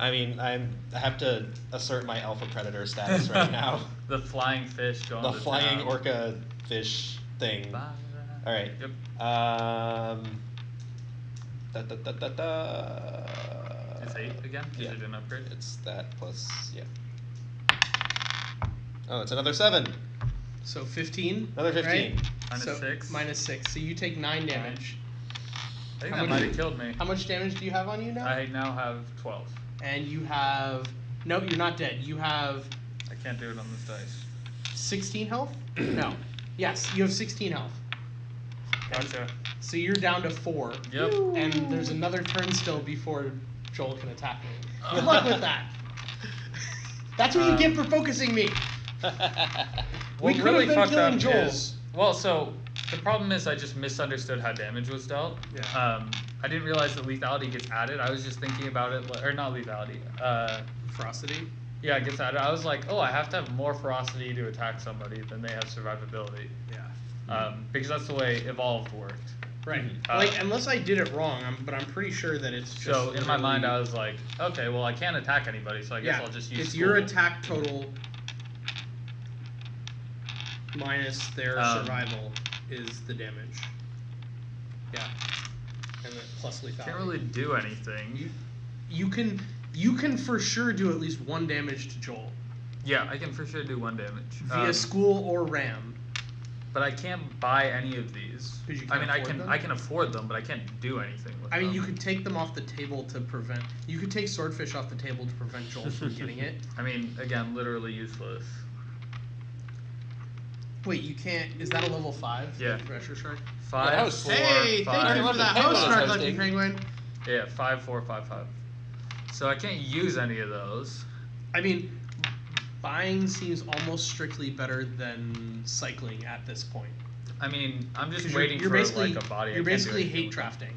I mean, I have to assert my alpha predator status right now. The flying fish going The to flying town. orca fish thing. Bye. All right. Yep. Da, da, da, da, da. It's 8 again because Yeah. you didn't upgrade. It's that plus, yeah. Oh, it's another 7. So 15. Another 15. Right? Minus So 6. Minus 6. So you take 9 damage. I think How that much- might have killed me. How much damage do you have on you now? I now have 12. And you have. No, you're not dead. You have I can't do it on this dice. 16 health? No. Yes, you have 16 health. Gotcha. So you're down to 4. Yep. And there's another turn still before Joel can attack me. Good luck with that. That's what you get for focusing me. We could have been killing Joel. Well, so the problem is I just misunderstood how damage was dealt. Yeah. I didn't realize that lethality gets added. I was just thinking about it, or not lethality. Ferocity? Yeah, it gets added. I was like, oh, I have to have more ferocity to attack somebody than they have survivability. Yeah. Because that's the way Evolved worked. Right. Mhm. Like, unless I did it wrong, but I'm pretty sure that it's just. So in my mind, I literally- was like, okay, well, I can't attack anybody, so I guess Yeah, I'll just use it's school. your attack total minus their survival is the damage. Yeah. And then plus lethality. Can't really do anything. You can for sure do at least 1 damage to Joel Yeah, I can for sure do 1 damage. via school or ram. But I can't buy any of these. 'Cause you I can't mean, I afford can them? I can afford them, but I can't do anything with I them. mean, you could take them off the table to prevent. You could take swordfish off the table to prevent Joel from getting it. I mean, again, literally useless. Wait, you can't. Is that a level 5? Yeah. Pressure strike. 5, that was- 4, Hey, 5. thank you for that Penguin host, was Narcoleptic hosting. Penguin. Yeah, 5, 4, 5, 5. So I can't use any of those. I mean, buying seems almost strictly better than cycling at this point. I mean, I'm just 'Cause waiting you're for basically, like a body. I You're can't do basically anything hate with them. drafting.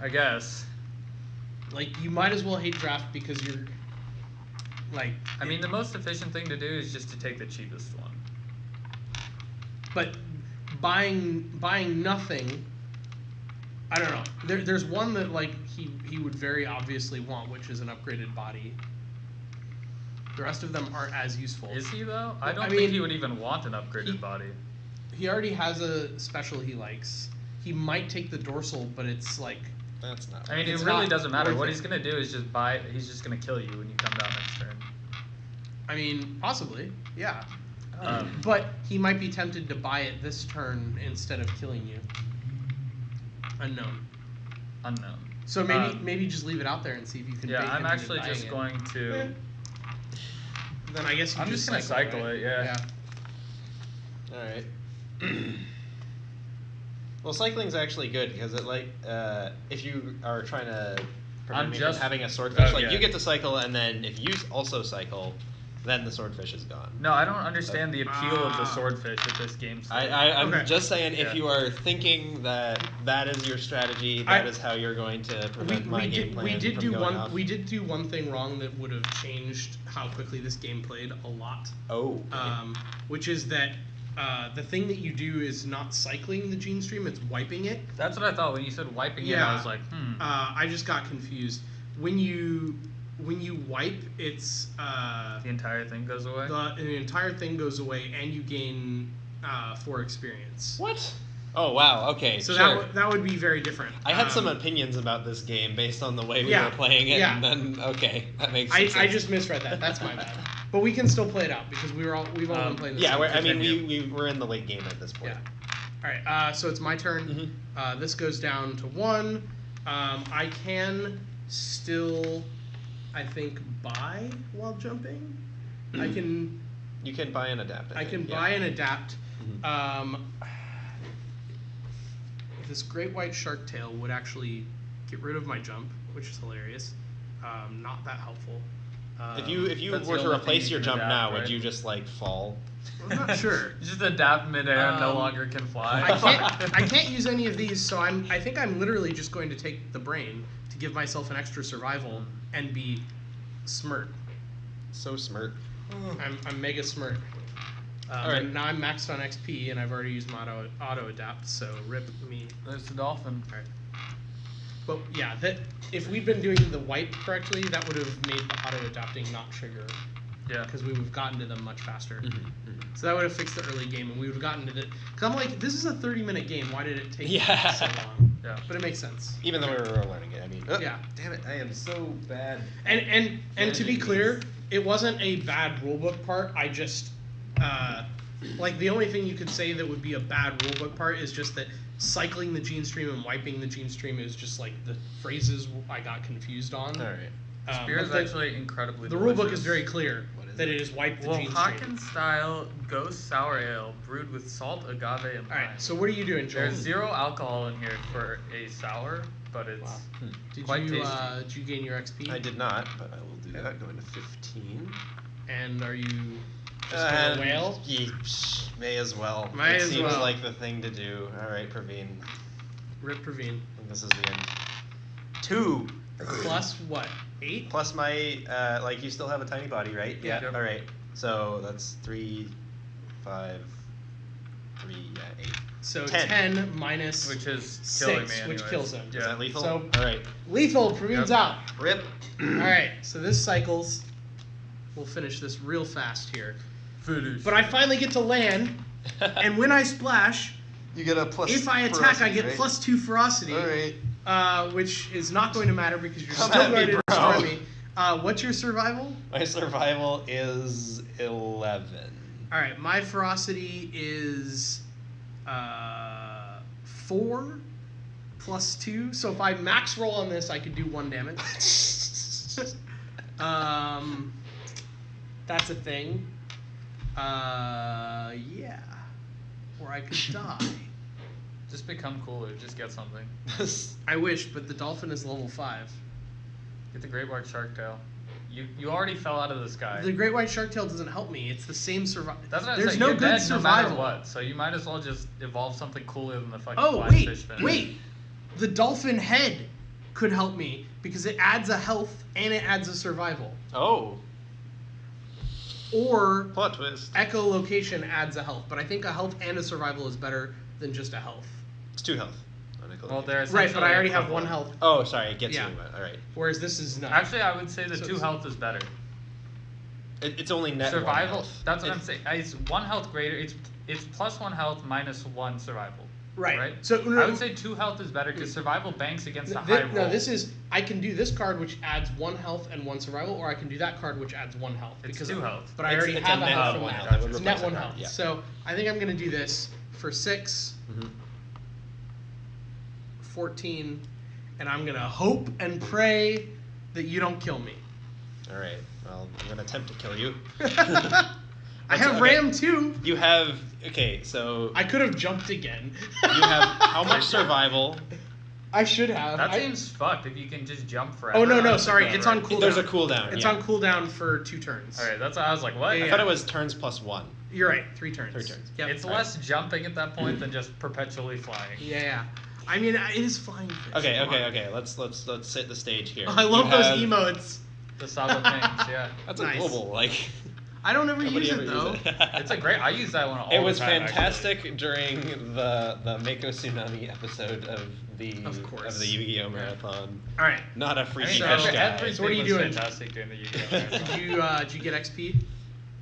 I guess. Like, you might as well hate draft because you're like. I mean, the most efficient thing to do is just to take the cheapest one. But buying nothing. I don't know. There's one that like he would very obviously want, which is an upgraded body. The rest of them aren't as useful. Is he though? I I don't mean, think he would even want an upgraded he- body. He already has a special he likes. He might take the dorsal, but it's like. That's not. I mean, It's it really not doesn't matter. worth What it. he's gonna do is just buy. He's just gonna kill you when you come down next turn. I mean, possibly, yeah. Um, But he might be tempted to buy it this turn instead of killing you. Unknown. Unknown. So maybe just leave it out there and see if you can. Yeah, bait I'm him into actually buying just it. going to. Eh. Then I guess you I'm just gonna cycle right? it, yeah. All right. Well, cycling's actually good because it if you are trying to prevent me from just- having a swordfish, okay. you get to cycle, and then if you also cycle, then the swordfish is gone. No, I don't understand the appeal of the Ah. swordfish at this game state. I'm Okay. just saying, Yeah. if you are thinking that that is your strategy, that is how you're going to prevent my game plan we did from do going one off. we did do one thing wrong that would have changed how quickly this game played a lot. Oh. Which is that the thing that you do is not cycling the gene stream; it's wiping it. That's what I thought when you said wiping it. Yeah. I was like, I just got confused. When you wipe, it's the entire thing goes away. the entire thing goes away, and you gain 4 experience. What? Oh wow. Okay. So sure. that would be very different. I had some opinions about this game based on the way we Yeah, were playing it, yeah. and then okay, that makes sense. I just misread that. That's my bad. But we can still play it out because we've all been playing this. Yeah, game. I mean Continue. we're in the late game at this point. Yeah. All right. So it's my turn. Mhm. This goes down to 1. I can still, I think, buy while jumping. I can. You can buy and adapt. I can think, yeah. buy and adapt. Mhm. This great white shark tail would actually get rid of my jump, which is hilarious. Not that helpful. If you That's the were to only replace thing your you jump can now, adapt, would right? you just like fall? I'm not sure. Just adapt midair and no Um, longer can fly. I can't use any of these, so I think I'm literally just going to take the brain to give myself an extra survival and be smart. So smart. I'm mega smart. Alright. And now I'm maxed on XP, and I've already used my auto adapt, so rip me. There's the dolphin. Alright. But yeah, that if we'd been doing the wipe correctly, that would have made the auto adapting not trigger, Yeah. because we would have gotten to them much faster. Mm-hmm. So that would have fixed the early game, and we would have gotten to the. Because I'm like, this is a 30-minute game. Why did it take Yeah. so long? Yeah. But it makes sense. Even though we were learning it, I mean. Yeah. Damn it! I am so bad. And to be Managing clear, these. it wasn't a bad rulebook part. like the only thing you could say that would be a bad rulebook part is just that cycling the gene stream and wiping the gene stream is just like the phrases I got confused on. All right. Spear is but actually incredibly the delicious. rulebook is very clear What is that it? it is wipe the Well, gene stream. Hawkins style ghost sour ale brewed with salt, agave, and All lime. right, so what are you doing, Joel? There's 0 alcohol in here for a sour, but it's Wow. quite Did tasty. you gain your XP? I did not, but I will do that. Going to 15. And are you just a whale? May as well. May it as seems well. like the thing to do. All right, Praveen. Rip Praveen. I think this is the end. 2 Plus what? 8? plus my like you still have a tiny body, right? Yeah. All right. So that's 3, 5, 3, 8. So 10. 10 minus which is killing 6, me which anyways. kills him. Is Yeah. that lethal? So- All right. Lethal. Praveen's Yep. out. Rip. All right, so this cycles. We'll finish this real fast here. Finish. But I finally get to land, and when I splash, you get a plus. if I attack, I ferocity, get right? plus 2 ferocity, All right. which is not going to matter because you're Come still at me, going to bro. destroy me. What's your survival? My survival is 11. All right, my ferocity is 4 plus 2. So if I max roll on this, I could do 1 damage. That's a thing. Yeah. Or I could die. Just become cooler. Just get something. I wish, but the dolphin is level 5. Get the great white shark tail. You already fell out of the sky. The great white shark tail doesn't help me. It's the same survival. That's what I'm There's saying. no You're good dead survival. no matter what. So you might as well just evolve something cooler than the fucking Oh, flash wait, fish fin. wait. The dolphin head could help me because it adds a health and it adds a survival. Oh. Or Plot twist. echolocation adds a health, but I think a health and a survival is better than just a health. It's 2 health. Well, there's Right, but I already have 1 health, Oh, sorry. It gets Yeah. you. All right. whereas this is not. Actually, I would say the So 2 it's- health is better. It's only net Survival. 1 health. That's what I'm saying. It's 1 health greater. It's plus 1 health minus 1 survival. Right. Right. So I would say 2 health is better because survival banks against a high roll. No, this is I can do this card which adds 1 health and 1 survival, or I can do that card which adds 1 health. It's because 2 health. But I It's- already it's have a a net health of from 1 that. health. It would It's replace net that 1 card, health. yeah. So I think I'm gonna do this for 6, Mhm. 14, and I'm gonna hope and pray that you don't kill me. All right. Well, I'm gonna attempt to kill you. I have okay. Ram too. You have so I could have jumped again. you have how much survival? I should have. That I- seems fucked if you can just jump forever. Oh no, That's sorry, not it's right. on cooldown. There's a cooldown. It's yeah. on cooldown for 2 turns. Alright, that's I was like, what? Yeah, I thought it was turns plus 1. You're right, 3 turns. 3 turns. Yep. It's Alright. less jumping at that point than just perpetually flying. Yeah. I mean, it is flying fish. Okay. Come on. Let's set the stage here. I love You those have- emotes. The Saba things, yeah. That's Nice. a global like. I don't ever Nobody use ever it uses though. it. It's a great. I use that one all It was the time. fantastic Actually. during the Mako Tsunami episode of the Of course. Yu-Gi-Oh marathon. All right. Not a I freaky mean, So- fish guy. everything So what are you was doing? fantastic during the Yu-Gi-Oh! Did you get XP?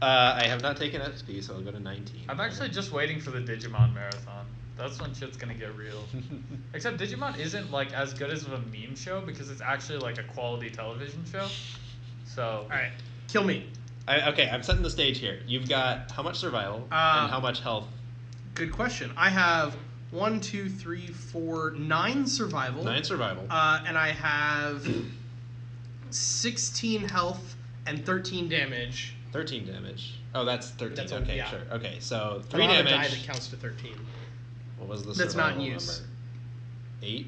I have not taken XP, so I'll go to 19. I'm actually just waiting for the Digimon marathon. That's when shit's gonna get real. Except Digimon isn't like as good as a meme show because it's actually like a quality television show. So All right. Kill me. Okay, I'm setting the stage here. You've got how much survival and how much health? Good question. I have 9 survival. 9 survival. And I have 16 health and 13 damage. 13 damage. Oh, that's 13. That's okay, yeah. sure. Okay, so I 3 don't have a damage. die that counts to 13. What was the That's not survival in use. number? 8?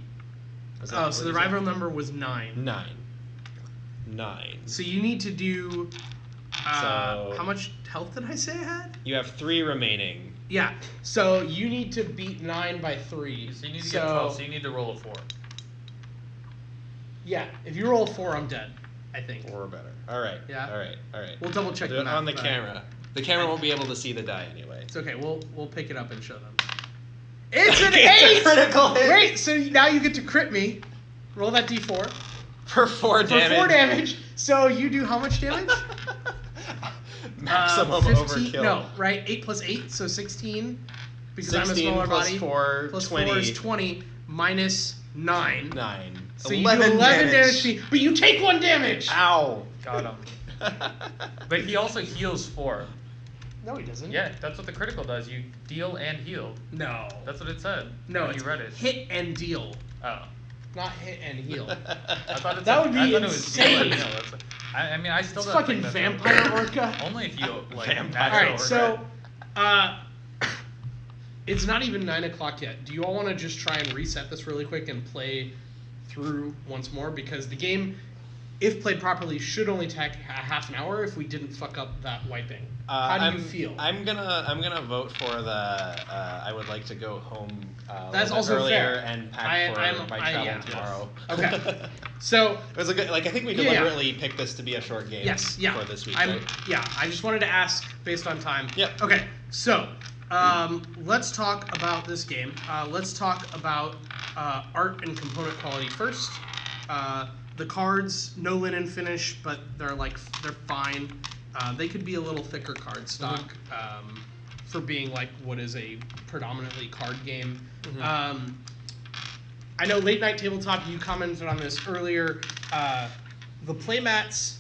Was that Oh, what so you the said? rival number was 9. 9. 9. So you need to do. So- How much health did I say I had? You have 3 remaining. Yeah. So you need to beat 9 by 3. you need to get 12. So you need to roll a 4. Yeah. If you roll a 4, I'm dead. I think. 4 or better. All right. Yeah. All right. All right. We'll double check Do the it math, on the but- camera. The camera won't be able to see the die anyway. It's okay. We'll pick it up and show them. It's an It's a 8. critical hit. Wait. So now you get to crit me. Roll that d4 For 4 for damage. 4 damage. So you do how much damage? Maximum 15, overkill. No, right? 8 plus 8, so 16. Because I'm a 16 smaller plus body. 4, Plus 20. 4 is 20 minus 9. 9. So you do 11 damage to me, but you take 1 damage. Ow. Got him. But he also heals 4. No, he doesn't. Yeah, that's what the critical does. You deal and heal. No. That's what it said. No, when it's you read it. hit and deal, Oh. not hit and heal. I thought it That said, would be I thought it was deal and insane. heal. I mean, I still It's don't fucking think that's vampire orca. Only if you like Vampire. natural Alright, so orca. it's not even 9 o'clock yet. Do you all want to just try and reset this really quick and play through once more? Because the game, if played properly, should only take a half an hour if we didn't fuck up that wiping. How do you feel? I'm gonna vote for the. I would like to go home. That's a little bit also earlier fair. and pack for my travel yeah. tomorrow. Okay. So It was a good. Like I think we Yeah. deliberately picked this to be a short game. yes, yeah. For this week, I'm, right? Yeah, I just wanted to ask based on time. Yep. Okay, so let's talk about this game. Let's talk about art and component quality first. The cards, no linen finish, but they're fine. They could be a little thicker card stock for being like what is a predominantly card game. I know Late Night Tabletop, you commented on this earlier. The playmats,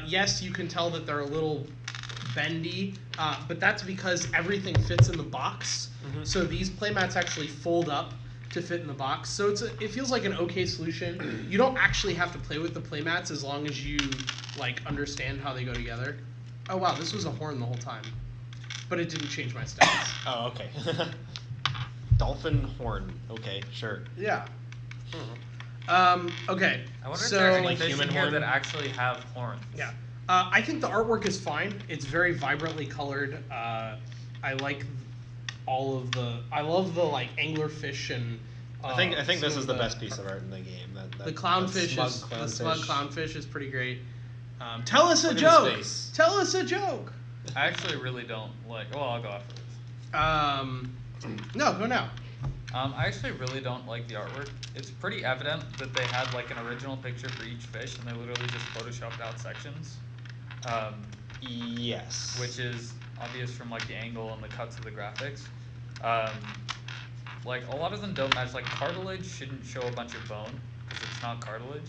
yes, you can tell that they're a little bendy, but that's because everything fits in the box. So these playmats actually fold up to fit in the box. So it feels like an okay solution. You don't actually have to play with the playmats as long as you like understand how they go together. Oh wow, this was a horn the whole time, but it didn't change my stats. Oh, okay. Dolphin horn. Okay, sure. Yeah. Okay. I wonder if so there are any Like fish human in here horn? that actually have horns. yeah, I think the artwork is fine. It's very vibrantly colored. I like all of the. I love the like anglerfish and. I think this some is of the best piece of art in the game. The clownfish smug is the clownfish. smug clownfish is pretty great. Tell us a Look at his joke. face. Tell us a joke. I actually really don't like. Well, I'll go after this. No, go now. I actually really don't like the artwork. It's pretty evident that they had like an original picture for each fish, and they literally just photoshopped out sections. Yes. Which is obvious from like the angle and the cuts of the graphics. Like a lot of them don't match. Like cartilage shouldn't show a bunch of bone because it's not cartilage.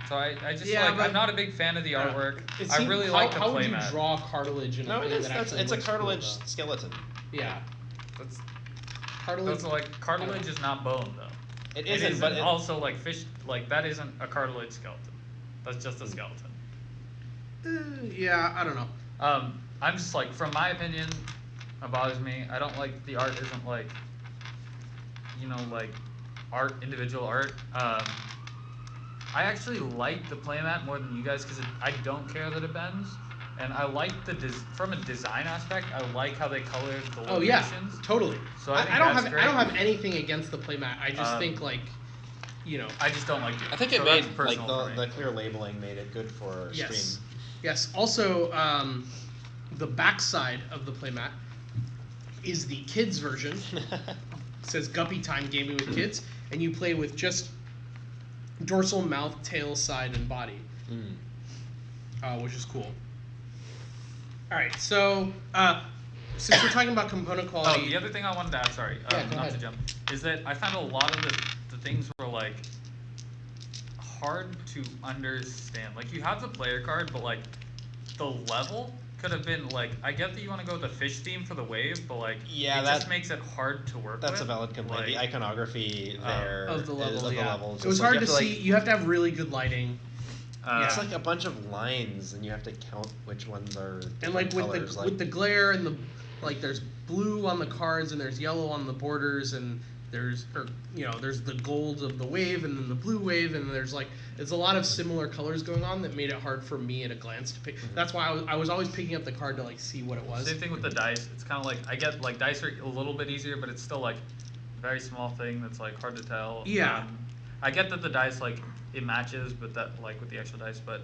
So I just Yeah, but- I'm not a big fan of the artwork. It I seemed- really how, like the how would you playmat. draw cartilage in No, a it thing is. that That's, actually it's a looks cool, cartilage though? skeleton. Yeah, That's cartilage. like cartilage is not bone though. It isn't, but also like fish. Like that isn't a cartilage skeleton. That's just a skeleton. Yeah, I don't know. I'm just like, from my opinion, it bothers me. I don't like the art isn't like, like individual art. I actually like the playmat more than you guys because I don't care that it bends, and I like from a design aspect. I like how they colored the Oh yeah, locations. totally. So I think I don't that's have great. I don't have anything against the playmat. I just think like, I just don't like it. I think it So made that's like personal for me. the clear labeling made it good for yes, stream. yes. Also, the backside of the playmat is the kids version. It says Guppy Time Gaming with Kids, and you play with just dorsal, mouth, tail, side, and body, which is cool. All right, so since we're talking about component quality, Oh, the other thing I wanted to add, sorry, Yeah, go not ahead. to jump, is that I found a lot of the things were like hard to understand. Like you have the player card, but like the level could have been like, I get that you want to go with the fish theme for the wave, but like Yeah, it that- just makes it hard to work That's with. a valid complaint. The Like, iconography there of the level, is of yeah. the levels. It was It's like hard you to have see. You have to have really good lighting, It's like a bunch of lines, and you have to count which ones are and like with colors. the glare and the like, there's blue on the cards and there's yellow on the borders, and there's the gold of the wave and then the blue wave, and there's a lot of similar colors going on that made it hard for me at a glance to pick. That's why I was always picking up the card to like see what it was. Same thing with the dice. It's kind of like, I get like dice are a little bit easier, but it's still like a very small thing that's like hard to tell. Yeah. I get that the dice like it matches, but that like with the extra dice, but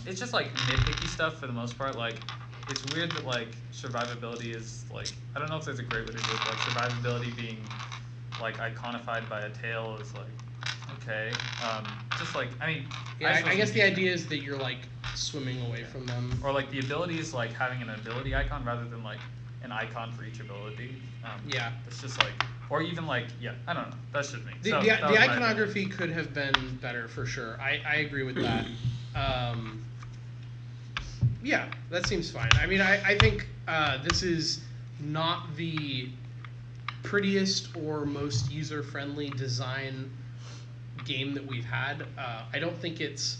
it's just like nitpicky stuff for the most part. Like it's weird that like survivability is like, I don't know if there's a great way to do it, but like survivability being like iconified by a tail is like, okay. Just like, I mean, Yeah, I guess the suppose- idea is that you're like swimming away from them. or like the abilities, like having an ability icon rather than like an icon for each ability. Yeah. It's just like, or even like, yeah, I don't know. That's just me. The, So, the, that the was my iconography could have been better for sure. I agree with that. Yeah, that seems fine. I mean, I think this is not the prettiest or most user-friendly design game that we've had. I don't think it's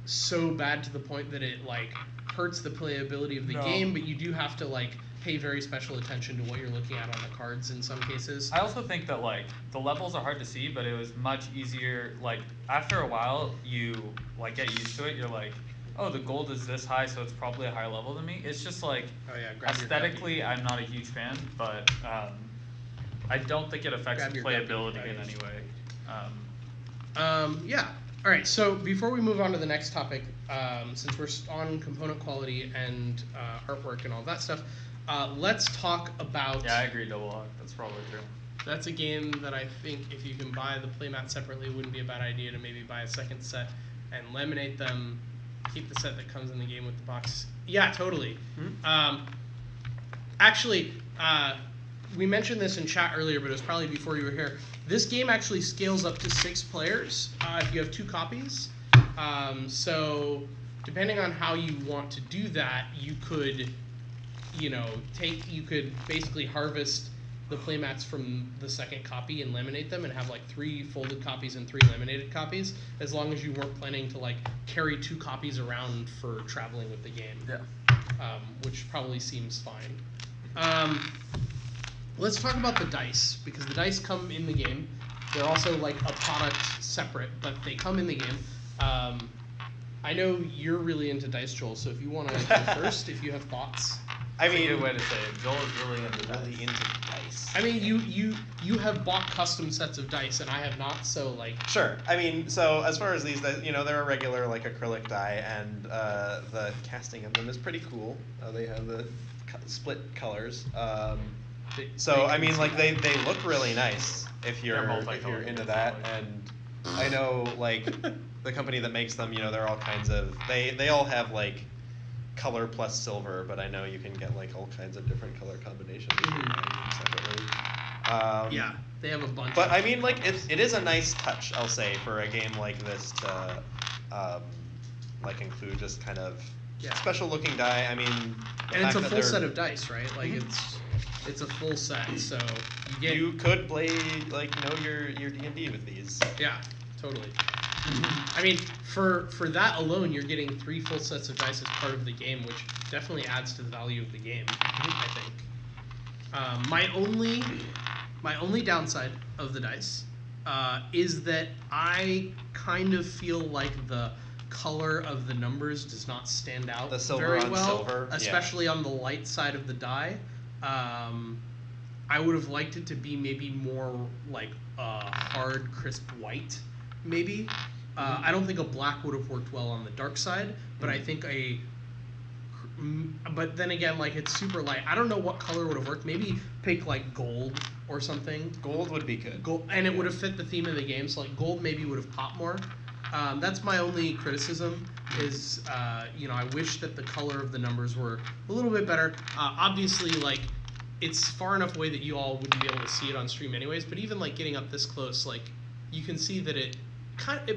so bad to the point that it like hurts the playability of the No. game, but you do have to like pay very special attention to what you're looking at on the cards in some cases. I also think that like the levels are hard to see, but it was much easier. Like after a while, you like get used to it. You're like, oh, the gold is this high, so it's probably a higher level than me. It's just like Oh yeah, grab your aesthetically, I'm not a huge fan, but I don't think it affects Grab your playability guppy. in any way. Yeah. All right. So before we move on to the next topic, since we're on component quality and artwork and all that stuff, let's talk about. Yeah, I agree. Double Hawk. That's probably true. That's a game that I think if you can buy the playmat separately, it wouldn't be a bad idea to maybe buy a second set and laminate them. Keep the set that comes in the game with the box. Yeah, totally. Actually, we mentioned this in chat earlier, but it was probably before you were here. This game actually scales up to 6 players if you have 2 copies. So depending on how you want to do that, you could, you could basically harvest the playmats from the second copy and laminate them and have like 3 folded copies and 3 laminated copies, as long as you weren't planning to like carry 2 copies around for traveling with the game. Yeah. Which probably seems fine. Let's talk about the dice, because the dice come in the game. They're also like a product separate, but they come in the game. I know you're really into dice, Joel, so if you want to go first, if you have thoughts. That's a good way to say it. Joel is really into dice. I mean, you have bought custom sets of dice, and I have not, so like. Sure. I mean, so as far as these, they're a regular like acrylic die, and the casting of them is pretty cool. They have the split colors. So I mean, like they look really nice if you're into that. And I know like the company that makes them, they're all kinds of they all have like color plus silver, but I know you can get like all kinds of different color combinations if you're buying them separately. Yeah, they have a bunch. But I mean, like it is a nice touch, I'll say, for a game like this to like include just kind of special looking die. I mean, and it's a full set of dice, right? Like it's a full set, so you could play your D&D with these. Yeah, totally. I mean, for that alone, you're getting 3 full sets of dice as part of the game, which definitely adds to the value of the game. I think. My only downside of the dice is that I kind of feel like the color of the numbers does not stand out the silver very on well, silver, especially on the light side of the die. I would have liked it to be maybe more like hard, crisp white, maybe. I don't think a black would have worked well on the dark side, but I think but then again, like it's super light. I don't know what color would have worked. Maybe pick like gold or something. Gold would be good. Gold, and it would have fit the theme of the game. So like gold maybe would have popped more. That's my only criticism. Is I wish that the color of the numbers were a little bit better. Obviously, like it's far enough away that you all wouldn't be able to see it on stream anyways. But even like getting up this close, like you can see that it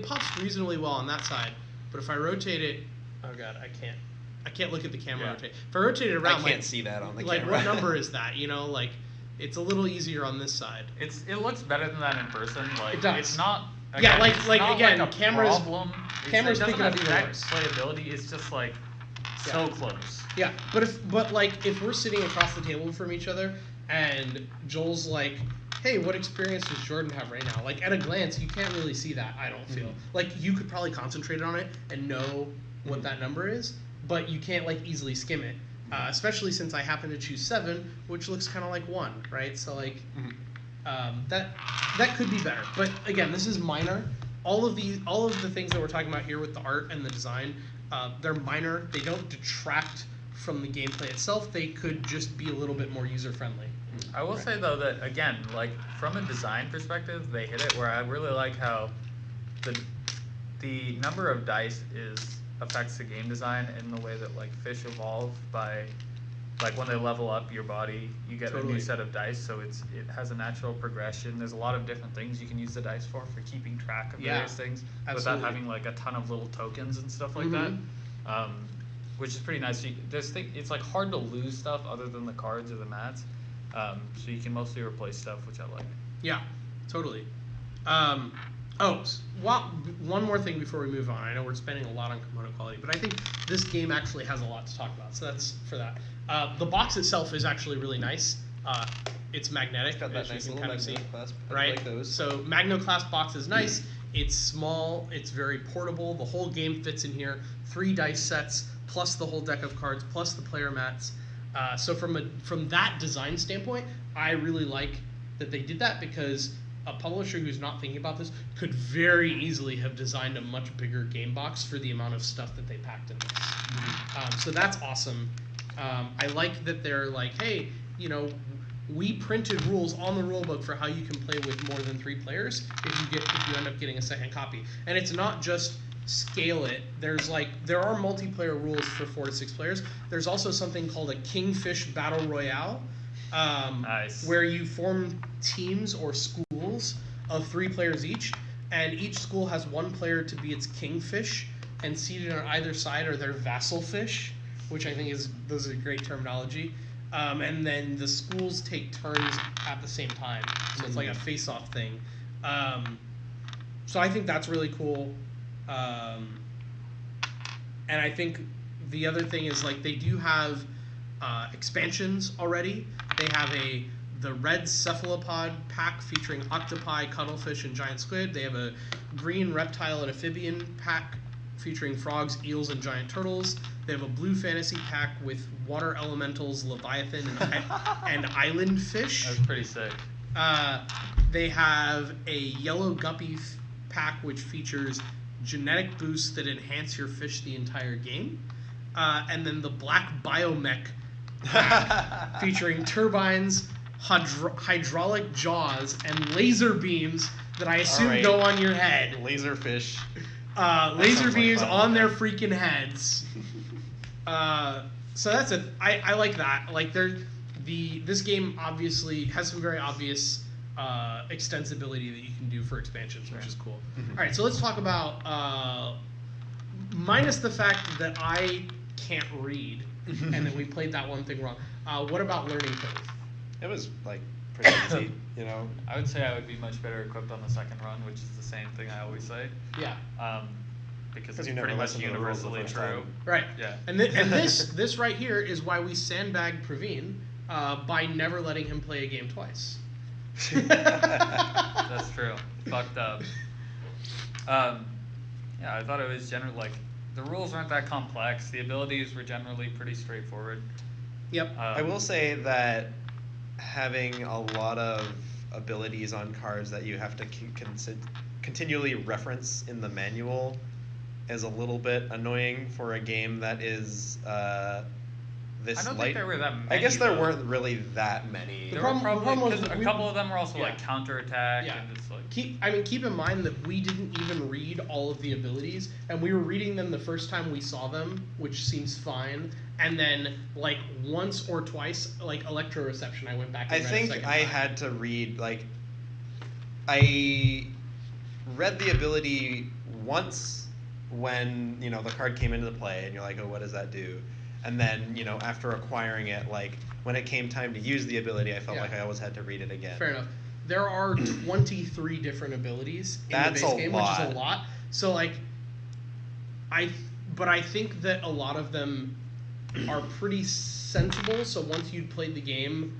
pops reasonably well on that side. But if I rotate it, oh god, I can't look at the camera. Rotate. If I rotate it around, I can't see that on the like camera. what number is that? Like it's a little easier on this side. It looks better than that in person. Like it does. It's not. Again, it's not again, like a cameras. Problem. Cameras it pick doesn't it up even affect worse. playability. It's just like so close. Yeah, but if we're sitting across the table from each other and Joel's like, hey, what experience does Jordan have right now? Like at a glance, you can't really see that. I don't feel like you could probably concentrate on it and know what that number is, but you can't like easily skim it. Especially since I happen to choose 7, which looks kind of like 1, right? So like that could be better. But again, this is minor. All of the things that we're talking about here with the art and the design, they're minor. They don't detract from the gameplay itself. They could just be a little bit more user friendly. I will say though that again, like from a design perspective, they hit it where I really like how the number of dice affects the game design in the way that like fish evolve by like when they level up your body, you get a new set of dice, so it has a natural progression. There's a lot of different things you can use the dice for keeping track of various things without having like a ton of little tokens and stuff like that. which is pretty nice. It's like hard to lose stuff other than the cards or the mats, so you can mostly replace stuff, which I like. Yeah, totally. One more thing before we move on. I know we're spending a lot on component quality, but I think this game actually has a lot to talk about. So that's for that. The box itself is actually really nice. It's magnetic, It's got that as you nice can little kind of see, magnetic clasp. I right? like those. So Magnoclasp box is nice. It's small. It's very portable. The whole game fits in here. 3 dice sets plus the whole deck of cards plus the player mats. So from that design standpoint, I really like that they did that, because a publisher who's not thinking about this could very easily have designed a much bigger game box for the amount of stuff that they packed in this. So that's awesome. I like that they're like, hey, we printed rules on the rulebook for how you can play with more than 3 players if you end up getting a second copy. And it's not just scale it. There are multiplayer rules for 4 to 6 players. There's also something called a Kingfish Battle Royale, Nice. where you form teams or schools of 3 players each, and each school has 1 player to be its kingfish, and seated on either side are their vassal fish, which I think those are great terminology. And then the schools take turns at the same time, so it's like a face-off thing. So I think that's really cool. And I think the other thing is, like, they do have expansions already. They have the red cephalopod pack featuring octopi, cuttlefish, and giant squid. They have a green reptile and amphibian pack featuring frogs, eels, and giant turtles. They have a blue fantasy pack with water elementals, leviathan, and island fish. That's pretty sick. They have a yellow guppy pack which features genetic boosts that enhance your fish the entire game. And then the black biomech pack featuring turbines, hydraulic jaws, and laser beams that I assume go on your head. Laserfish. Laser beams fun. on their freaking heads. So that's I like that. Like, this game obviously has some very obvious extensibility that you can do for expansions, which is cool. All right, so let's talk about minus the fact that I can't read and that we played that one thing wrong. What about learning curve? It was like pretty easy, I would say I would be much better equipped on the second run, which is the same thing I always say. Yeah. Because 'Cause it's you never pretty much listen to the rules the universally first true. time. Right. Yeah. And this right here is why we sandbagged Praveen by never letting him play a game twice. That's true. Fucked up. Yeah, I thought it was generally, like, the rules aren't that complex. The abilities were generally pretty straightforward. Yep. I will say that having a lot of abilities on cards that you have to continually reference in the manual is a little bit annoying for a game that is this I don't light. think there were that many. I guess there though. weren't really that many. There problem- were the problem probably was because a we- couple of them were also yeah. like counterattack Yeah. and it's like. Keep in mind that we didn't even read all of the abilities, and we were reading them the first time we saw them, which seems fine. And then, like, once or twice, like electroreception, I went back and I read a think second I time. had to read, like, I read the ability once when, the card came into play and you're like, oh, what does that do? And then, after acquiring it, like, when it came time to use the ability, I felt Yeah. like I always had to read it again. Fair enough. There are 23 different abilities in That's the base a game, lot. which is a lot. So, like, I think that a lot of them are pretty sensible. So once you'd played the game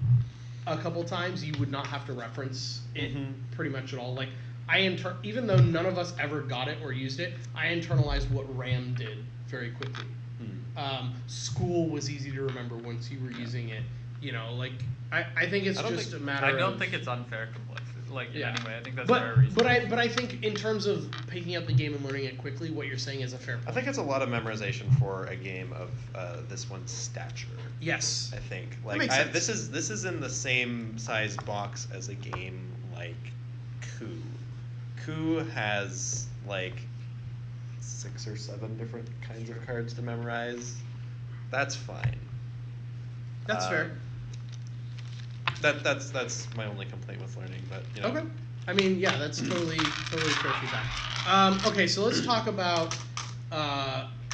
a couple times, you would not have to reference it pretty much at all. Like, even though none of us ever got it or used it, I internalized what RAM did very quickly. School was easy to remember once you were using it. I think it's just a matter of... I don't think it's unfair complexity. Like, Yeah. anyway, I think that's very reasonable. But I think in terms of picking up the game and learning it quickly, what you're saying is a fair point. I think it's a lot of memorization for a game of this one's stature. Yes. I think makes sense. this is in the same size box as a game like Coup. Coup has like 6 or 7 different kinds of cards to memorize. That's fine. That's fair. That's my only complaint with learning, but Okay. I mean, yeah, that's totally fair feedback. Okay, so let's talk about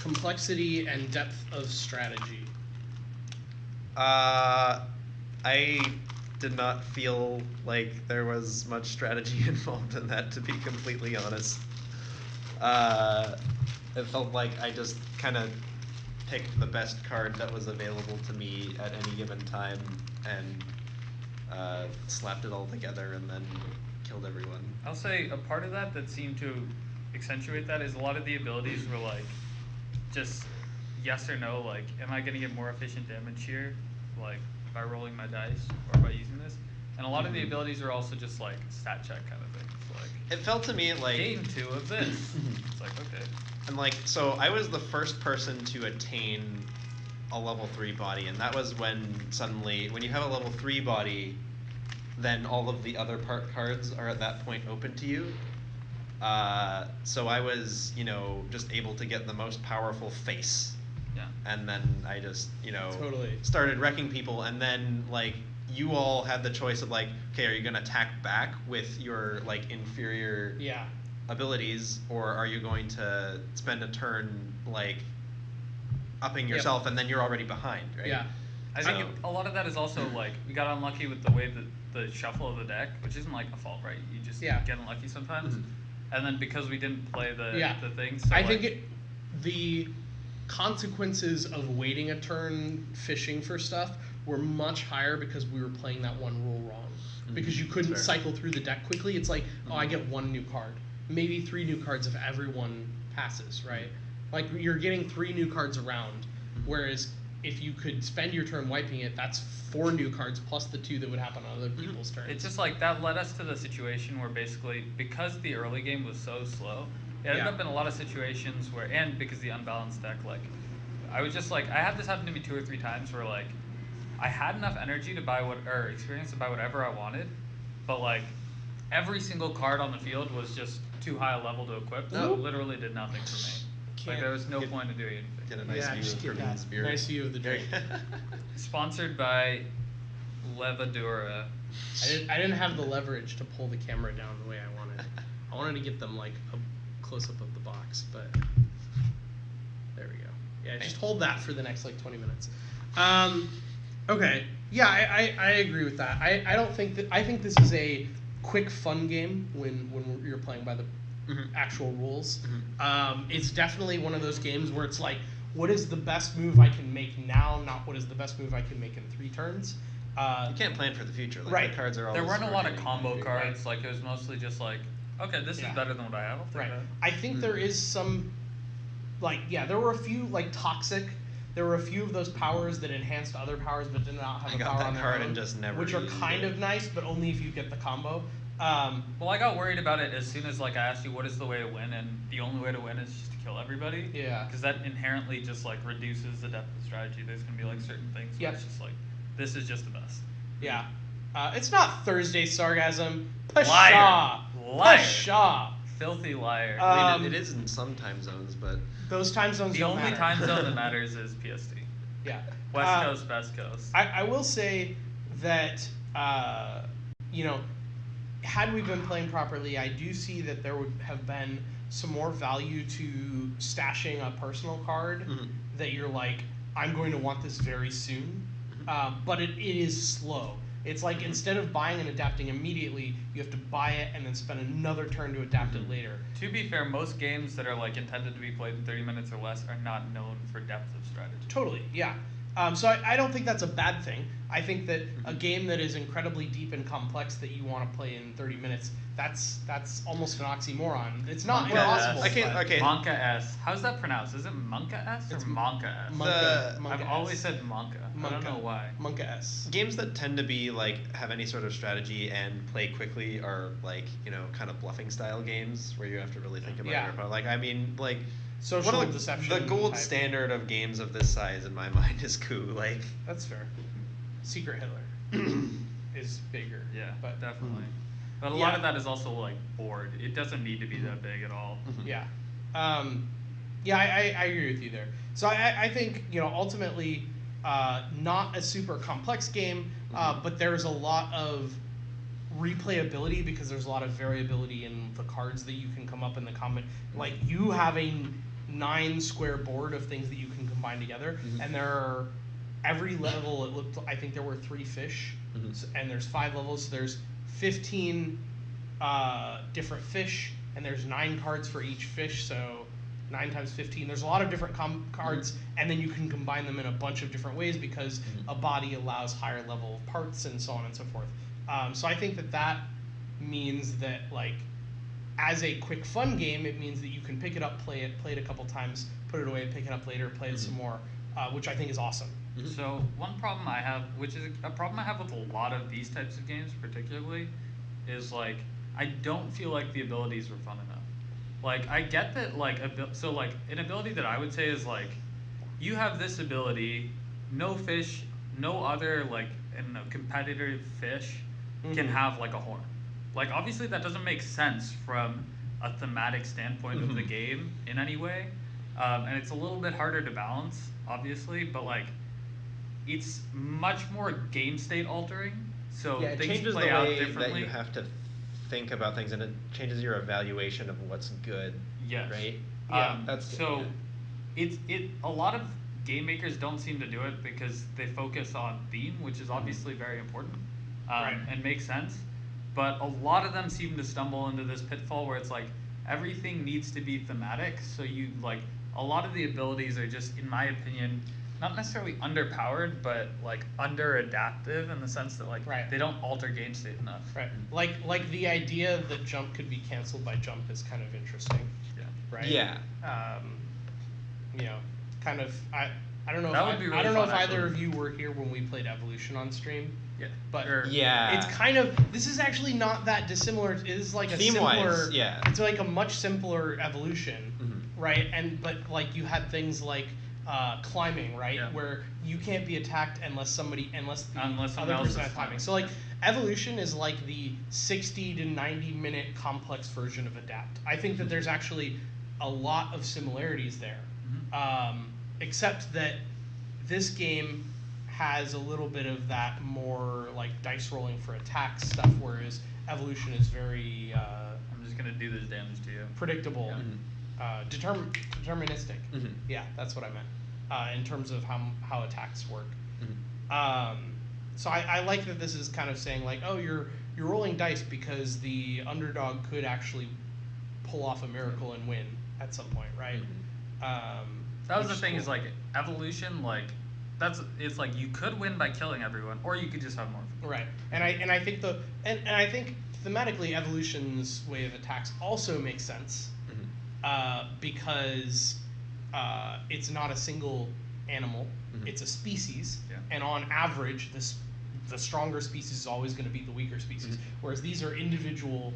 complexity and depth of strategy. I did not feel like there was much strategy involved in that, to be completely honest. It felt like I just kind of picked the best card that was available to me at any given time and slapped it all together and then killed everyone. I'll say a part of that seemed to accentuate that is a lot of the abilities were like just yes or no, like am I going to get more efficient damage here, like by rolling my dice or by using this? And a lot of the abilities are also just like stat check kind of things. Like It felt to me like gain 2 of this. It's like okay. And like, so I was the first person to attain a level 3 body, and that was when suddenly, when you have a level 3 body, then all of the other part cards are at that point open to you. So I was, just able to get the most powerful face. Yeah. And then I just, Totally. started wrecking people, and then, like, you all had the choice of, like, okay, are you going to attack back with your, like, inferior Yeah. abilities, or are you going to spend a turn, like, upping yourself, and then you're already behind, right? Yeah. I think a lot of that is also like we got unlucky with the way that the shuffle of the deck, which isn't like a fault, right? You just get unlucky sometimes. And then because we didn't play the things, so I like, think the consequences of waiting a turn fishing for stuff were much higher because we were playing that one rule wrong. Because you couldn't cycle through the deck quickly. It's like, oh, I get 1 new card. Maybe 3 new cards if everyone passes, right? Like, you're getting 3 new cards around, whereas if you could spend your turn wiping it, that's 4 new cards plus the 2 that would happen on other people's turns. it's just like that led us to the situation where basically because the early game was so slow, it ended up in a lot of situations where, and because the unbalanced deck, like I was just like, I had this happen to me 2 or 3 times where like I had enough energy to buy experience to buy whatever I wanted, but like every single card on the field was just too high a level to equip, so it literally did nothing for me. Like there was no point in doing anything. Get a nice view of Praveen's beard. Nice view of the drink. Sponsored by Levadura. I didn't have the leverage to pull the camera down the way I wanted. I wanted to get them like a close up of the box, but there we go. Yeah, just hold that for the next like 20 minutes. Okay. Yeah, I agree with that. I don't think that, I think this is a quick fun game when you're playing by the actual rules. It's definitely one of those games where it's like, what is the best move I can make now, not what is the best move I can make in 3 turns. You can't plan for the future. Like, the cards are always There weren't a lot of combo rotating. cards. Like it was mostly just like, okay, this is better than what I have. I'll take that. I think there is some, like, there were a few like toxic. There were a few of those powers that enhanced other powers but did not have I a got power that on their card own, and just never which are used kind it. of nice, but only if you get the combo. Well, I got worried about it as soon as like I asked you what is the way to win, and the only way to win is just to kill everybody. Yeah. Because that inherently just like reduces the depth of strategy. There's gonna be like certain things where it's just like, this is just the best. Yeah. It's not Thursday sarcasm. Liar. Pshaw. Liar. Pshaw. Filthy liar. I mean, it is in some time zones, but Those time zones The don't only matter. time zone that matters is PST. Yeah. West Coast, Best Coast. I will say that, had we been playing properly, I do see that there would have been some more value to stashing a personal card that you're like, I'm going to want this very soon. But it is slow. It's like instead of buying and adapting immediately, you have to buy it and then spend another turn to adapt it later. To be fair, most games that are like intended to be played in 30 minutes or less are not known for depth of strategy. Totally, yeah. So I don't think that's a bad thing. I think that a game that is incredibly deep and complex that you want to play in 30 minutes, that's almost an oxymoron. It's not impossible. Okay. Monka S. How's that pronounced? Is it Monka S or Monka S? I've always said Monka. I don't know why. Monka S. Games that tend to be like have any sort of strategy and play quickly are like kind of bluffing style games where you have to really think about your opponent. Like I mean like social one of deception. The gold type. standard of games of this size in my mind is coup. Like that's fair. Secret Hitler is bigger. Yeah, but definitely. But a lot of that is also like board. It doesn't need to be that big at all. Yeah. I agree with you there. So I think ultimately not a super complex game, but there's a lot of replayability because there's a lot of variability in the cards that you can come up in the comment. Like you have a 9 square board of things that you can combine together, and there are every level. I think there were 3 fish, and there's 5 levels. So there's 15 different fish, and there's 9 cards for each fish. So 9 times 15. There's a lot of different cards, and then you can combine them in a bunch of different ways because a body allows higher level parts and so on and so forth. So I think that means that, like, as a quick fun game, it means that you can pick it up, play it a couple times, put it away, pick it up later, play it some more, which I think is awesome. So one problem I have, which is a problem I have with a lot of these types of games particularly, is like I don't feel like the abilities were fun enough. Like, I get that, like, so, like, an ability that I would say is, like, you have this ability, no fish, no other, like, competitive fish can have, like, a horn. Like, obviously that doesn't make sense from a thematic standpoint of the game in any way. And it's a little bit harder to balance, obviously, but, like, it's much more game state altering, so Yeah, it things changes play the out way differently. that you have to think about things, and it changes your evaluation of what's good. Yes. Right. Yeah. That's So a lot of game makers don't seem to do it because they focus on theme, which is obviously very important, Right. and makes sense. But a lot of them seem to stumble into this pitfall where it's like everything needs to be thematic. So you, like, a lot of the abilities are just, in my opinion, not necessarily underpowered, but like under adaptive in the sense that, like, they don't alter game state enough. Right. Like the idea that jump could be canceled by jump is kind of interesting. Yeah. Right. Yeah. You know, kind of. I don't know. That would be really I don't know fun, if either actually. of you were here when we played Evolution on stream. Yeah. But Yeah. it's kind of, this is actually not that dissimilar. It is like a Theme-wise, simpler. yeah. It's like a much simpler evolution, right? But like you had things like climbing, right? Yeah. Where you can't be attacked unless the someone other else person is has climbing. climbing. So like evolution is like the 60 to 90-minute complex version of Adapt. I think that there's actually a lot of similarities there, except that this game has a little bit of that more like dice rolling for attack stuff, whereas evolution is very I'm just gonna do this damage to you. predictable, Yeah. deterministic. Yeah, that's what I meant, in terms of how attacks work. So I like that this is kind of saying, like, oh, you're rolling dice because the underdog could actually pull off a miracle and win at some point, right? That was the thing, is like evolution, like it's like you could win by killing everyone, or you could just have more. Right, and I think I think thematically evolution's way of attacks also makes sense, because it's not a single animal, it's a species, and on average, the stronger species is always going to beat the weaker species, whereas these are individual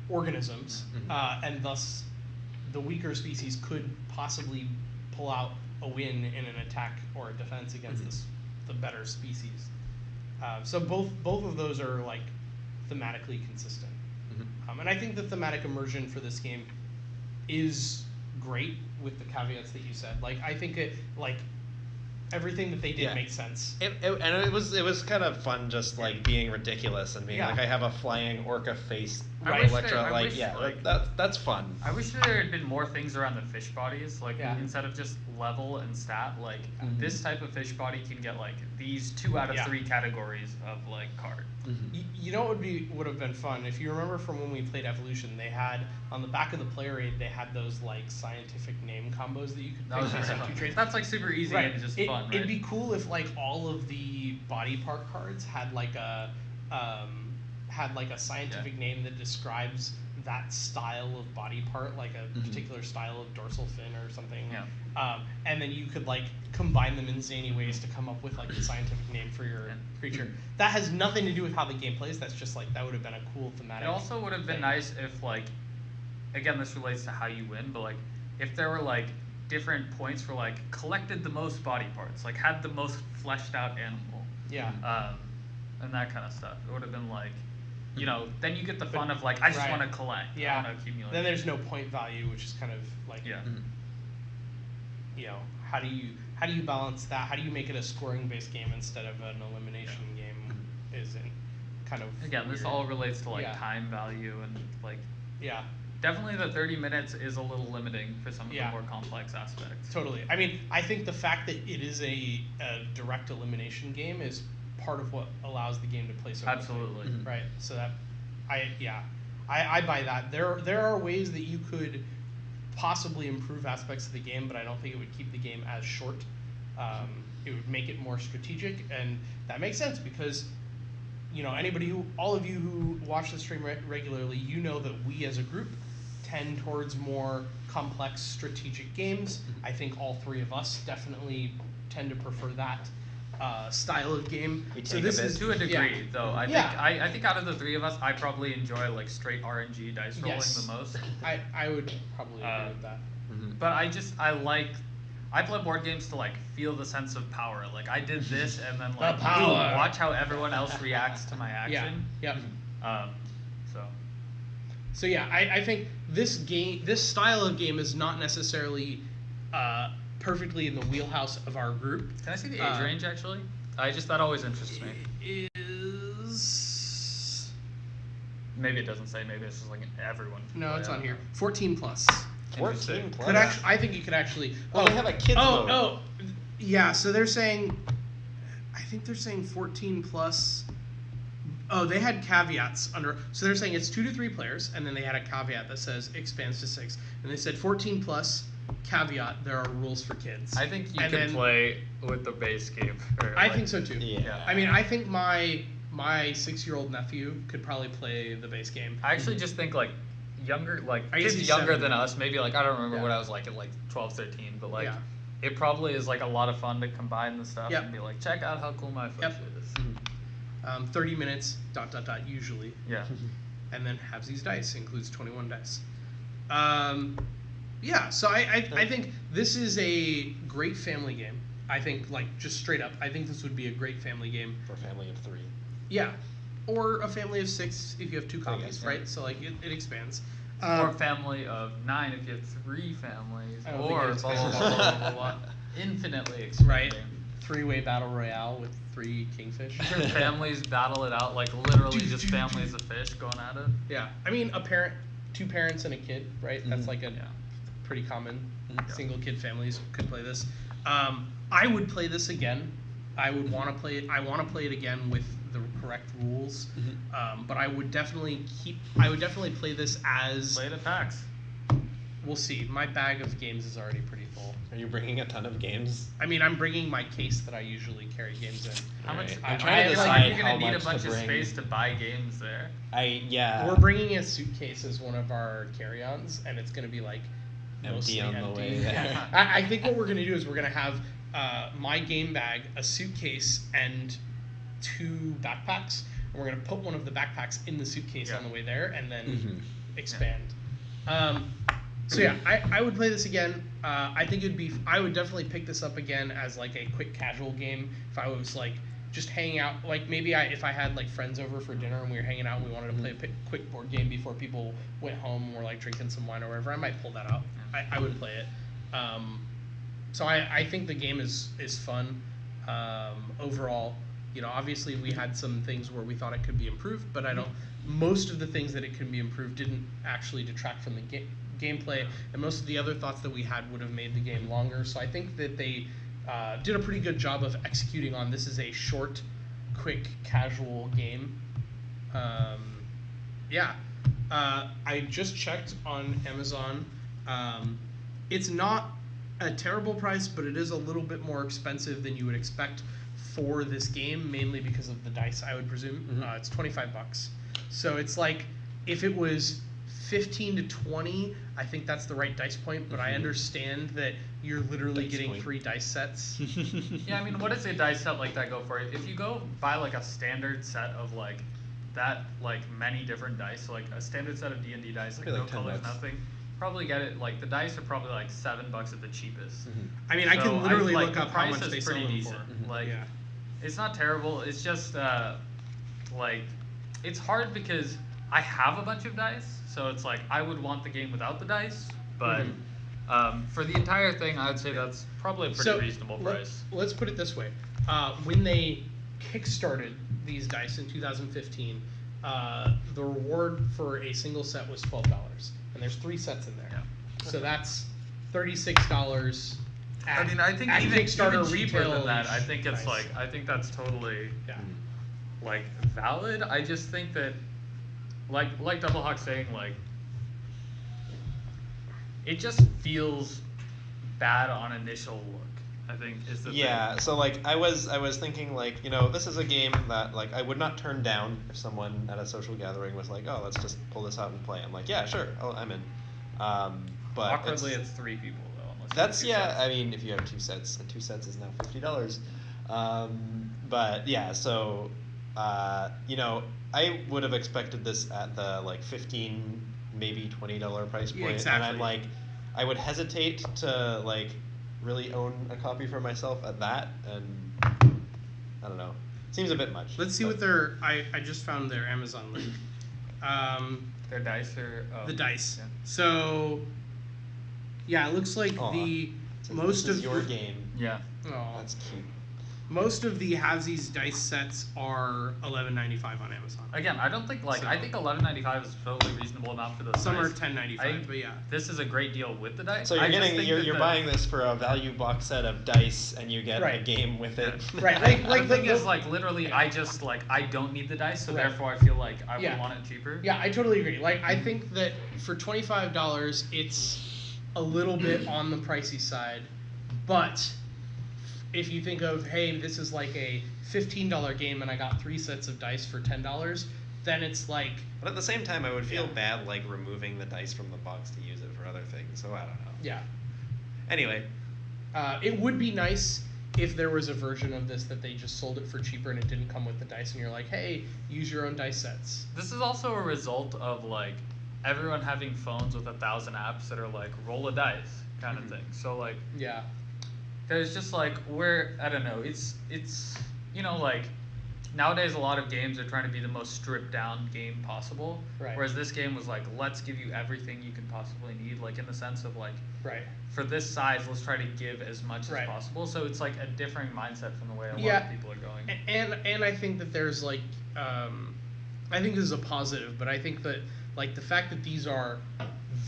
organisms, and thus the weaker species could possibly pull out a win in an attack or a defense against the better species. So both of those are like thematically consistent, and I think the thematic immersion for this game is great with the caveats that you said. Like, I think everything that they did makes sense. And it was kind of fun, just like being ridiculous and being like, I have a flying orca face Electra. That's fun. I wish there had been more things around the fish bodies, like instead of just level and stat. Like this type of fish body can get like these 2 out of 3 categories of like card. You know what would have been fun, if you remember from when we played Evolution, they had on the back of the player aid, they had those like scientific name combos that you could pick based on 2 traits. That's like super easy and just fun, right? It'd be cool if like all of the body part cards had like a scientific name that describes that style of body part, like a particular style of dorsal fin or something. And then you could like combine them in zany ways to come up with like the scientific name for your creature. That has nothing to do with how the game plays. That's just like, that would have been a cool thematic. It also would have been nice if, like, again, this relates to how you win, but like if there were like different points for like collected the most body parts, like had the most fleshed out animal. And that kind of stuff. It would have been like, you know, then you get the fun of like, I just want to collect. I want to accumulate. Then there's no point value, which is kind of like, you know, how do you balance that? How do you make it a scoring based game instead of an elimination game? Is kind of again, weird. this all relates to like time value and like definitely the 30 minutes is a little limiting for some of Yeah. the more complex aspects. Totally. I mean, I think the fact that it is a direct elimination game is part of what allows the game to play so quickly. Absolutely. Right. So that, I buy that. There are ways that you could possibly improve aspects of the game, but I don't think it would keep the game as short. It would make it more strategic, and that makes sense because, all of you who watch the stream regularly, you know that we as a group tend towards more complex strategic games. I think all three of us definitely tend to prefer that style of game. So this is to a degree, though. I think out of the three of us, I probably enjoy like straight RNG dice rolling the most. I would probably agree with that. But I play board games to like feel the sense of power. Like I did this, and then like watch how everyone else reacts to my action. Yeah. So yeah, I think this style of game is not necessarily perfectly in the wheelhouse of our group. Can I see the age range actually? That always interests me. It is. Maybe it doesn't say. Maybe it's just like everyone. No, it's on here. 14 plus. 14 plus. I think you could actually. They have a kids mode. Yeah. So they're saying. I think they're saying 14 plus. Oh, they had caveats under. So they're saying it's 2 to 3 players, and then they had a caveat that says expands to 6, and they said 14 plus. Caveat: there are rules for kids. I think you could play with the base game. I think so too. Yeah. I mean, I think my 6-year-old nephew could probably play the base game. I actually just think like younger, like kids younger than us, maybe like I don't remember what I was like at like 12, 13, but like it probably is like a lot of fun to combine the stuff and be like, check out how cool my foot is. 30 minutes, ... usually. Yeah. And then Habsy's dice includes 21 dice. Yeah, so I think this is a great family game. I think, like, just straight up, I think this would be a great family game. For a family of 3. Yeah. Or a family of 6 if you have 2 copies, right? So, like, it expands. Or a family of 9 if you have 3 families. Or blah, blah, blah, blah, blah. Infinitely expanding. Right. 3-way battle royale with 3 kingfish. Families battle it out, like literally just families of fish going at it. Yeah. I mean, 2 parents and a kid, right? That's like a pretty common single kid families could play this. I would play this again. I would want to play it. I want to play it again with the correct rules. But I would definitely play this as. Play it at PAX. We'll see. My bag of games is already pretty full. Are you bringing a ton of games? I mean, I'm bringing my case that I usually carry games in. How much? I'm trying to decide you're how gonna need much a bunch to of bring. space to buy games there. We're bringing a suitcase as one of our carry-ons, and it's gonna be like empty on the way there. Yeah. I think what we're gonna do is we're gonna have my game bag, a suitcase, and 2 backpacks. And we're gonna put one of the backpacks in the suitcase on the way there, and then expand. So yeah, I would play this again. I think I would definitely pick this up again as like a quick casual game if I was like just hanging out. Like maybe if I had like friends over for dinner and we were hanging out and we wanted to play a quick board game before people went home and were like drinking some wine or whatever, I might pull that out. I would play it. So I think the game is fun overall. Obviously we had some things where we thought it could be improved, but most of the things that it could be improved didn't actually detract from the gameplay, and most of the other thoughts that we had would have made the game longer. So I think that they did a pretty good job of executing on this is a short, quick, casual game. I just checked on Amazon. It's not a terrible price, but it is a little bit more expensive than you would expect for this game, mainly because of the dice, I would presume. It's $25. So it's like if it was 15 to 20, I think that's the right dice point, but I understand that you're literally getting 3 dice sets. Yeah, I mean, what does a dice set like that go for? If you go buy like a standard set of like that, like many different dice, so like a standard set of D&D dice, like no colors, nothing, probably get it, like the dice are probably like $7 at the cheapest. I mean, I can literally look up how much they sell them decent. for. Like, it's not terrible, it's just like, it's hard because I have a bunch of dice, so it's like I would want the game without the dice, but for the entire thing, I would say that's probably a pretty reasonable price. Let's put it this way: when they kickstarted these dice in 2015, the reward for a single set was $12, and there's 3 sets in there. Yeah. So that's $36. I mean, I think at even Kickstarter cheaper retail than that. I think it's price. I think that's totally valid. I just think that like Double Hawk saying it just feels bad on initial look. I think is the thing. So I was thinking this is a game that I would not turn down if someone at a social gathering was like, oh, let's just pull this out and play. I'm like, yeah, sure, I'm in. But awkwardly, it's 3 people though. Unless that's you have 2 sets. I mean, if you have 2 sets, and 2 sets is now $50. But yeah, so I would have expected this at the $15, maybe $20 price point, exactly. and I'm I would hesitate to really own a copy for myself at that, and I don't know. Seems a bit much. Let's see what their. I just found their Amazon link. Their dice are the dice. Yeah. So, yeah, it looks like most this of is your game. Yeah. Aw. That's cute. Most of the Halvesies dice sets are $11.95 on Amazon. Again, I don't think I think $11.95 is a totally reasonable amount for those. Some are dice. $10.95, but yeah. This is a great deal with the dice. So you're buying this for a value box set of dice, and you get a game with it. Right. The thing is literally I just I don't need the dice, so Right. therefore I feel like I would want it cheaper. Yeah, I totally agree. I think that for $25, it's a little bit on the pricey side, but if you think of, hey, this is a $15 game and I got 3 sets of dice for $10, then it's But at the same time, I would feel bad removing the dice from the box to use it for other things. So I don't know. Yeah. Anyway. It would be nice if there was a version of this that they just sold it for cheaper and it didn't come with the dice, and you're like, hey, use your own dice sets. This is also a result of everyone having phones with 1,000 apps that are roll a dice kind of thing. So yeah. There's just I don't know, it's nowadays a lot of games are trying to be the most stripped down game possible. Right. Whereas this game was let's give you everything you can possibly need, in the sense of right. for this size, let's try to give as much as possible. So it's a different mindset from the way a lot of people are going. And I think that there's I think this is a positive, but I think that the fact that these are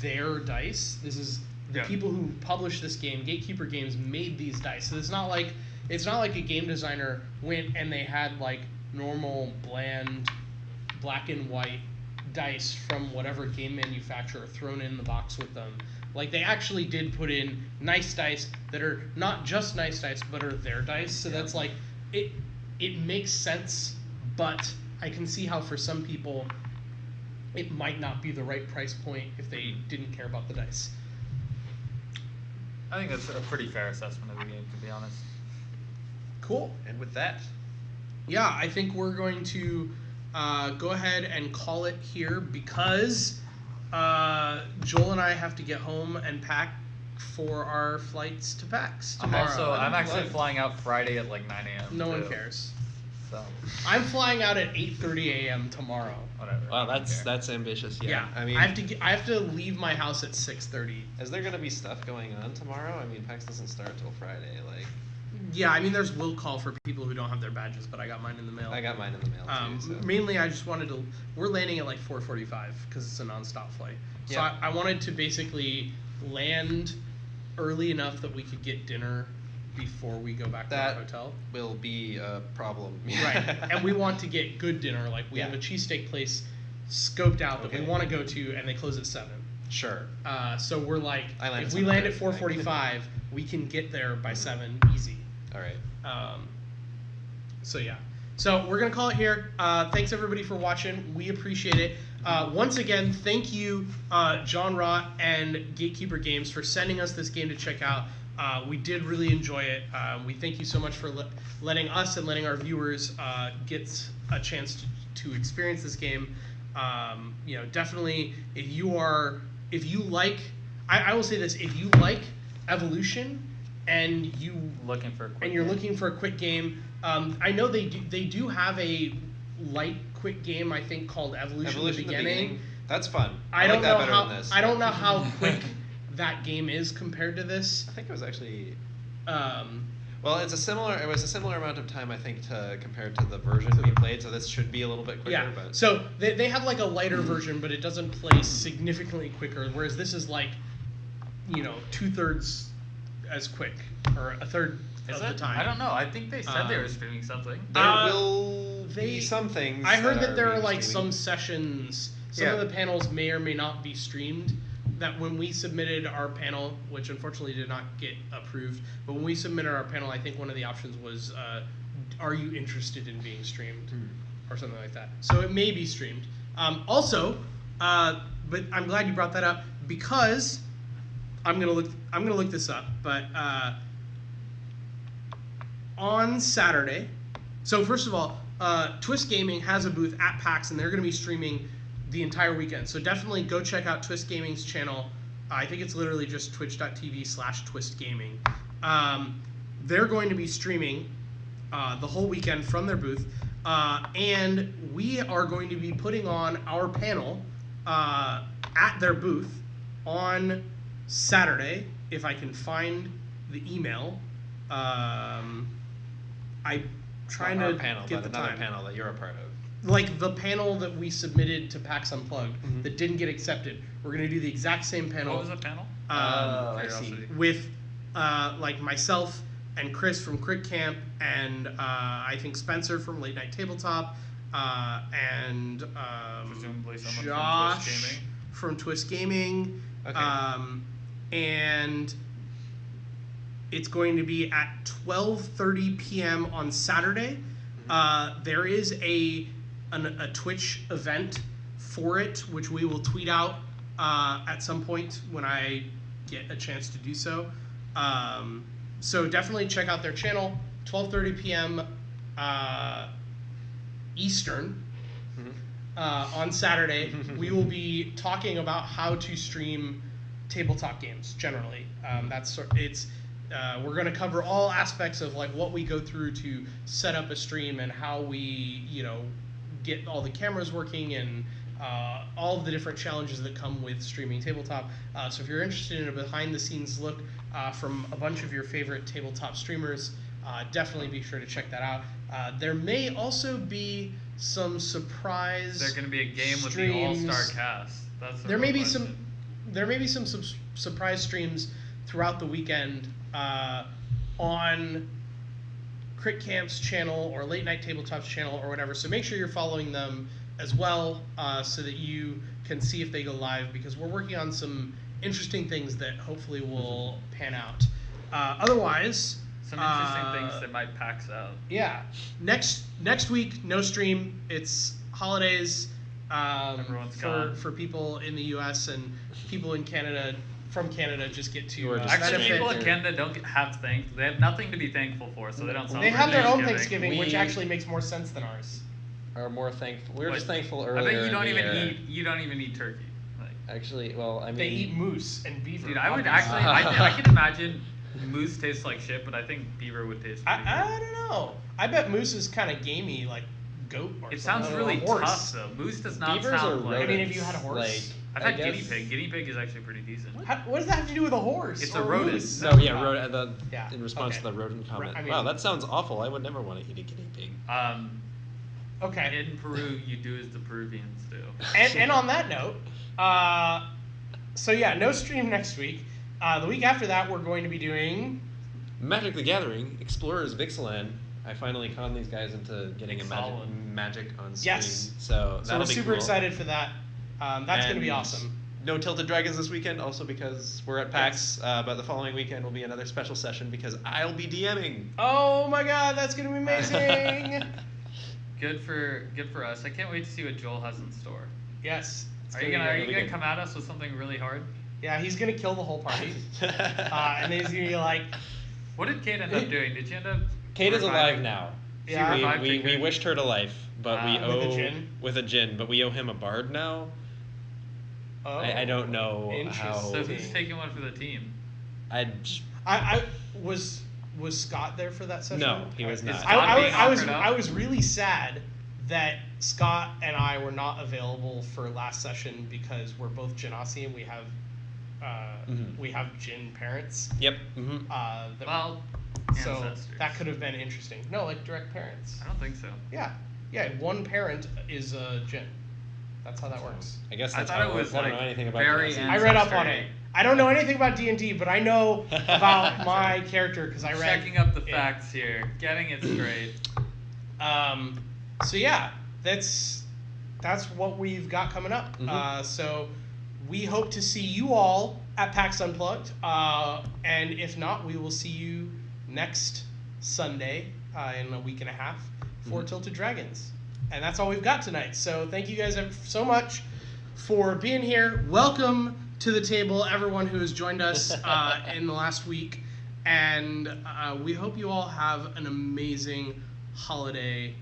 their dice, this is the people who published this game, Gatekeeper Games, made these dice. So it's not like a game designer went and they had normal, bland, black and white dice from whatever game manufacturer thrown in the box with them. They actually did put in nice dice that are not just nice dice, but are their dice. So that's it makes sense, but I can see how for some people it might not be the right price point if they didn't care about the dice. I think that's a pretty fair assessment of the game, to be honest. Cool. And with that, yeah, I think we're going to go ahead and call it here because Joel and I have to get home and pack for our flights to PAX tomorrow. I'm actually flying out Friday at 9 a.m. No one cares. So I'm flying out at 8:30 a.m. tomorrow. Whatever. Wow, that's ambitious. Yeah. I mean, I have to leave my house at 6:30. Is there gonna be stuff going on tomorrow? I mean, PAX doesn't start till Friday. Yeah, I mean, there's will call for people who don't have their badges, but I got mine in the mail. I got mine in the mail too. So. Mainly, I just wanted to. We're landing at 4:45 because it's a nonstop flight. So I wanted to basically land early enough that we could get dinner before we go back to our hotel. Will be a problem. Right, and we want to get good dinner. We have a cheesesteak place scoped out that we want to go to, and they close at 7. Sure. So we're if we land at 4:45, we can get there by 7 easy. All right. So yeah. So we're gonna call it here. Thanks everybody for watching. We appreciate it. Once again, thank you, John Rott and Gatekeeper Games, for sending us this game to check out. We did really enjoy it. We thank you so much for letting us and letting our viewers get a chance to experience this game. Definitely, if you like, I will say this: if you like Evolution and you're looking for a quick game, I know they do have a light quick game, I think, called Evolution the Beginning. That's fun. I like that better than this. I don't know how quick that game is compared to this. I think it was actually. Well, it was a similar amount of time, I think, compared to the version we played. So this should be a little bit quicker. Yeah. But So they have like a lighter version, but it doesn't play significantly quicker. Whereas this is like, 2/3 as quick, or a third Is of the it? time. I don't know. I think they said they were streaming something. there Uh, will be some things. I heard that there are being like streaming. some sessions. Some Yeah. of the panels may or may not be streamed. That when we submitted our panel, which unfortunately did not get approved, but when we submitted our panel, I think one of the options was, "Are you interested in being streamed?" or something like that. So it may be streamed. Also, but I'm glad you brought that up because I'm gonna look this up. But on Saturday, so first of all, Twist Gaming has a booth at PAX, and they're going to be streaming the entire weekend. So definitely go check out Twist Gaming's channel. I think it's literally just twitch.tv/twistgaming. They're going to be streaming the whole weekend from their booth, and we are going to be putting on our panel at their booth on Saturday. If I can find the email, I'm trying Not our to panel, get but the another time. panel that you're a part of. Like the panel that we submitted to PAX Unplugged that didn't get accepted. We're going to do the exact same panel. What was the panel? I see. Curiosity. With like myself and Chris from Crit Camp, and I think Spencer from Late Night Tabletop, and Presumably someone Josh from Twist Gaming. Okay. And it's going to be at 12:30 p.m. on Saturday. There is a Twitch event for it, which we will tweet out at some point when I get a chance to do so. So definitely check out their channel, 12:30 p.m. Eastern. On Saturday. We will be talking about how to stream tabletop games generally. We're going to cover all aspects of like what we go through to set up a stream and how we get all the cameras working and all of the different challenges that come with streaming tabletop. So if you're interested in a behind the scenes look from a bunch of your favorite tabletop streamers, definitely be sure to check that out. There may also be some surprise. There's going to be a game with the streams. all-star cast. That's the There real may be question. some surprise streams throughout the weekend on Crit Camp's channel or Late Night Tabletop's channel or whatever. So make sure you're following them as well, so that you can see if they go live, because we're working on some interesting things that hopefully will pan out. Otherwise, Some interesting things that might PAX out. yeah. Next week, no stream. It's holidays Everyone's gone. for people in the U.S. and people in Canada. From Canada, just get to Who are just Actually, benefit. people in Canada don't have They have nothing to be thankful for, so they don't celebrate They have their own Thanksgiving. Thanksgiving, which We- actually makes more sense than ours. Are more thankful. We were Like, just thankful I earlier. bet you don't in the even year. eat. You don't even eat turkey. Like, Actually, well, I mean, They eat moose and beaver. dude, I would obviously. actually. I can imagine moose tastes like shit, but I think beaver would taste. Pretty good. I don't know. I bet moose is kind of gamey, like goat or It something. sounds Or a really horse. tough though. Moose does not beavers are sound like. I mean, rodents. if you had a horse. Like, I've I had guinea guess- pig. Guinea pig is actually pretty decent. What does that have to do with a horse? It's or a rodent. moose? No, yeah, Yeah, in response okay. to the rodent comment. I mean- Wow, that sounds awful. I would never want to eat a guinea pig. Okay. In Peru, you do as the Peruvians do. And on that note, so yeah, no stream next week. The week after that, we're going to be doing. Magic the Gathering, Explorers Vixaland. I finally conned these guys into getting a Solid. magic on screen. Yes. So So that'll we're be super cool. excited for that. That's going to be And awesome. No Tilted Dragons this weekend, also because we're at PAX. But the following weekend will be another special session because I'll be DMing. Oh my God, that's going to be amazing! Good for us. I can't wait to see what Joel has in store. Yes. it's Are gonna you be gonna really good. come at us with something really hard? Yeah, he's gonna kill the whole party, and then he's gonna be like, What did Kate end up doing? Did she end up? Kate is alive reviving- now. She Yeah. revived We Kate? wished her to life, but we With a owe djinn? with a djinn, but we owe him a bard now. oh. I don't know how. So who's taking one for the team? I was Scott there for that session? No, he was Is not. Scott being I was offered up? I was really sad that Scott and I were not available for last session because we're both Genasi and we have Mhm. we have Jin parents. Yep. Mm-hmm. That Well, So Ancestors. that could have been interesting. No, like direct parents. I don't think so. Yeah, one parent is a Jin. That's how that works. I guess I that's thought how it it was, works. I don't like, know anything about very D&D. I read up on Ancestry. it. I don't know anything about D&D, but I know about my character because I read. Checking up the it. facts here, getting it straight. So yeah, that's what we've got coming up. Mhm. So we hope to see you all at PAX Unplugged, and if not, we will see you next Sunday in a week and a half for Mhm. Tilted Dragons. And that's all we've got tonight. So thank you guys so much for being here. Welcome to the table, everyone who has joined us in the last week. And we hope you all have an amazing holiday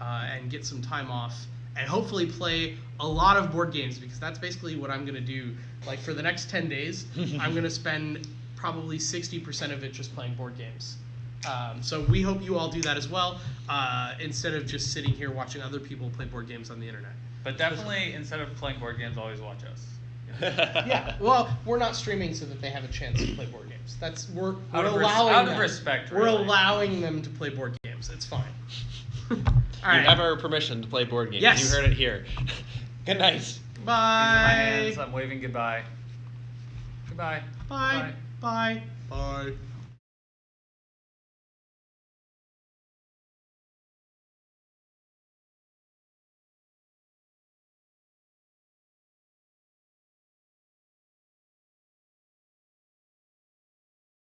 and get some time off. And hopefully play a lot of board games, because that's basically what I'm going to do. Like for the next 10 days, I'm going to spend probably 60% of it just playing board games. So we hope you all do that as well, instead of just sitting here watching other people play board games on the internet. But definitely, instead of playing board games, always watch us. Yeah, well, we're not streaming so that they have a chance to play board games. We're Out of allowing them. respect, We're really. allowing them to play board games. It's fine. All You right. have our permission to play board games. Yes. You heard it here. Good night. These are my hands. Bye. I'm waving goodbye. Goodbye. Bye. Bye. Bye.